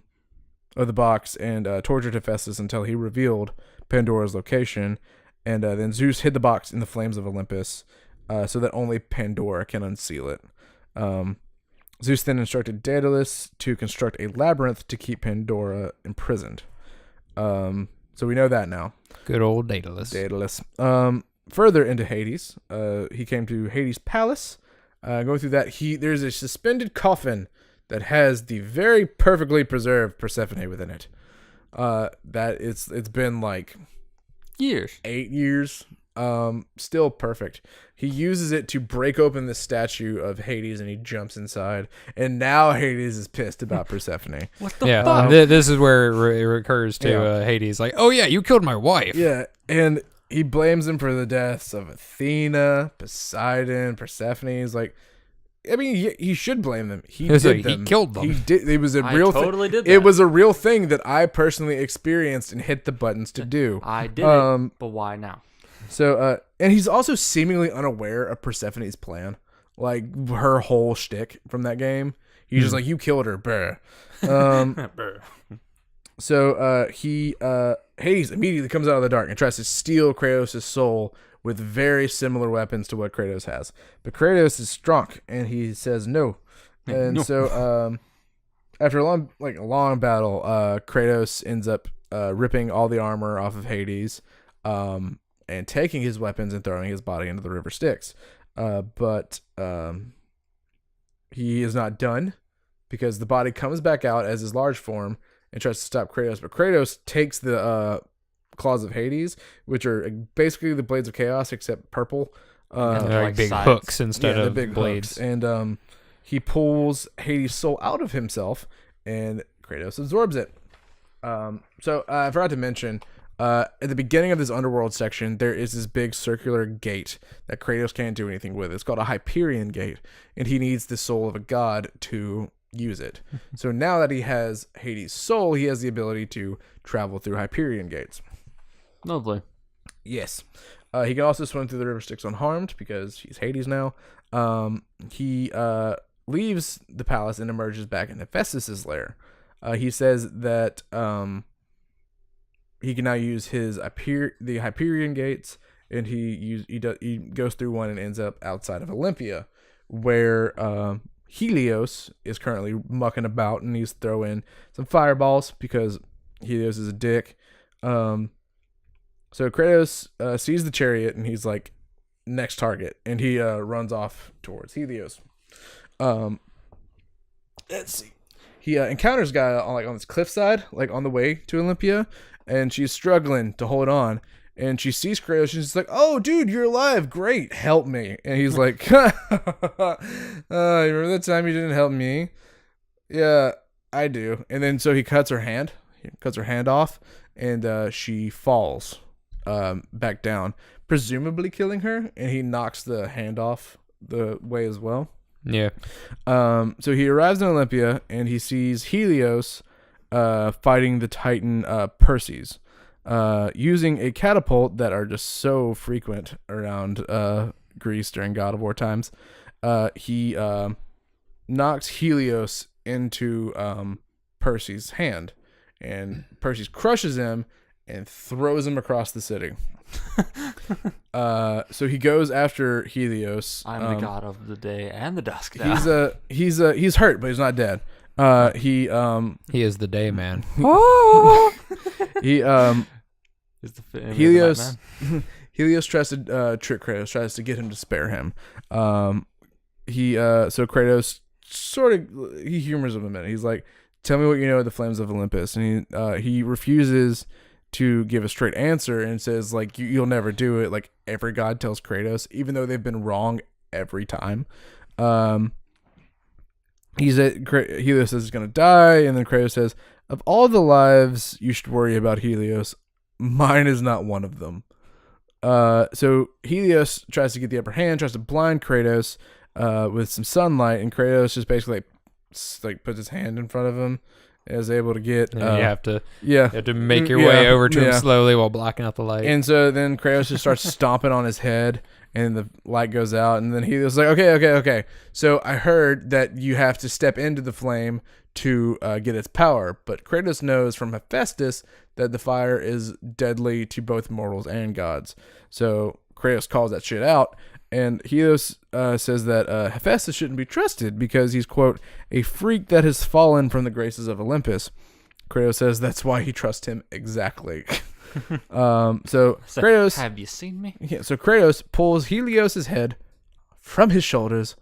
the box and tortured Hephaestus until he revealed Pandora's location, and then Zeus hid the box in the flames of Olympus so that only Pandora can unseal it. Zeus then instructed Daedalus to construct a labyrinth to keep Pandora imprisoned. So we know that now. Good old Daedalus. Further into Hades, he came to Hades' palace. Going through that, there's a suspended coffin that has the very perfectly preserved Persephone within it. That it's been like 8 years. Still perfect. He uses it to break open the statue of Hades and he jumps inside. And now Hades is pissed about Persephone. What the fuck? This is where it recurs to Hades. Like, oh yeah, you killed my wife. Yeah, and he blames him for the deaths of Athena, Poseidon, Persephone. He's like, I mean, he should blame them. He So did he them. killed them. He did. It was a I real totally did It that. was a real thing that I personally experienced and hit the buttons to do. I did it, but why now? So, and he's also seemingly unaware of Persephone's plan, like her whole shtick from that game. He's just like, you killed her, bruh. So Hades immediately comes out of the dark and tries to steal Kratos' soul with very similar weapons to what Kratos has. But Kratos is strong and he says no. And so after a long battle, Kratos ends up ripping all the armor off of Hades and taking his weapons and throwing his body into the river Styx. But he is not done because the body comes back out as his large form and tries to stop Kratos. But Kratos takes the claws of Hades, which are basically the blades of chaos except purple. They're like big sides. hooks instead of big blades. hooks. And he pulls Hades' soul out of himself, and Kratos absorbs it. So I forgot to mention, at the beginning of this underworld section, there is this big circular gate that Kratos can't do anything with. It's called a Hyperion gate, and he needs the soul of a god to use it. So now that he has Hades' soul, he has the ability to travel through Hyperion gates. Lovely. Yes. He can also swim through the river Styx unharmed because he's Hades now. He leaves the palace and emerges back in Hephaestus' lair. He says that he can now use the Hyperion gates, and he goes through one and ends up outside of Olympia, where Helios is currently mucking about, and he's throwing some fireballs because Helios is a dick. So Kratos sees the chariot, and he's like, next target, and he runs off towards Helios. Let's see. He encounters a guy on this cliffside, like on the way to Olympia, and she's struggling to hold on. And she sees Kratos, and she's like, "Oh, dude, you're alive! Great, help me!" And he's like, "You remember that time you didn't help me?" "Yeah, I do." And then so he cuts her hand off, and she falls back down, presumably killing her. And he knocks the hand off the way as well. Yeah. So he arrives in Olympia, and he sees Helios fighting the Titan Perses. Using a catapult that are just so frequent around Greece during God of War times. He knocks Helios into Perseus' hand, and Perseus crushes him and throws him across the city. So he goes after Helios. I'm the god of the day and the dusk now. He's hurt, but he's not dead. He is the day man. Helios tries to trick Kratos, tries to get him to spare him. So Kratos he humors him a minute. He's like, "Tell me what you know of the flames of Olympus," and he refuses to give a straight answer and says like, "You'll never do it." Like every god tells Kratos, even though they've been wrong every time. Helios says he's gonna die, and then Kratos says, "Of all the lives you should worry about, Helios, mine is not one of them." So Helios tries to get the upper hand, tries to blind Kratos with some sunlight, and Kratos just basically like puts his hand in front of him and is able to get. You have to make your way over to him slowly while blocking out the light. And so then Kratos just starts stomping on his head, and the light goes out, and then Helios is like, okay. So I heard that you have to step into the flame to get its power, but Kratos knows from Hephaestus that the fire is deadly to both mortals and gods. So Kratos calls that shit out, and Helios says that Hephaestus shouldn't be trusted because he's, quote, a freak that has fallen from the graces of Olympus. Kratos says that's why he trusts him exactly. So Kratos, have you seen me? Yeah, so Kratos pulls Helios' head from his shoulders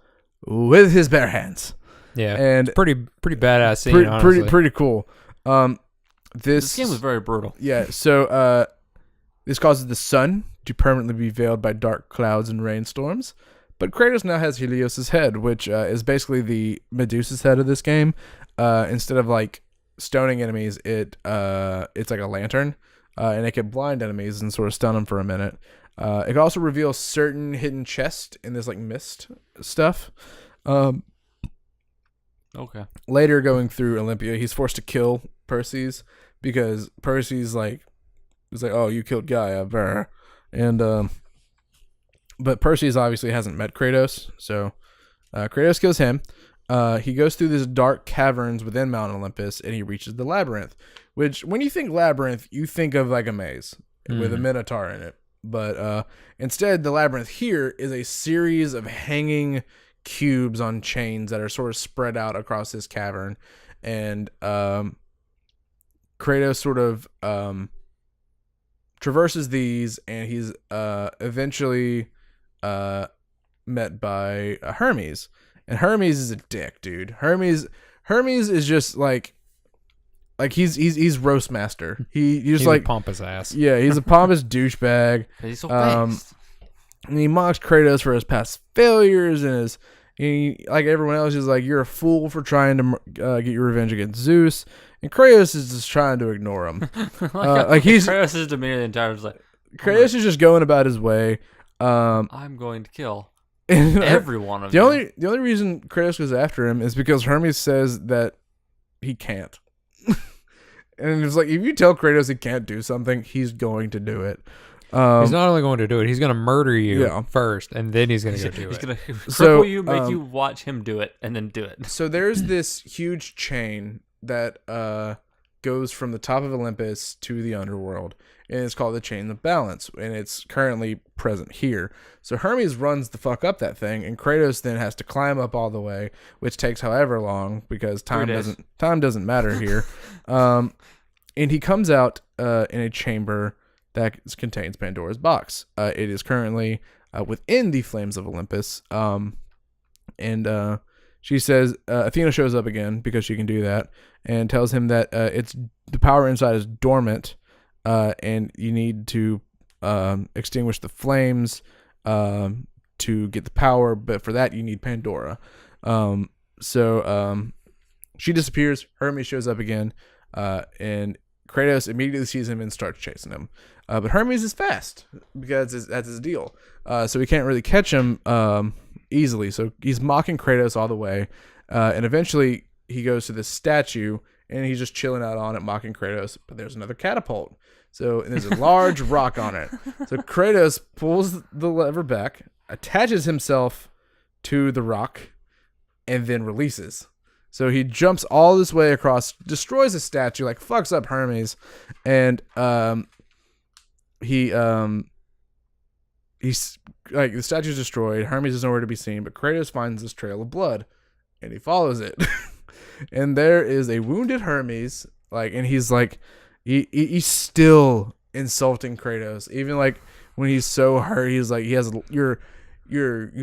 with his bare hands. Yeah, and it's pretty badass scene. Honestly. Pretty cool. This game was very brutal. Yeah, so this causes the sun to permanently be veiled by dark clouds and rainstorms. But Kratos now has Helios' head, which is basically the Medusa's head of this game. Instead of like stoning enemies, it's like a lantern, and it can blind enemies and sort of stun them for a minute. It can also reveal certain hidden chests in this like mist stuff. Okay. Later, going through Olympia, he's forced to kill Perseus because Perseus he's like, oh, you killed Gaia, and but Perseus obviously hasn't met Kratos, so Kratos kills him. He goes through these dark caverns within Mount Olympus, and he reaches the labyrinth. Which, when you think labyrinth, you think of like a maze with a minotaur in it. But instead, the labyrinth here is a series of hanging cubes on chains that are sort of spread out across this cavern, and Kratos sort of traverses these, and he's eventually met by Hermes. And Hermes is a dick, dude. Hermes is just like he's roast master. He's like a pompous ass. Yeah, he's a pompous douchebag. He's so fast. And he mocks Kratos for his past failures, and like everyone else, he's like, you're a fool for trying to get your revenge against Zeus. And Kratos is just trying to ignore him. Kratos' demeanor the entire time is like, Kratos is just going about his way. I'm going to kill every one of them. The only reason Kratos goes after him is because Hermes says that he can't. And it's like, if you tell Kratos he can't do something, he's going to do it. He's not only going to do it, he's going to murder you first, and then he's going to go do it. He's going to cripple you, make you watch him do it, and then do it. So there's this huge chain that goes from the top of Olympus to the underworld, and it's called the Chain of Balance, and it's currently present here. So Hermes runs the fuck up that thing, and Kratos then has to climb up all the way, which takes however long because time doesn't matter here. And he comes out in a chamber that contains Pandora's box. It is currently within the flames of Olympus, and she says Athena shows up again because she can do that, and tells him that it's the power inside is dormant, and you need to extinguish the flames to get the power, but for that you need Pandora. So she disappears. Hermes shows up again, and Kratos immediately sees him and starts chasing him. But Hermes is fast because that's his deal. So he can't really catch him easily. So he's mocking Kratos all the way. And eventually he goes to this statue and he's just chilling out on it, mocking Kratos. But there's another catapult. So there's a large rock on it. So Kratos pulls the lever back, attaches himself to the rock, and then releases. So he jumps all this way across, destroys a statue, like fucks up Hermes, and he's like, the statue's destroyed. Hermes is nowhere to be seen, but Kratos finds this trail of blood, and he follows it, and there is a wounded Hermes, and he's like, he's still insulting Kratos, even like when he's so hurt. He's like, you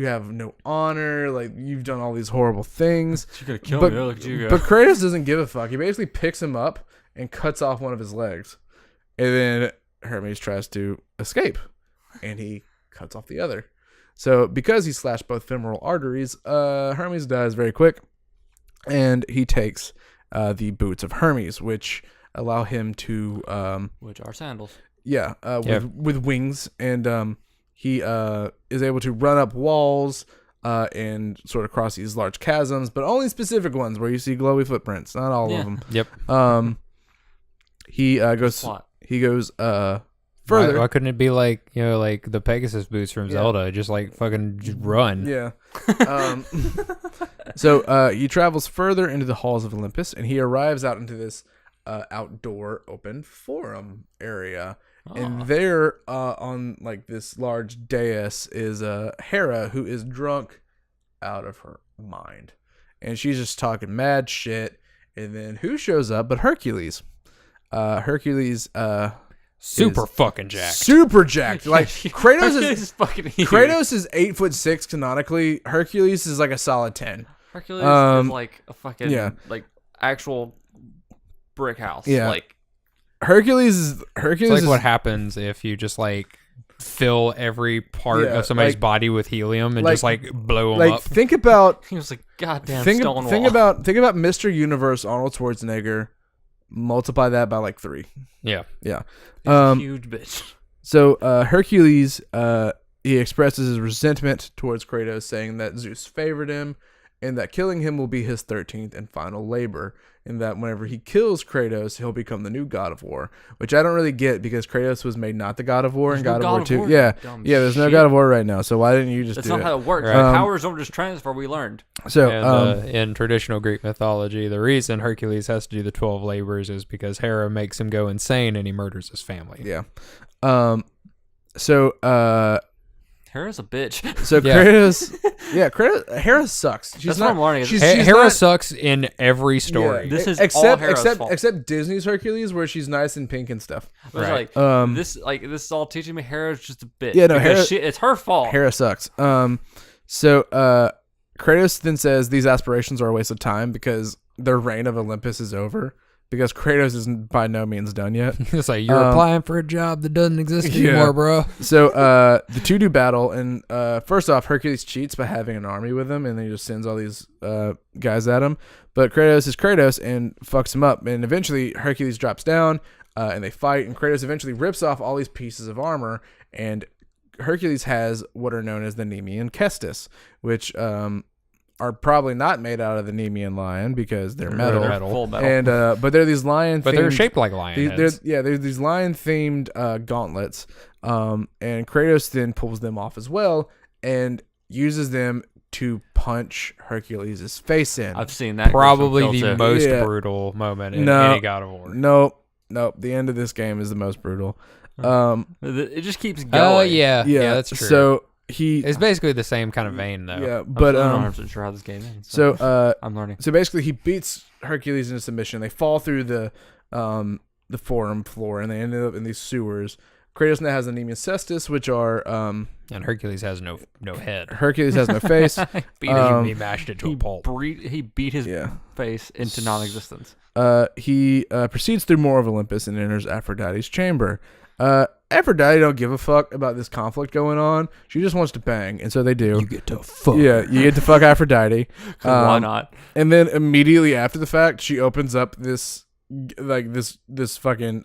have no honor, like you've done all these horrible things. You're gonna kill me. Look at you go. But Kratos doesn't give a fuck. He basically picks him up and cuts off one of his legs, and then Hermes tries to escape, and he cuts off the other. So because he slashed both femoral arteries, Hermes dies very quick, and he takes the boots of Hermes, which allow him to which are sandals. Yeah, with wings, and he is able to run up walls and sort of cross these large chasms, but only specific ones where you see glowy footprints, not all of them. Yep. He goes further. Why couldn't it be like the Pegasus boots from Zelda? Just fucking just run. Yeah. So he travels further into the halls of Olympus, and he arrives out into this outdoor open forum area. And there, on this large dais, is Hera, who is drunk out of her mind, and she's just talking mad shit. And then who shows up but Hercules? Hercules, super fucking jacked. Super jacked. Like Kratos is fucking huge. Kratos is 8'6" canonically. Hercules is like a solid 10. Hercules is like a fucking actual brick house. Yeah. Hercules is what happens if you just fill every part of somebody's body with helium and just blow them up. Think about he was like goddamn Stonewall. Think about Mr. Universe Arnold Schwarzenegger. Multiply that by 3. Yeah. Yeah. Huge bitch. So Hercules he expresses his resentment towards Kratos, saying that Zeus favored him and that killing him will be his 13th and final labor, and that whenever he kills Kratos, he'll become the new God of War, which I don't really get because Kratos was made not the God of War in God of War 2. Yeah, there's no God of War right now, so why didn't you just do it? That's not how it works. Right. Powers don't just transfer, we learned. So, in traditional Greek mythology, the reason Hercules has to do the 12 labors is because Hera makes him go insane and he murders his family. Yeah. Hera's a bitch. So Kratos, Hera sucks. That's what I'm learning. Hera sucks in every story. Yeah, this is all Hera's fault. Except Disney's Hercules, where she's nice and pink and stuff. Right. This is all teaching me Hera's just a bitch. Yeah, no, it's her fault. Hera sucks. So Kratos then says these aspirations are a waste of time because their reign of Olympus is over. Because Kratos is by no means done yet. It's like, you're applying for a job that doesn't exist anymore, bro. So the two do battle, and first off, Hercules cheats by having an army with him, and then he just sends all these guys at him. But Kratos is Kratos and fucks him up, and eventually Hercules drops down, and they fight, and Kratos eventually rips off all these pieces of armor, and Hercules has what are known as the Nemean Kestis, which are probably not made out of the Nemean lion because they're metal. Full metal. And but they're these lion. But they're shaped like lion heads. They're these lion themed gauntlets. And Kratos then pulls them off as well and uses them to punch Hercules' face in. I've seen that. Probably the most brutal moment in any God of War. Nope. The end of this game is the most brutal. It just keeps going. Oh yeah, that's true. So it's basically the same kind of vein though. Yeah, but I'm not sure how this game ends. So I'm learning. So basically, he beats Hercules into submission. They fall through the forum floor, and they end up in these sewers. Kratos now has the Nemean Cestus, which are and Hercules has no head. Hercules has no face. He mashed it to a pulp. He beat his face into non-existence. He proceeds through more of Olympus and enters Aphrodite's chamber. Aphrodite don't give a fuck about this conflict going on. She just wants to bang, and so they do. You get to fuck. Yeah, you get to fuck Aphrodite. Why not? And then immediately after the fact, she opens up this fucking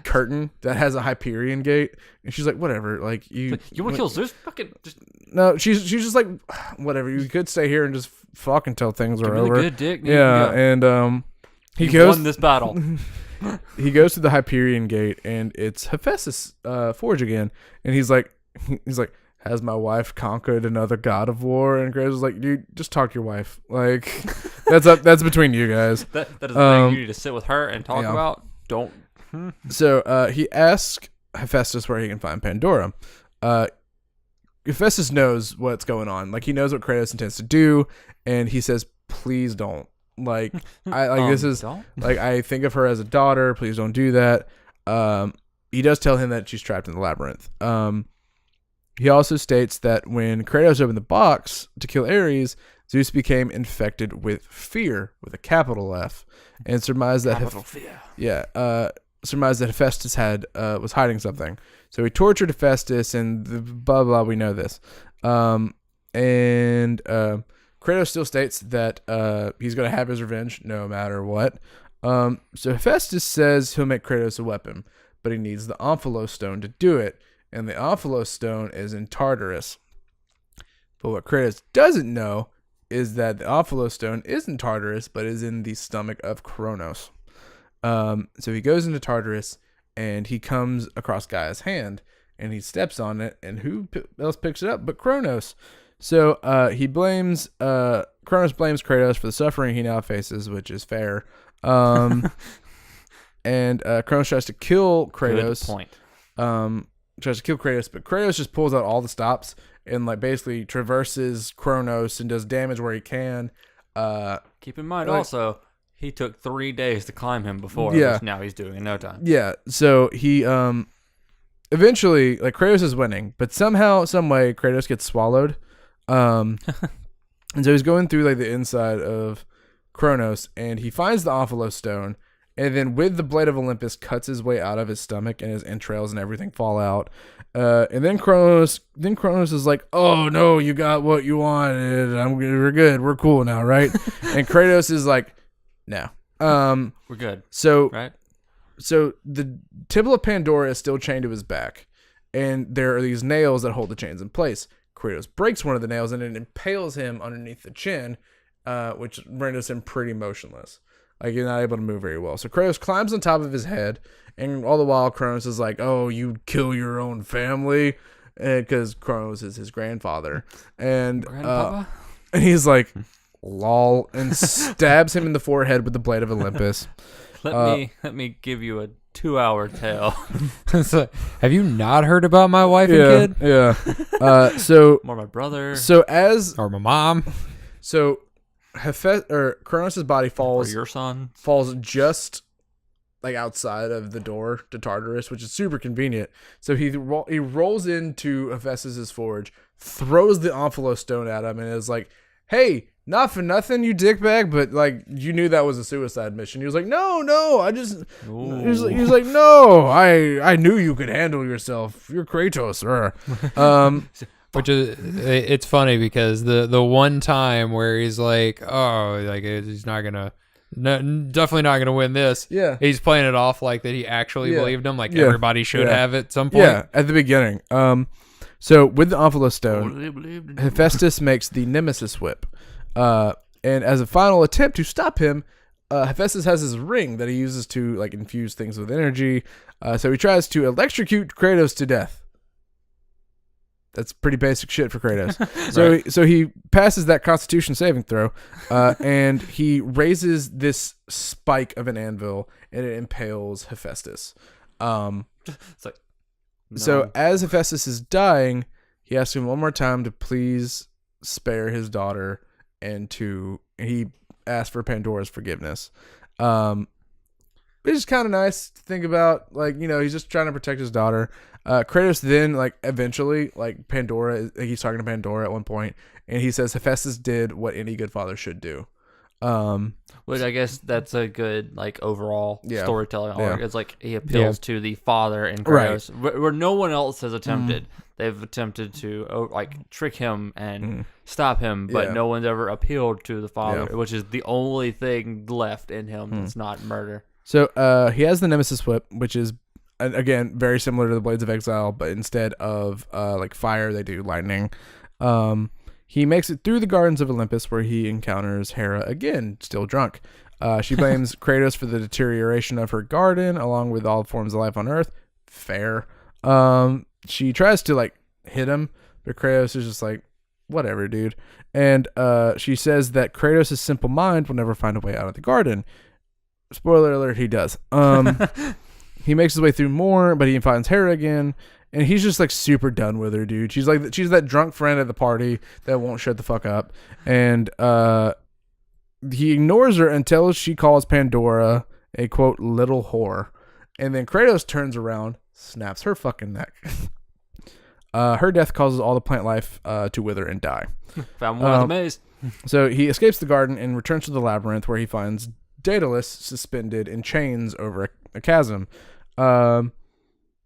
curtain that has a Hyperion gate, and she's like, whatever. Like you want to kill Zeus? Fucking just. No, she's just like, whatever. You could stay here and just fuck until things are over. Good dick. Yeah, and he goes. Won this battle. He goes to the Hyperion gate, and it's Hephaestus' forge again. And he's like, has my wife conquered another God of War? And Kratos is like, dude, just talk to your wife. Like, that's between you guys. That is the thing you need to sit with her and talk about. Don't. So he asks Hephaestus where he can find Pandora. Hephaestus knows what's going on. Like, he knows what Kratos intends to do, and he says, please don't. Like, this is like, I think of her as a daughter. Please don't do that. He does tell him that she's trapped in the labyrinth. He also states that when Kratos opened the box to kill Ares, Zeus became infected with fear, with a capital F, and surmised that surmised that Hephaestus was hiding something. So he tortured Hephaestus, and blah blah. We know this. Kratos still states that he's going to have his revenge no matter what. So Hephaestus says he'll make Kratos a weapon, but he needs the Omphalos stone to do it, and the Omphalos stone is in Tartarus. But what Kratos doesn't know is that the Omphalos stone isn't Tartarus, but is in the stomach of Kronos. So he goes into Tartarus, and he comes across Gaia's hand, and he steps on it, and who else picks it up but Kronos? So Kronos blames Kratos for the suffering he now faces, which is fair. And Kronos tries to kill Kratos. Good point. Tries to kill Kratos, but Kratos just pulls out all the stops and like basically traverses Kronos and does damage where he can. Keep in mind also, he took 3 days to climb him before, which now he's doing in no time. Yeah, so he eventually, like, Kratos is winning, but somehow, some way, Kratos gets swallowed. And so he's going through like the inside of Kronos, and he finds the Omphalos stone, and then with the blade of Olympus cuts his way out of his stomach, and his entrails and everything fall out. And then Kronos is like, "Oh no, you got what you wanted. We're good. We're cool now, right?" And Kratos is like, "No, we're good." So right. So the Temple of Pandora is still chained to his back, and there are these nails that hold the chains in place. Kratos breaks one of the nails and it impales him underneath the chin, which renders him pretty motionless. Like, you're not able to move very well. So Kratos climbs on top of his head, and all the while Kronos is like, oh, you'd kill your own family? Because Kronos is his grandfather. And he's like, lol, and stabs him in the forehead with the blade of Olympus. Let me give you a 2-hour tale. So, have you not heard about my wife and kid? Yeah. Or my brother. Or my mom. So Kronos' body falls. Or your son. Falls just like outside of the door to Tartarus, which is super convenient. So he rolls into Hephaestus' forge, throws the Omphalos stone at him, and is like, "Hey, not for nothing, you dickbag, but like you knew that was a suicide mission." He was like, "No, I just." He was like, "No, I knew you could handle yourself. You're Kratos." Which is, it's funny because the one time where he's like, oh, like he's not gonna, definitely not gonna win this. Yeah, he's playing it off like that he actually believed him, like everybody should have at some point. Yeah, at the beginning. So with the Omphalos stone, Hephaestus makes the Nemesis whip, and as a final attempt to stop him, Hephaestus has his ring that he uses to like infuse things with energy. So he tries to electrocute Kratos to death. That's pretty basic shit for Kratos. So he passes that Constitution saving throw, and he raises this spike of an anvil, and it impales Hephaestus. It's like, no. So as Hephaestus is dying, he asks him one more time to please spare his daughter, and he asks for Pandora's forgiveness. Which is kind of nice to think about. Like, he's just trying to protect his daughter. Kratos then, like, eventually, like, he's talking to Pandora at one point, and he says Hephaestus did what any good father should do. Which I guess that's a good, like, overall storytelling arc. It's like he appeals to the father in Kratos, where no one else has attempted. They've attempted to, like, trick him and stop him, but no one's ever appealed to the father, which is the only thing left in him that's not murder. So he has the Nemesis whip, which is, again, very similar to the Blades of Exile, but instead of like fire, they do lightning. He makes it through the Gardens of Olympus, where he encounters Hera again, still drunk. She blames Kratos for the deterioration of her garden, along with all forms of life on Earth. Fair. She tries to like hit him, but Kratos is just like, whatever, dude. And she says that Kratos' simple mind will never find a way out of the garden. Spoiler alert, he does. He makes his way through more, but he finds Hera again, and he's just like super done with her, dude. She's that drunk friend at the party that won't shut the fuck up, and he ignores her until she calls Pandora a quote little whore, and then Kratos turns around, snaps her fucking neck. Her death causes all the plant life to wither and die. Found one of the maze. So he escapes the garden and returns to the labyrinth, where he finds Daedalus suspended in chains over a chasm.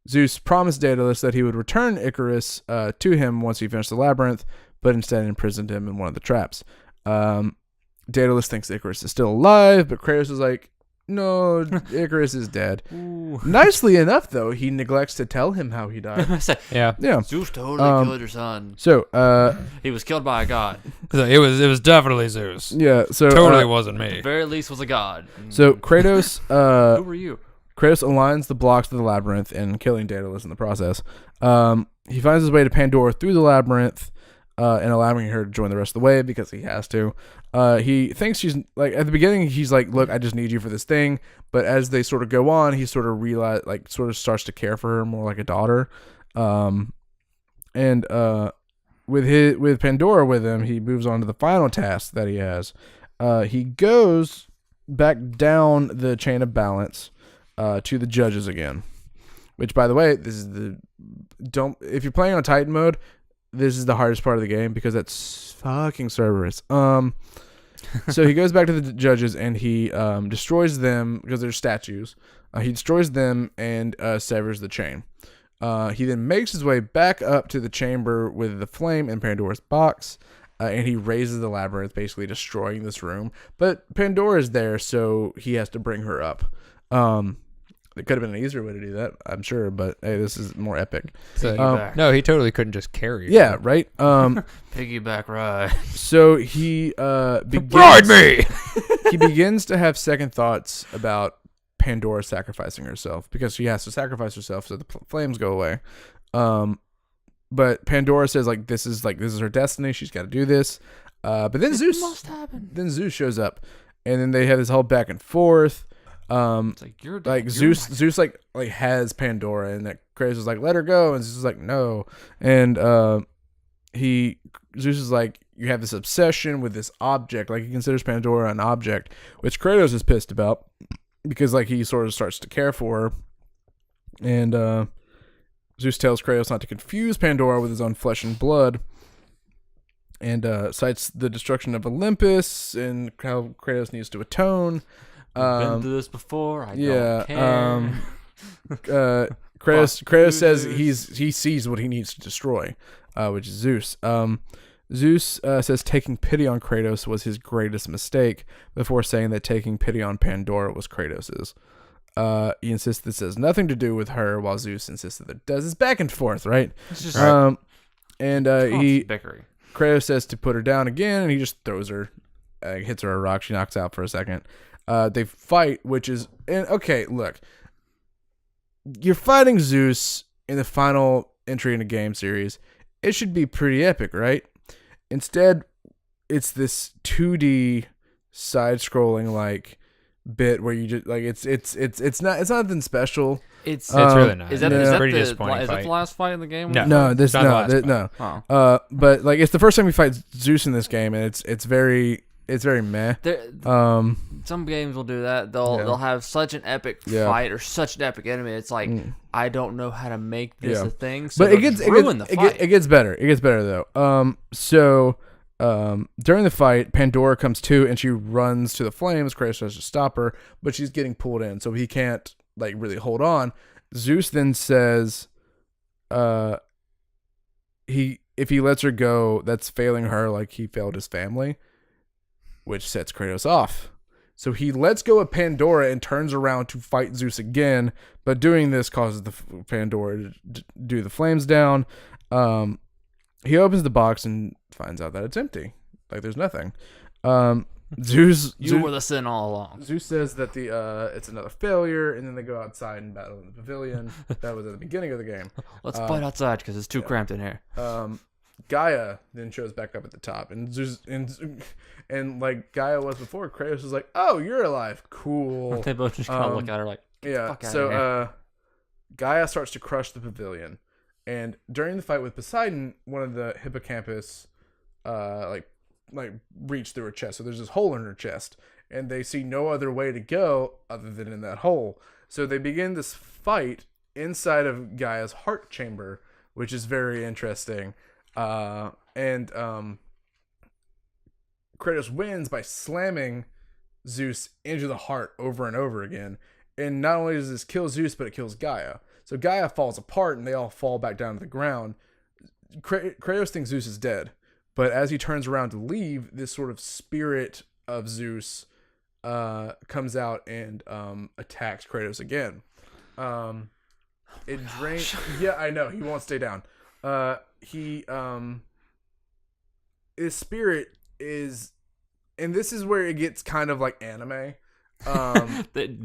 Zeus promised Daedalus that he would return Icarus to him once he finished the labyrinth, but instead imprisoned him in one of the traps. Daedalus thinks Icarus is still alive, but Kratos is like, no, Icarus is dead. Ooh. Nicely enough, though, he neglects to tell him how he died. Yeah. Zeus totally killed your son. So, he was killed by a god. It was definitely Zeus. Yeah. So totally wasn't me. At the very least, was a god. So Kratos. Who were you? Kratos aligns the blocks of the labyrinth and killing Daedalus in the process. He finds his way to Pandora through the labyrinth, and allowing her to join the rest of the way because he has to. He thinks she's like, at the beginning, he's like, look, I just need you for this thing. But as they sort of go on, he sort of starts to care for her more like a daughter. And with Pandora with him, he moves on to the final task that he has. He goes back down the chain of balance to the judges again. Which, by the way, if you're playing on Titan mode, this is the hardest part of the game because that's fucking Cerberus. So he goes back to the judges and he destroys them because they're statues. He destroys them and severs the chain. He then makes his way back up to the chamber with the flame in Pandora's box, and he raises the labyrinth, basically destroying this room. But Pandora's there, so he has to bring her up. It could have been an easier way to do that, I'm sure, but hey, this is more epic. So, no, he totally couldn't just carry her. Yeah, right. Piggyback ride. So he begins, Ride me. he begins to have second thoughts about Pandora sacrificing herself because she has to sacrifice herself so the flames go away. But Pandora says this is her destiny. She's got to do this. But then Zeus shows up, and then they have this whole back and forth. It's Zeus has Pandora, and that Kratos is like, let her go, and Zeus is like, no, and Zeus is like, you have this obsession with this object, he considers Pandora an object, which Kratos is pissed about because he sort of starts to care for her, and Zeus tells Kratos not to confuse Pandora with his own flesh and blood, and cites the destruction of Olympus and how Kratos needs to atone. Been through this before. I don't care. Kratos says he sees what he needs to destroy, which is Zeus. Zeus says taking pity on Kratos was his greatest mistake, before saying that taking pity on Pandora was Kratos's. He insists this has nothing to do with her, while Zeus insists that it does. It's back and forth, right? It's just Kratos says to put her down again, and he just throws her, hits her a rock. She knocks out for a second. They fight, okay, look, you're fighting Zeus in the final entry in a game series. It should be pretty epic, right? Instead, it's this 2D side-scrolling bit where you just it's nothing special. It's really not. Is that pretty disappointing? Is that the last fight in the game? No, this no. Oh. But it's the first time we fight Zeus in this game, and it's very meh. Some games will do that. They'll have such an epic fight or such an epic enemy. It's I don't know how to make this a thing. So but it gets better. It gets better though. During the fight, Pandora comes to and she runs to the flames. Kratos tries to stop her, but she's getting pulled in, so he can't really hold on. Zeus then says, if he lets her go, that's failing her like he failed his family, which sets Kratos off. So he lets go of Pandora and turns around to fight Zeus again, but doing this causes the Pandora to do the flames down. He opens the box and finds out that it's empty. There's nothing. Zeus were the sin all along. Zeus says that it's another failure, and then they go outside and battle in the pavilion. That was at the beginning of the game. Let's fight outside because it's too cramped in here. Gaia then shows back up at the top, and Zeus and like Gaia was before, Kratos was like, "Oh, you're alive, cool." They both just kind of look at her like, "Yeah." Fuck so here. Gaia starts to crush the pavilion, and during the fight with Poseidon, one of the hippocampus reach through her chest. So there's this hole in her chest, and they see no other way to go other than in that hole. So they begin this fight inside of Gaia's heart chamber, which is very interesting. And Kratos wins by slamming Zeus into the heart over and over again. And not only does this kill Zeus, but it kills Gaia. So Gaia falls apart, and they all fall back down to the ground. Kratos thinks Zeus is dead. But as he turns around to leave, this sort of spirit of Zeus comes out and attacks Kratos again. It drains. Yeah, I know. He won't stay down. His spirit is, and this is where it gets kind of like anime.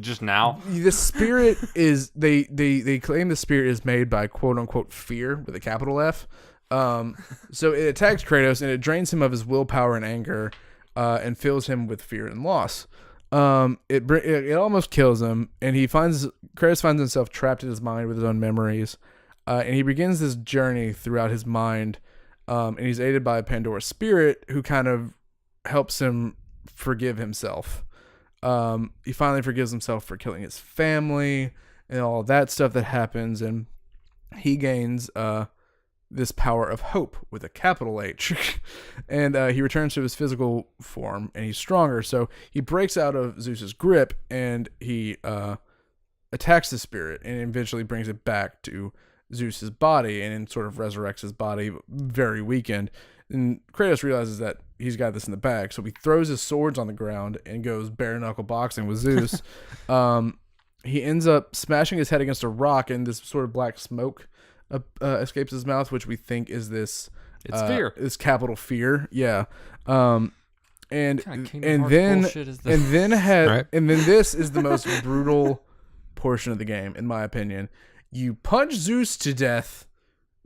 Just now, the spirit is they claim the spirit is made by quote unquote fear with a capital F. So it attacks Kratos and it drains him of his willpower and anger, and fills him with fear and loss. It almost kills him, and Kratos finds himself trapped in his mind with his own memories, and he begins this journey throughout his mind, and he's aided by Pandora's spirit, who kind of helps him forgive himself. He finally forgives himself for killing his family and all that stuff that happens, and he gains this power of hope with a capital H. And he returns to his physical form, and he's stronger. So he breaks out of Zeus's grip, and he attacks the spirit, and eventually brings it back to Zeus's body, and then sort of resurrects his body, very weakened. And Kratos realizes that he's got this in the bag, so he throws his swords on the ground and goes bare knuckle boxing with Zeus. he ends up smashing his head against a rock, and this sort of black smoke escapes his mouth, which we think is this. It's fear. It's capital fear. Yeah. And and then Right. this is the most brutal portion of the game, in my opinion. You punch Zeus to death,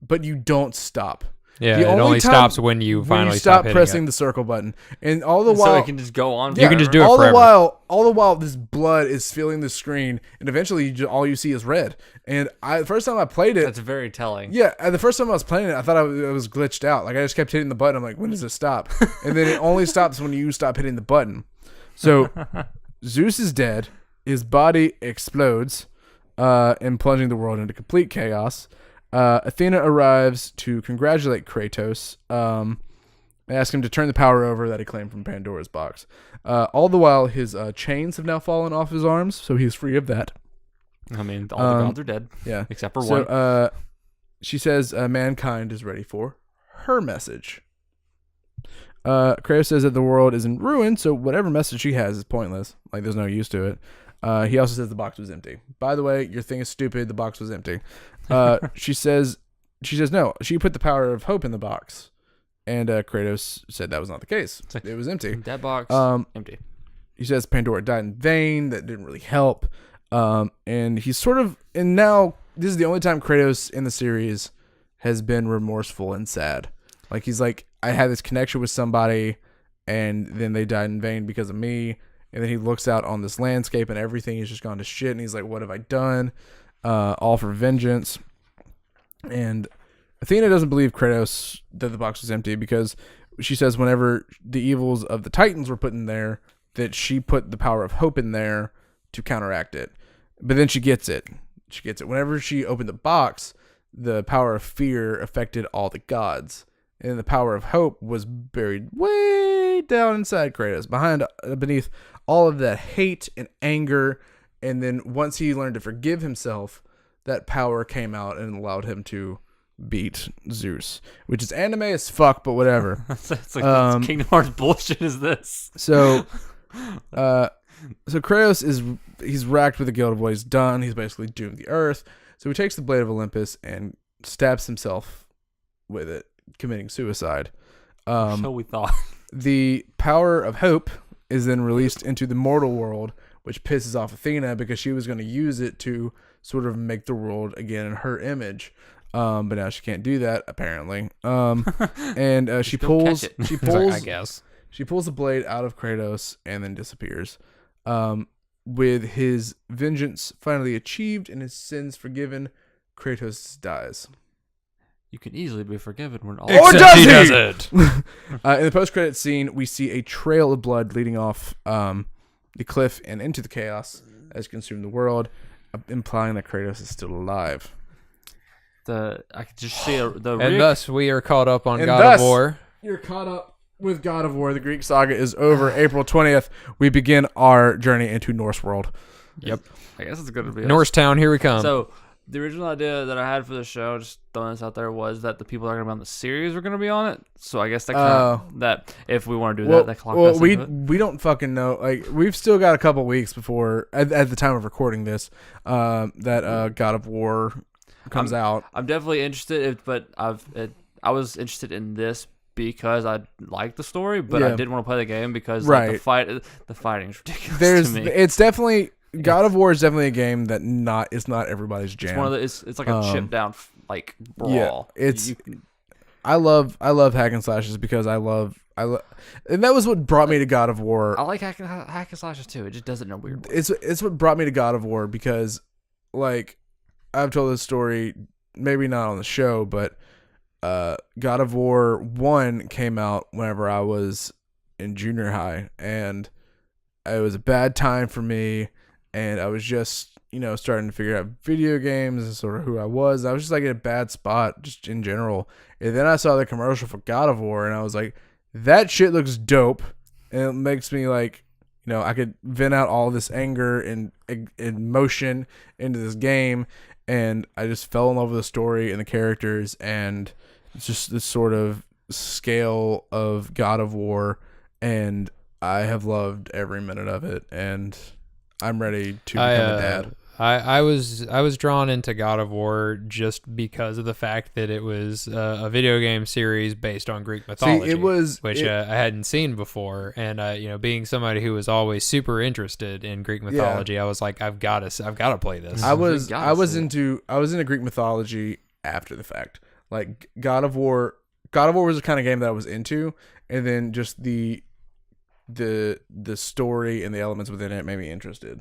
but you don't stop. Yeah, The it only only time stops when you finally stop hitting pressing it. the circle button, and all the So while it can just go on. You can just do it all forever. the while this blood is filling the screen, and eventually all you see is red. And the first time I played it, That's very telling. yeah, the first time I was playing it, I thought I was glitched out. Like I just kept hitting the button. I'm like, when does it stop? And then it only stops when you stop hitting the button. So Zeus is dead. His body explodes, and plunging the world into complete chaos. Athena arrives to congratulate Kratos, and ask him to turn the power over that he claimed from Pandora's box. All the while, his chains have now fallen off his arms, so he's free of that. I mean, all the gods are dead. Yeah, except for one. So she says mankind is ready for her message. Kratos says that the world is in ruin, so whatever message she has is pointless. Like, there's no use to it. He also says the box was empty. By the way, your thing is stupid. The box was empty. She says no. She put the power of hope in the box, and Kratos said that was not the case. It was empty. That box empty. He says Pandora died in vain. That didn't really help. And he's sort of, and now this is the only time Kratos in the series has been remorseful and sad. Like, he's like, I had this connection with somebody, and then they died in vain because of me. And then he looks out on this landscape, and everything has just gone to shit. And he's like, what have I done? All for vengeance. And Athena doesn't believe Kratos that the box was empty, because she says whenever the evils of the Titans were put in there, that she put the power of hope in there to counteract it. But then she gets it. Whenever she opened the box, the power of fear affected all the gods. And the power of hope was buried way down inside Kratos, beneath all of that hate and anger. And then once he learned to forgive himself, that power came out and allowed him to beat Zeus, which is anime as fuck, but whatever. It's like Kingdom Hearts bullshit is this. So Kratos he's racked with the guilt of what he's done. He's basically doomed the earth. So he takes the blade of Olympus and stabs himself with it, committing suicide. So we thought. The power of hope is then released into the mortal world, which pisses off Athena because she was going to use it to sort of make the world again in her image. But now she can't do that, apparently. And she pulls I guess. She pulls the blade out of Kratos and then disappears. With his vengeance finally achieved and his sins forgiven, Kratos dies. You can easily be forgiven when all. Except he does it. In the post-credits scene, we see a trail of blood leading off the cliff and into the chaos as consumed the world, implying that Kratos is still alive. I could just see And thus we are caught up on And God thus- of War. You're caught up with God of War. The Greek saga is over. April 20th, we begin our journey into Norse world. Yep. I guess it's going to be Norristown, here we come. So the original idea that I had for the show, just throwing this out there, was that the people that are going to be on the series were going to be on it. So I guess that if we want to do that clock us into it. We don't fucking know. Like, we've still got a couple weeks before, at the time of recording this, that God of War comes out. I'm definitely interested, but I was interested in this because I like the story, but I didn't want to play the game because like, the fighting is ridiculous to me. It's definitely God of War is definitely a game that it's not everybody's jam. It's one of it's like a chip down like brawl. Yeah, I love hack and slashes because I love, and that was what brought me to God of War. I like hack and slashes too. It just does it in a weird way. It's what brought me to God of War because, like, I've told this story, maybe not on the show, but God of War 1 came out whenever I was in junior high, and it was a bad time for me, and I was just, starting to figure out video games and sort of who I was. I was just like in a bad spot just in general. And then I saw the commercial for God of War, and I was like, that shit looks dope. And it makes me like, I could vent out all this anger and emotion into this game. And I just fell in love with the story and the characters and just this sort of scale of God of War. And I have loved every minute of it. And I'm ready to become a dad. I was drawn into God of War just because of the fact that it was a video game series based on Greek mythology, which I hadn't seen before, and being somebody who was always super interested in Greek mythology, I was like, I've got to play this. I was into Greek mythology after the fact. Like God of War was the kind of game that I was into, and then just the story and the elements within it made me interested.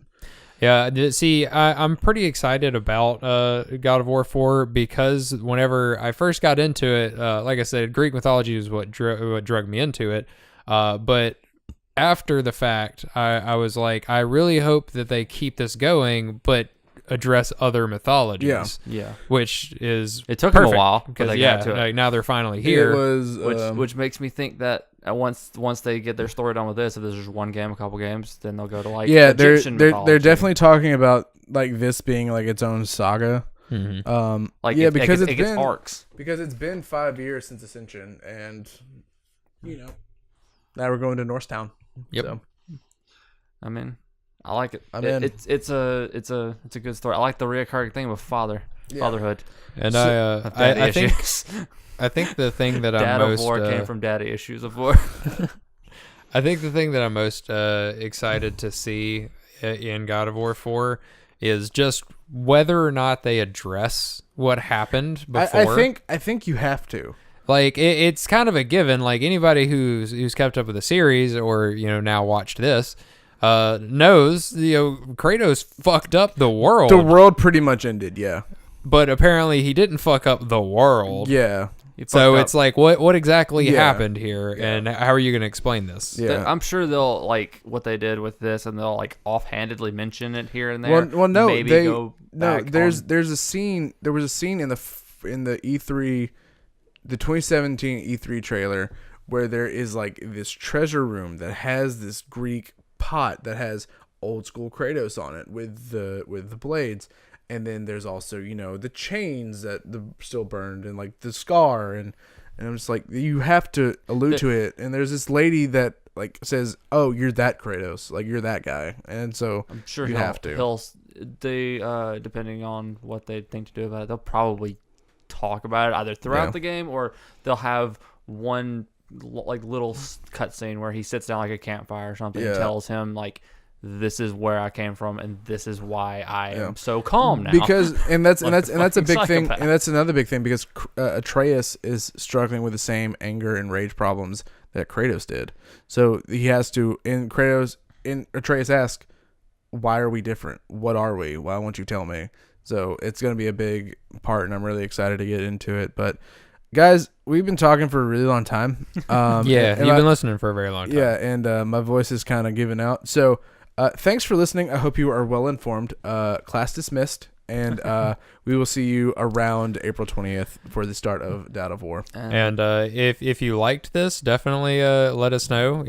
Yeah, see, I'm pretty excited about God of War 4 because whenever I first got into it, like I said, Greek mythology is what drug me into it. But after the fact, I was like, I really hope that they keep this going, but address other mythologies. Yeah. Which is it took perfect, them a while because they got to it. Like, now they're finally here. It was, which makes me think that once they get their story done with this, if there's just one game, a couple games, then they'll go to like Egyptian mythology. They're definitely talking about like this being like its own saga. Mm-hmm. Because it gets arcs. Because it's been 5 years since Ascension, and now we're going to Norristown. Yep. So. I mean, I like it. It's a good story. I like the reoccurring thing with fatherhood. And I think the thing that I'm most Dad of War came from daddy issues of war. I think the thing that I'm most excited to see in God of War 4 is just whether or not they address what happened before. I think you have to. Like it's kind of a given. Like anybody who's kept up with the series or now watched this knows Kratos fucked up the world. The world pretty much ended, yeah. But apparently he didn't fuck up the world. Yeah. So it's like, what exactly happened here, and how are you going to explain this? Yeah. I'm sure they'll like what they did with this, and they'll like offhandedly mention it here and there. Well, no, maybe go back there's a scene. There was a scene in the E3, the 2017 E3 trailer where there is like this treasure room that has this Greek pot that has old school Kratos on it with the blades. And then there's also, the chains that still burned and like the scar. And I'm just like, you have to allude to it. And there's this lady that like says, oh, you're that Kratos. Like you're that guy. And so I'm sure you have to. Depending on what they think to do about it, they'll probably talk about it either throughout the game or they'll have one like little cutscene where he sits down like a campfire or something and tells him like, this is where I came from, and this is why I am so calm now. Because that's a big thing, psychopath. and that's another big thing because Atreus is struggling with the same anger and rage problems that Kratos did. So he has to. Atreus asks, "Why are we different? What are we? Why won't you tell me?" So it's going to be a big part, and I'm really excited to get into it. But guys, we've been talking for a really long time. You've been listening for a very long time. Yeah, and my voice is kind of giving out. So. Thanks for listening. I hope you are well informed. Class dismissed, and we will see you around April 20th for the start of God of War. And if you liked this, definitely let us know.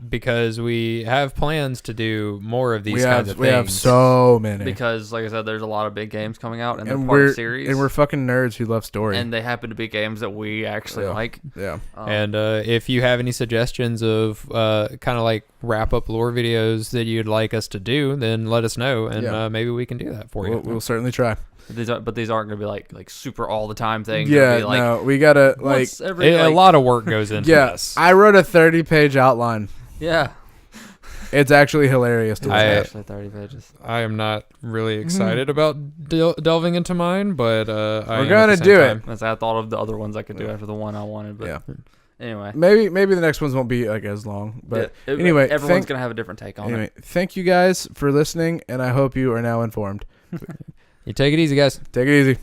Because we have plans to do more of these kinds of things. We have so many. Because, like I said, there's a lot of big games coming out, and they're part we're of the series. And we're fucking nerds who love story. And they happen to be games that we actually like. Yeah. And if you have any suggestions of kind of like wrap-up lore videos that you'd like us to do, then let us know, and maybe we can do that for you. We'll certainly try. But these aren't going to be like super all the time things. Yeah, be like, no, we gotta like a lot of work goes into this. I wrote a 30-page outline. Yeah, it's actually hilarious to look at. Actually 30 pages. I am not really excited about delving into mine, but we're gonna do it. As I thought of the other ones I could do after the one I wanted, but anyway, maybe the next ones won't be like as long. But anyway, everyone's gonna have a different take on it. Thank you guys for listening, and I hope you are now informed. You take it easy, guys. Take it easy.